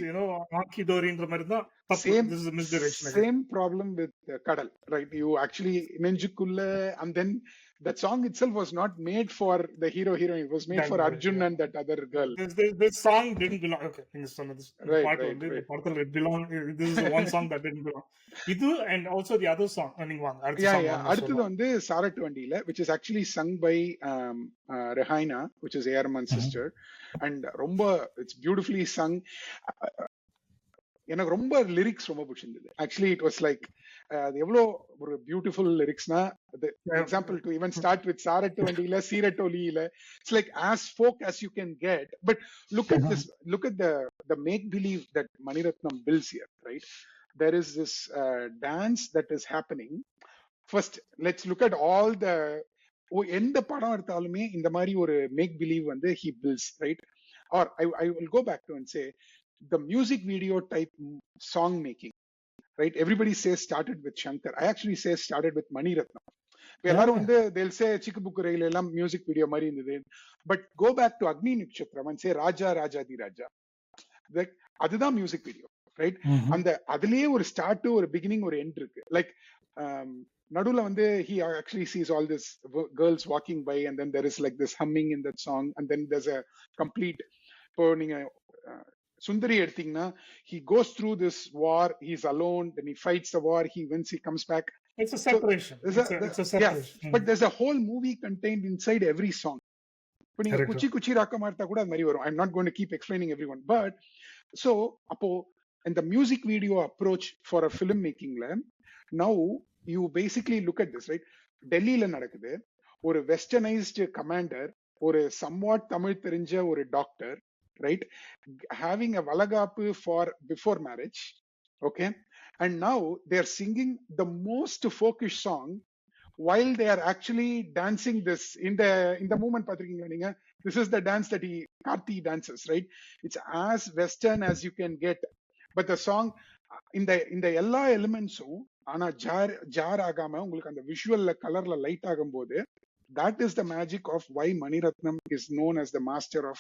honky dory ன்ற மாதிரி தான். This is a misdirection. Same problem with Kadal, right? You actually நெஞ்சுக்குள்ள, and then that song itself was not made for the hero heroine, it was made for Arjun and that other girl. This song didn't belong. Okay, things on this part of the part it belong. This is the one song that didn't belong. Idu and also the other song running one. அடுத்து வந்து சாரட்டு வண்டியில, which is actually sung by Rehaina, which is A.R. Rahman's sister, and ரொம்ப it's beautifully sung. எனக்கு ரொம்ப lyrics ரொம்ப பிடிச்சிருந்தது. Actually it was like எவ்வளோ ஒரு பியூட்டிஃபுல் லிரிக்ஸ்னா, example to even start with சாரட்டு வண்டியில சீரட்டொலியில, it's like as folk as you can get. But look at this, look at the make believe that Maniratnam builds here, right? There is this dance that is happening. First let's look at all the எந்த படம் எடுத்தாலுமே இந்த மாதிரி ஒரு make believe வந்து he builds, right? Or I will go back to and say the music video type song making, right? Everybody says started with Shankar. I actually say started with Mani Ratnam. எல்லாரும் வந்து they'll say சிக்குபுக்கு ரயில் எல்லாம் music video மாதிரி இருந்தது. But go back to அக்னி நட்சத்திரம் and say ராஜா ராஜாதி ராஜா, அதுதான் music video, right? அந்த அதுலயே ஒரு ஸ்டார்ட், ஒரு பிகினிங், ஒரு எண்ட் இருக்கு. லைக் நடுவுல வந்து he actually sees all this girls walking by and then there is like this humming in that song and then there's a complete, இப்போ நீங்க சுந்தரி எடுத்தீங்கன்னா he goes through this war, he's alone, then he fights the war, he wins, he comes back. It's a separation. So, it's a separation. Yeah, but there's a whole movie contained inside every song. இப்போ நீங்க குச்சி குச்சி ராக்க Martha கூட அது மாதிரி வரும். I'm not going to keep explaining everyone, but so அப்போ and the music video approach for a film makingல, now you basically look at this, right? டெல்லியில நடக்குது, ஒரு வெஸ்டர்னைஸ்டு கமாண்டர் ஒரு somewhat தமிழ் தெரிஞ்ச ஒரு doctor, right, having a valagapu for before marriage, okay, and now they are singing the most folkish song while they are actually dancing this in the movement பாத்திருக்கீங்களா நீங்க? This is the dance that Karthi dances, right? It's as western as you can get, but the song இந்த எல்லா எலிமெண்ட்ஸும் ஆனா jar ஆகாம உங்களுக்கு அந்த விஷுவல்ல கலர்ல light ஆகும்போது, that is the magic of why Mani Ratnam is known as the master of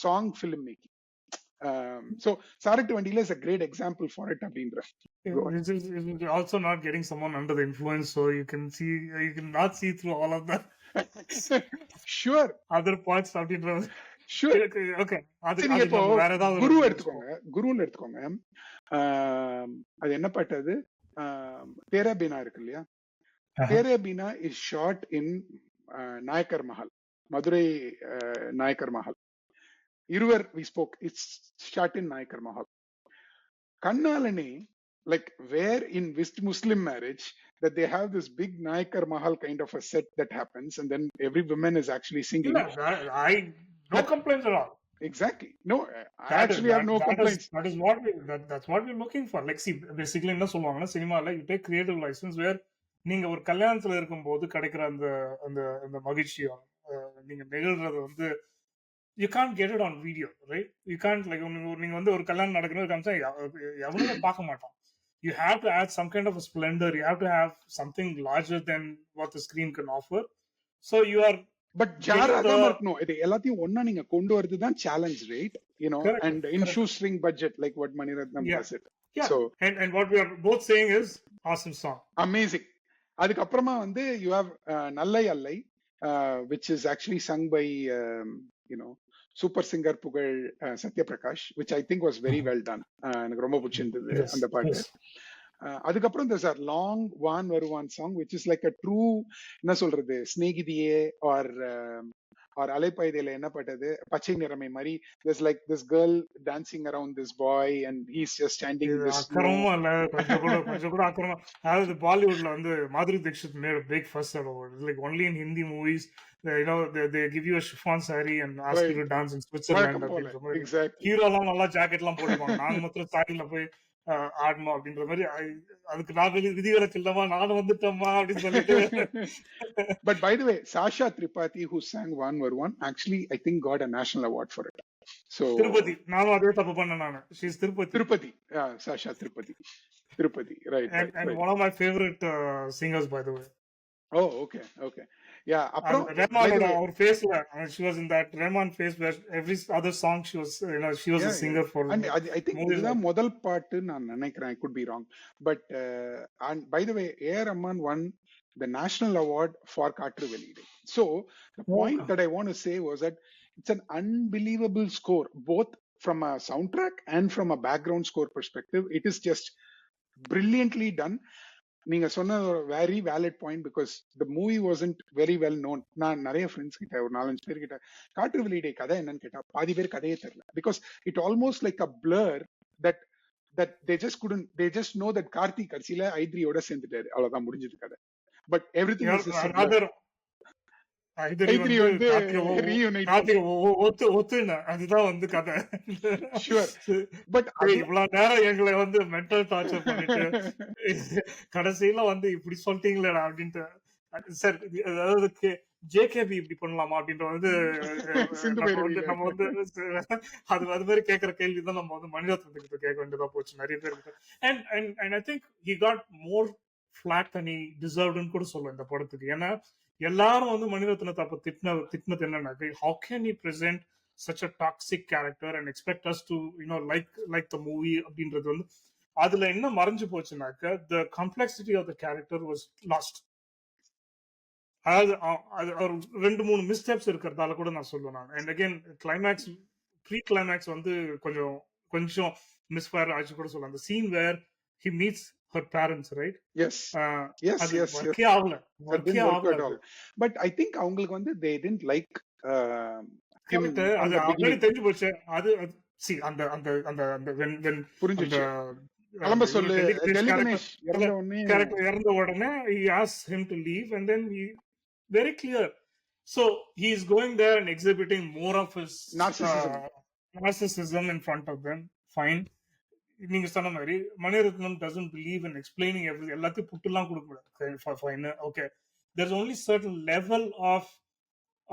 song filmmaking. So Saraktu Vandila is a great example for it, அப்படின்ற. This is also not getting someone under the influence, so you can not see through all of that. Sure. Other points அப்படின்ற. Sure. Okay. சரி, இப்போ குரு எடுத்துக்கோங்க. அது என்ன பாட்டு? தேரா பீனா இருக்கு இல்லையா? Tere Bina is shot in Nayakkar Mahal, Madurai Nayakkar Mahal. Iruvar we spoke, it's shot in Nayakkar Mahal. கண்ணாலனே, like where in Muslim marriage that they have this big Nayakar Mahal kind of a set that happens, and then every woman is actually singing. No complaints at all. Exactly. No, I actually have no complaints. That's what we're looking for. Like, see, basically என்ன சொல்லுவாங்கன்னா, சினிமால you take creative license where நீங்க ஒரு கல்யாணத்துல இருக்கும்போது கிடைக்கிற அந்த அந்த அந்த மகிழ்ச்சியும் நீங்க நிகழ்றது வந்து you can't get it on video, right? You can't, like, நீங்க வந்து ஒரு கல்யாணம் நடக்கணும் காமிச்சா எவனுமே பார்க்க மாட்டான். You have to add some kind of a splendor. You have to have something larger than what the screen can offer. So you are, but jar agama irukno, idu ellathiyum onna neenga kondu varudhu dhaan challenge, right? You know, correct, and in shoestring budget, like what Mani Ratnam does it. Yeah. So and what we are both saying is awesome song, amazing. adukku apparama vandu you have Nallai Allai, which is actually sung by you know, super singer புகழ் Sathyaprakash, which I think was very well done. எனக்கு ரொம்ப பிடிச்சிருந்தது அந்த பாட்டு. அதுக்கப்புறம் there's a long வான் வருவான் song, which is like a true, என்ன சொல்றது, ஸ்நேகிதியே or அலைப்பாய்தையில என்ன பாட்டது, பச்சை நிறமை மாதிரி, there's like this girl dancing around this boy and he's just standing in this அக்கறமா இல்ல, கொஞ்சம் கூட அக்கறமா. அதாவது பாலிவுட்ல வந்து மாதுரி Dikshit made a big fuss about it. Like only in Hindi movies, you know, they give you a chiffon saree and ask you to dance in Switzerland. Exactly. Hero எல்லாம் நல்லா jacket எல்லாம் போட்டுப்பாங்க, நாங்க மாத்திரம் சாரியில போய் ஆடணும் அப்படின்ற மாதிரி. அதுக்கு நான் விதிவிலக்கு இல்லாம நானும் வந்துட்டோமா அப்படின்னு சொல்லிட்டு. But by the way, Sasha Tripathi, who sang Van Varwan, actually I think got a national award for it. So Tirupati, நானும் அதே தப்பு பண்ணேன் நானு. She's Tirupati. Yeah, Sasha Tripathi, right. And one of my favorite singers, by the way. Oh, okay. Yeah, apro Rahman, our face, she was in that Rahman face where every other song she was, you know, she was a singer for. And I think this is model part நான் நினைக்கிறேன், I could be wrong, but and by the way, A.R. Rahman won the national award for Kaatru Veliyidai. So the point that I want to say was that it's an unbelievable score, both from a soundtrack and from a background score perspective. It is just brilliantly done. நீங்க சொன்ன ஒரு very valid point, because the movie wasn't very well known. நான் நிறைய friends கிட்ட, ஒரு 4-5 பேர் கிட்ட காற்று வெளியிடை கதை என்னன்னு கேட்டா பாதி பேர் கதையே தெரியல. Because it almost like a blur that they just know that Karthi கடைசியில ஐத்ரியோட சேர்ந்துட்டாரு, அவ்வளவுதான் முடிஞ்சது கதை. பட் எவ்ரிதிங் இஸ் அதுதான் வந்து கதை. பட் இவ்வளவு நேரம் எங்களை வந்து மென்டல் டார்ச்சர் பண்ணிட்டு கடைசியில வந்து இப்படி சொல்லிட்டீங்களா அப்படின்ட்டு. சார், அதாவது ஜேகேபி இப்படி பண்ணலாமா அப்படின்ற வந்து நம்ம வந்து அது மாதிரி கேட்கிற கேள்விதான் நம்ம வந்து மணிரத்னத்துக்கிட்ட கேட்க வேண்டியதா போச்சு நிறைய பேருக்கு. And I think he got more flack than he deserved கூட சொல்ல இந்த படத்துக்கு. ஏன்னா எல்லாரும் வந்து மணிரத்னத்தை அப்ப திட்டினது என்னன்னா, how can he present such a toxic character and expect us to, you know, like the movie அப்படின்றது வந்து அதுல என்ன மறைஞ்சு போச்சுனாக்க, the complexity of the character was lost. அதாவது ஒரு 2-3 மிஸ்டேப்ஸ் இருக்கிறதால கூட நான் சொல்லுவேன். And again, ப்ரீ கிளைமேக்ஸ் வந்து கொஞ்சம் மிஸ்ஃபயர் ஆச்சு கூட சொல்லலாம். அந்த scene where he meets her parents, right? Yes. work ஆகல. But I think அவங்களுக்கு வந்து they didn't like him. அது ஆல்ரெடி தெரிஞ்சு போச்சு. அது see அந்த அந்த அந்த அந்த when புரிஞ்சுச்சு. கிளம்ப சொல்லு, கேரக்டர் இறந்த உடனே he asked him to leave and then he very clear So he's going there and exhibiting more of his narcissism. narcissism in front of them. Fine. நீங்க சொன்ன மாதிரி Mani Ratnam doesn't believe in explaining everything. எல்லாத்தையும் புட்டுலாம் கொடுக்க கூடாது. Fine. Okay. There's only certain level of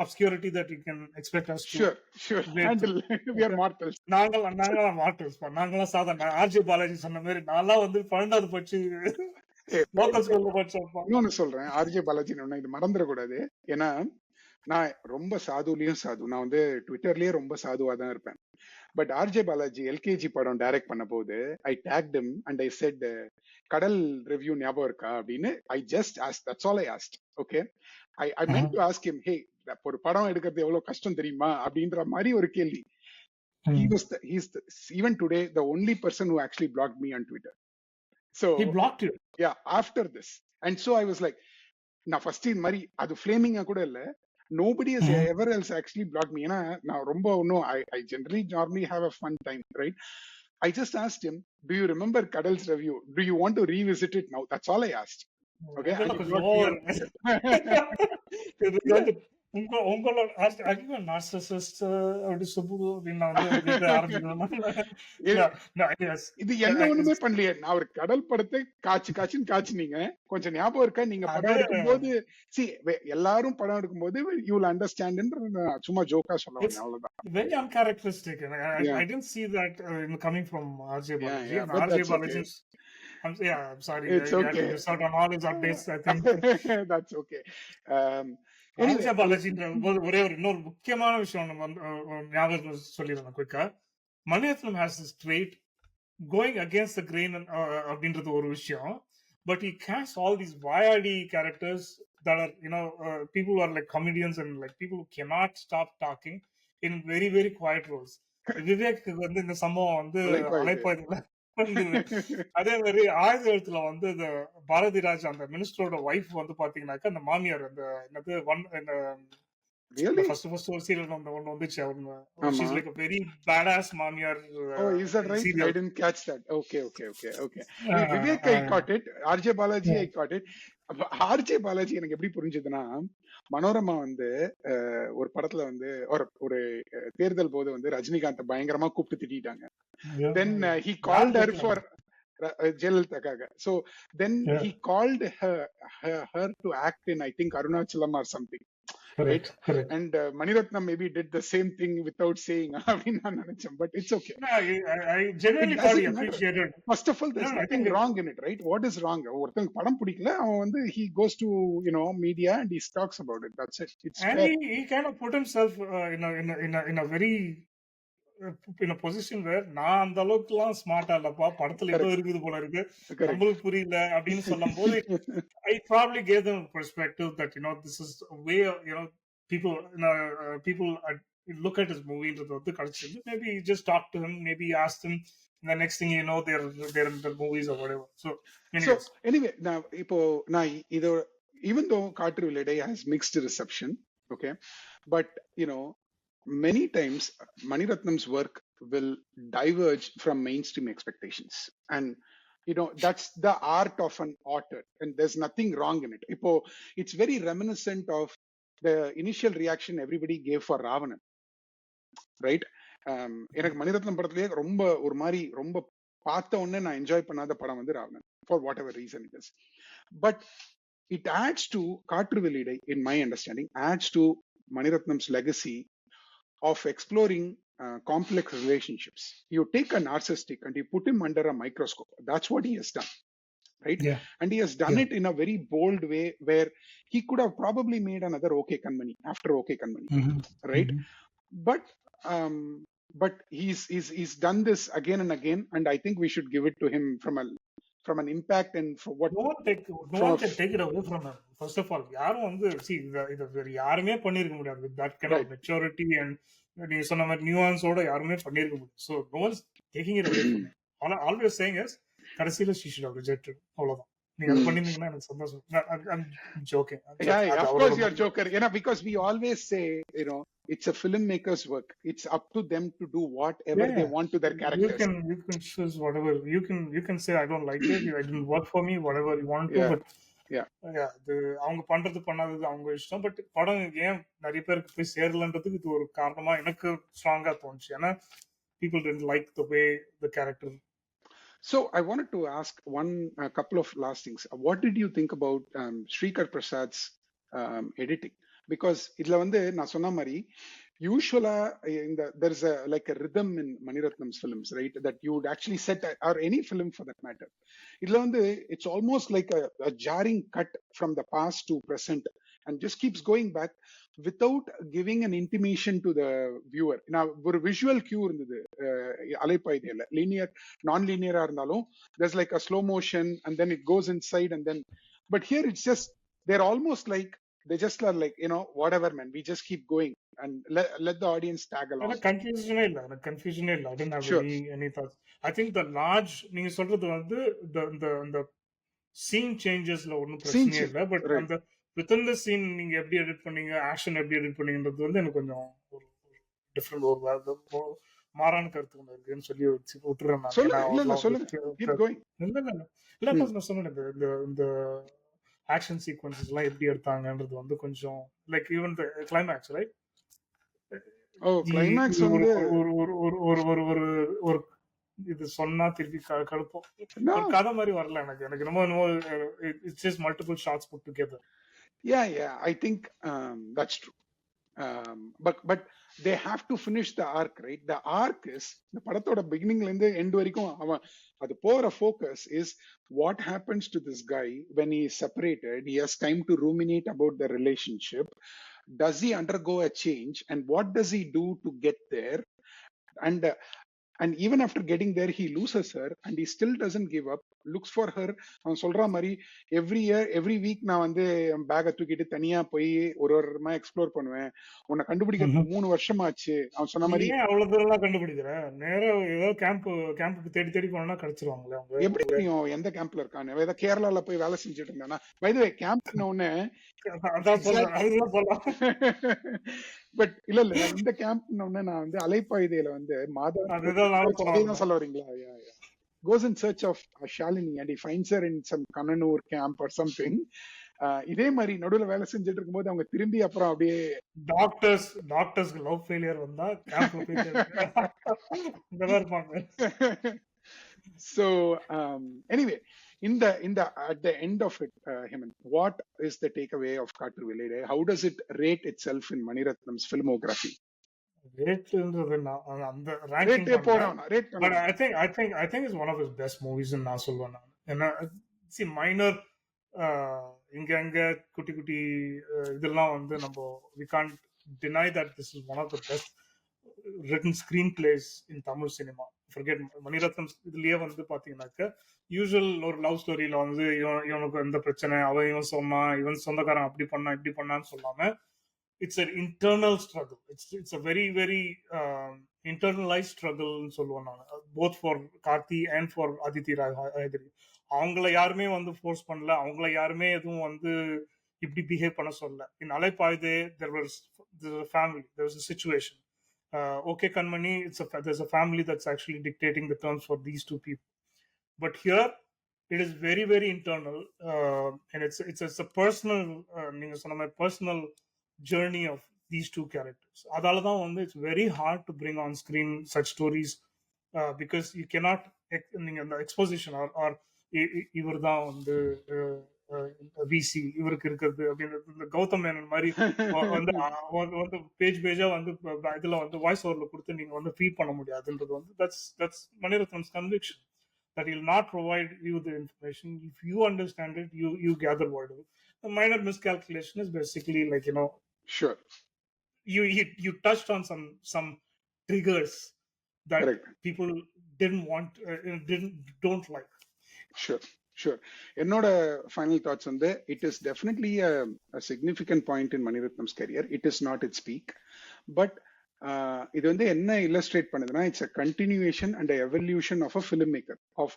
obscurity that you can expect us to sure handle. We are mortals. நாங்களாம் mortals. நாங்களாம் சாதாரண. RJ Balaji சொன்ன மாதிரி நான்லாம் வந்து 12வது படிச்சு லோக்கல் ஸ்கூல்ல படிச்சப்பா. இன்னொன்னு சொல்றேன், ஆர்ஜே பாலாஜி இது மறந்துடக்கூடாது. ஏன்னா நான் ரொம்ப சாதுலயும் சாது. நான் வந்து ட்விட்டர்லயே ரொம்ப சாதுவா தான் இருப்பேன். பட் ஆர்ஜே பாலாஜி எல்கேஜி படம் டைரக்ட் பண்ண போது I tagged him and I said Kadal review ஞாபகம் இருக்கா அப்படின்னு. I just asked, that's all I asked. Okay, I meant to ask him, hey, ஒரு படம் எடுக்கிறது எவ்வளவு கஷ்டம் தெரியுமா அப்படின்ற மாதிரி ஒரு கேள்வி. He's even today the only person who actually blocked me on Twitter. So he blocked you? Yeah, after this. And so I was like, நான் ஃபர்ஸ்ட் இந்த மாதிரி அது ஃப்ளேமிங்கா கூட இல்ல, nobody has ever else actually blocked me. ஏன்னா நான் ரொம்ப ஒன்னும் I generally normally have a fun time, right? I just asked him, do you remember Kadal's review? Do you want to revisit it now? That's all I asked. Okay. உங்களோட narcissist அப்படி சுப்பு அப்படின்னு ஆரம்பிக்கணும். இது என்ன ஒண்ணுமே பண்ணலையே. நான் ஒரு கடல் படத்தை காய்ச்சினீங்க. கொஞ்சம் ஞாபகம் இருக்கா? நீங்க படம் எடுக்கும் போது எல்லாரும் படம் எடுக்கும் போது you will understand சும்மா ஜோக்கா சொல்லுவாங்க, அவ்வளவுதான். Very uncharacteristic. I didn't see that coming from RJ Balaji. RJ Balaji. Yeah, I'm sorry. It's okay. I missed out on all his updates, I think. That's okay. RJ Balaji ஒரே ஒரு இன்னொரு முக்கியமான விஷயம் நம்ம ஞாபகம் சொல்லிடலாம் குயிக்கா. Mani Ratnam has this trait going against the grain அப்படின்றது ஒரு விஷயம். But he casts all these YRD characters that are, people who are like comedians and like people who cannot stop talking in very, very quiet roles. விவேக்கு வந்து இந்த சம்பவம் வந்து அழைப்பதில்லை. அதே மாதிரி 1000 வந்து இந்த பாரதிராஜ் அந்த மினிஸ்டரோட ஒய்ஃப் வந்து பாத்தீங்கன்னாக்கா அந்த மாமியார் அந்த ஃபர்ஸ்ட் ஒரு சீரியல் ஒன்னு வந்துச்சு. she's like a very badass மாமியார். Oh, is that right? I didn't catch that. Okay. Vivek, I caught it. RJ Balaji, I caught it. RJ Balaji எனக்கு எப்படி புரிஞ்சதுன்னா, மனோரமா வந்து ஒரு படத்துல வந்து ஒரு தேர்தல் போது வந்து ரஜினிகாந்த் பயங்கரமா கூப்பிட்டு திட்டாங்க. Then he called her for ஜெயலலிதாக்காக. So then he called her to act in, I think, Arunachalam or something. Correct. And Mani Ratnam maybe did the same thing without saying. But it's okay. No, I genuinely thought he appreciated. First of all, there's nothing wrong in it, right? What is wrong? ஒருத்தங்க படம் பிடிக்கல, அவன் வந்து he goes to media and he talks about it. That's it. It's and he kind of put himself in a very in a position where நான் அந்த அளவுக்கு எல்லாம் ஸ்மார்ட்டா இல்லப்பா, படத்துல ஏதோ இருக்குது போல இருக்கு, நம்மளுக்கு புரியல அப்படின்னு சொல்லும் போது I probably gave them a perspective that this is a way people look at his movie வந்து கிடைச்சது. Maybe you just talk to him, maybe you ask him, and the next thing you know they're in the movies or whatever. So anyway, now இப்போ நான் இது even though Kaatru Veliyidai has mixed reception, okay, but many times Mani Ratnam's work will diverge from mainstream expectations, and that's the art of an author, and there's nothing wrong in it. It's very reminiscent of the initial reaction everybody gave for Ravanan, right? எனக்கு மணிரத்னம் படத்திலேயே ரொம்ப ஒரு மாதிரி ரொம்ப பார்த்த உடனே நான் enjoy பண்ணாத படம் வந்து Ravanan, for whatever reason it is. But it adds to Kaatru Veliyidai, in my understanding, adds to Mani Ratnam's legacy of exploring complex relationships. You take a narcissistic and you put him under a microscope. That's what he has done, right? Yeah. And he has done it in a very bold way where he could have probably made another OK Kanmani after OK Kanmani, right? But he's done this again and again, and I think we should give it to him from an impact and for what no one can take it away from him. First of all, யாரும் வந்து இத யாருமே பண்ணிருக்க முடியாது with that kind of maturity and நீங்க சொன்ன மாதிரி nuanceோட யாருமே பண்ணிருக்க முடியாது. So no one's taking it away from him. All I'm always saying is கடைசில she should have rejected. அவ்வளவுதான். நீங்க அது பண்ணிருந்தீங்கன்னா எனக்கு சந்தோஷம். I'm joking. Yeah, of course you're joker. Because we always say, it's a filmmaker's work. It's up to them to do whatever they want to their characters. You can choose whatever. You can say I don't like it. It didn't work for me. Whatever you want to. But Yeah. அது அவங்க பண்றது பண்ணாதது அவங்க இஷ்டம். But படம் ஏன் நிறைய பேருக்கு போய் சேரலன்றதுக்கு இது ஒரு காரணமா எனக்கு ஸ்ட்ராங்கா தோணுச்சு. ஏன்னா people didn't like the way the character. So I wanted to ask a couple of last things. What did you think about Srikar Prasad's editing? Because இதுல வந்து நான் சொன்ன மாதிரி usually there is like a rhythm in Mani Ratnam's films, right? That you would actually set, or any film for that matter. இதுல வந்து it's almost like a jarring cut from the past to present and just keeps going back without giving an intimation to the viewer. நான் ஒரு visual cue இருந்தது அலைப்பாய்தியில, linear non-linear இருந்தாலும் there's like a slow motion and then it goes inside and then, but here it's just, they're almost like, they just are like, whatever man, we just keep going and let the audience tag along. எனக்கு கன்ஃபியூஷனே இல்லை. I didn't have Sure. any thoughts. I think the large, நீங்க சொல்றது வந்து the scene changesல ஒன்றும் பிரச்சனையே இல்லை. But அந்த within the scene நீங்க எப்படி எடிட் பண்ணீங்க, ஆக்ஷன் எப்படி எடிட் பண்ணீங்கன்றது வந்து எனக்கு கொஞ்சம் ஒரு டிஃப்ரெண்ட், ஒரு மாறான கருத்து ஒன்று இருக்குன்னு சொல்லி விட்டுறேன் நான். நான் சொன்னேன் இந்த ஆக்ஷன் சீக்வன்சஸ் எல்லாம் எப்படி எடுத்தாங்கன்றது வந்து கொஞ்சம் like even climax, right? Climax வந்து ஒரு இது சொன்னா திருப்பி கடுப்போம். ஒரு கதை மாதிரி வரல எனக்கு ரொம்ப it's just multiple shots put together. Yeah, I think that's true. But they have to finish the arc, right? The arc is the படத்தோட beginningல இருந்து end வரைக்கும் அவன் அது போற focus is what happens to this guy when he is separated. He has time to ruminate about the relationship. Does he undergo a change and what does he do to get there? And even after getting there, he loses her and he still doesn't give up, looks for her. அவன் சொல்ற மாதிரி every week நான் வந்து பேக்கை தூக்கிட்டு தனியா போய் ஒரு வாரமா எக்ஸ்ப்ளோர் பண்ணுவேன், உன்னை கண்டுபிடிக்கிறதுக்கு 3 வருஷம் ஆச்சு. அவன் சொன்ன மாதிரி அவ்வளவு தூரம் கண்டுபிடிக்கிறேன், நேரம் ஏதோ கேம்புக்கு தேடி போனா கிடைச்சிருவாங்களே அவங்க. எப்படி தெரியும் எந்த கேம்ப்ல இருக்கான்னு? ஏதோ கேரளால போய் வேலை செஞ்சுட்டு இருந்தானா? பை தி வே கேம்ப்ன உடனே பட் இல்ல இந்த கேம்ப்ன உடனே நான் வந்து அலைப்பாய்தியில வந்து மாதம் சொல்ல வரீங்களா? goes in search of Shalini and he finds her in some Kannanur camp or something. இதே மாதிரி நடுவுல வேலை செஞ்சுட்டு இருக்கும்போது அவங்க திரும்பி அப்புறம் அப்படியே டாக்டர்ஸ் லவ் ஃபெயிலியர் வந்தா கேம்ப்ல போய் இருப்பாங்க. So anyway, in the at the end of it, Hemant, what is the takeaway of Kaatru Veliyidai? How does it rate itself in Mani Ratnam's filmography? அந்த ranking but I think it's one of his best movies ன்னு நான் சொல்லுவேன். நான் ஏன்னா minor இங்க அங்க குட்டி குட்டி இதெல்லாம் வந்து நம்ம we can't deny that this is one of the best written screenplays in Tamil cinema. Forget Mani Ratnam இதுலயே வந்து பாத்தீங்கன்னாக்க யூசுவல் ஒரு லவ் ஸ்டோரியில வந்து இவனுக்கு எந்த பிரச்சனை, அவன் இவன் சொன்னா, இவன் சொந்தக்காரன் அப்படி பண்ணா இப்படி பண்ணான்னு சொல்லாம it's an internal struggle. It's a very very internalized struggle ன்னு சொல்லுவேன் நான், both for Karthi and for Aditi Rai Hydari. அவங்கள யாருமே வந்து ஃபோர்ஸ் பண்ணல, அவங்கள யாருமே எதுவும் வந்து இப்படி பிஹேவ் பண்ண சொல்லல. In அலைப்பாய்தே there was a family, there was a situation. Okay Kanmani, there's a family that's actually dictating the terms for these two people. But here it is very very internal, and it's a personal நீங்க சொன்ன மாதிரி personal journey of these two characters. அதனாலதான் வந்து it's very hard to bring on screen such stories, because you cannot நீங்க அந்த exposition or இவர் தான் வந்து விசி இவருக்கு இருக்கிறது அப்படின்னு இந்த கௌதம் மேனன் மாதிரி வந்து பேஜா வந்து இதுல வந்து வாய்ஸ் ஓவர்ல கொடுத்து நீங்க வந்து ஃபீட் பண்ண முடியாதுன்றது வந்து that's Mani Ratnam's conviction, that he'll not provide you the information. If you understand it, you gather what it is. The minor miscalculation is basically like, sure, you touched on some triggers that correct, people don't like. Sure. என்னோட final thoughts வந்து it is definitely a significant point in Mani Ratnam's career. It is not its peak, but இது வந்து என்ன illustrate பண்ணுதுன்னா, it's a continuation and a evolution of a filmmaker, of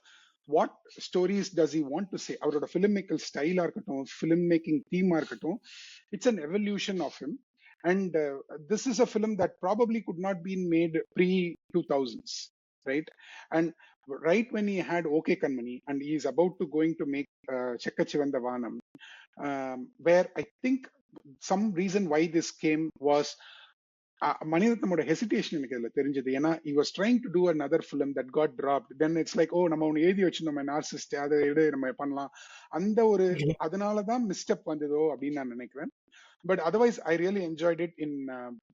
what stories does he want to say. அவரோட filmmaking style இருக்கட்டும், filmmaking theme இருக்கட்டும், it's an evolution of him. And this is a film that probably could not be made pre-2000s, right? And right when he had Okay Kanmani and he is about to going to make Chekkachivanda Vanam, where I think some reason why this came was மணிரத்னமோட hesitation எனக்கு இதுல தெரிஞ்சது. ஏன்னா he was trying to do another film that got dropped, then it's like, ஓ நம்ம ஒன்று எழுதி வச்சிருந்தோம் narcissist, அதை எடு நம்ம பண்ணலாம், அந்த ஒரு அதனாலதான் மிஸ்டெப் வந்ததோ அப்படின்னு நான் நினைக்கிறேன். But otherwise I really enjoyed it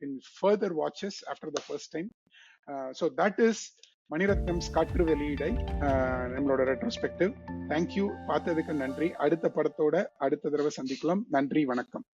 in further watches after the first time. So that is Mani Ratnam's காற்று வெளியீடை, நம்மளோட ரெட்ரோஸ்பெக்டிவ். தேங்க்யூ, பார்த்ததுக்கு நன்றி. அடுத்த படத்தோட அடுத்த தடவை சந்திக்கலாம். நன்றி, வணக்கம்.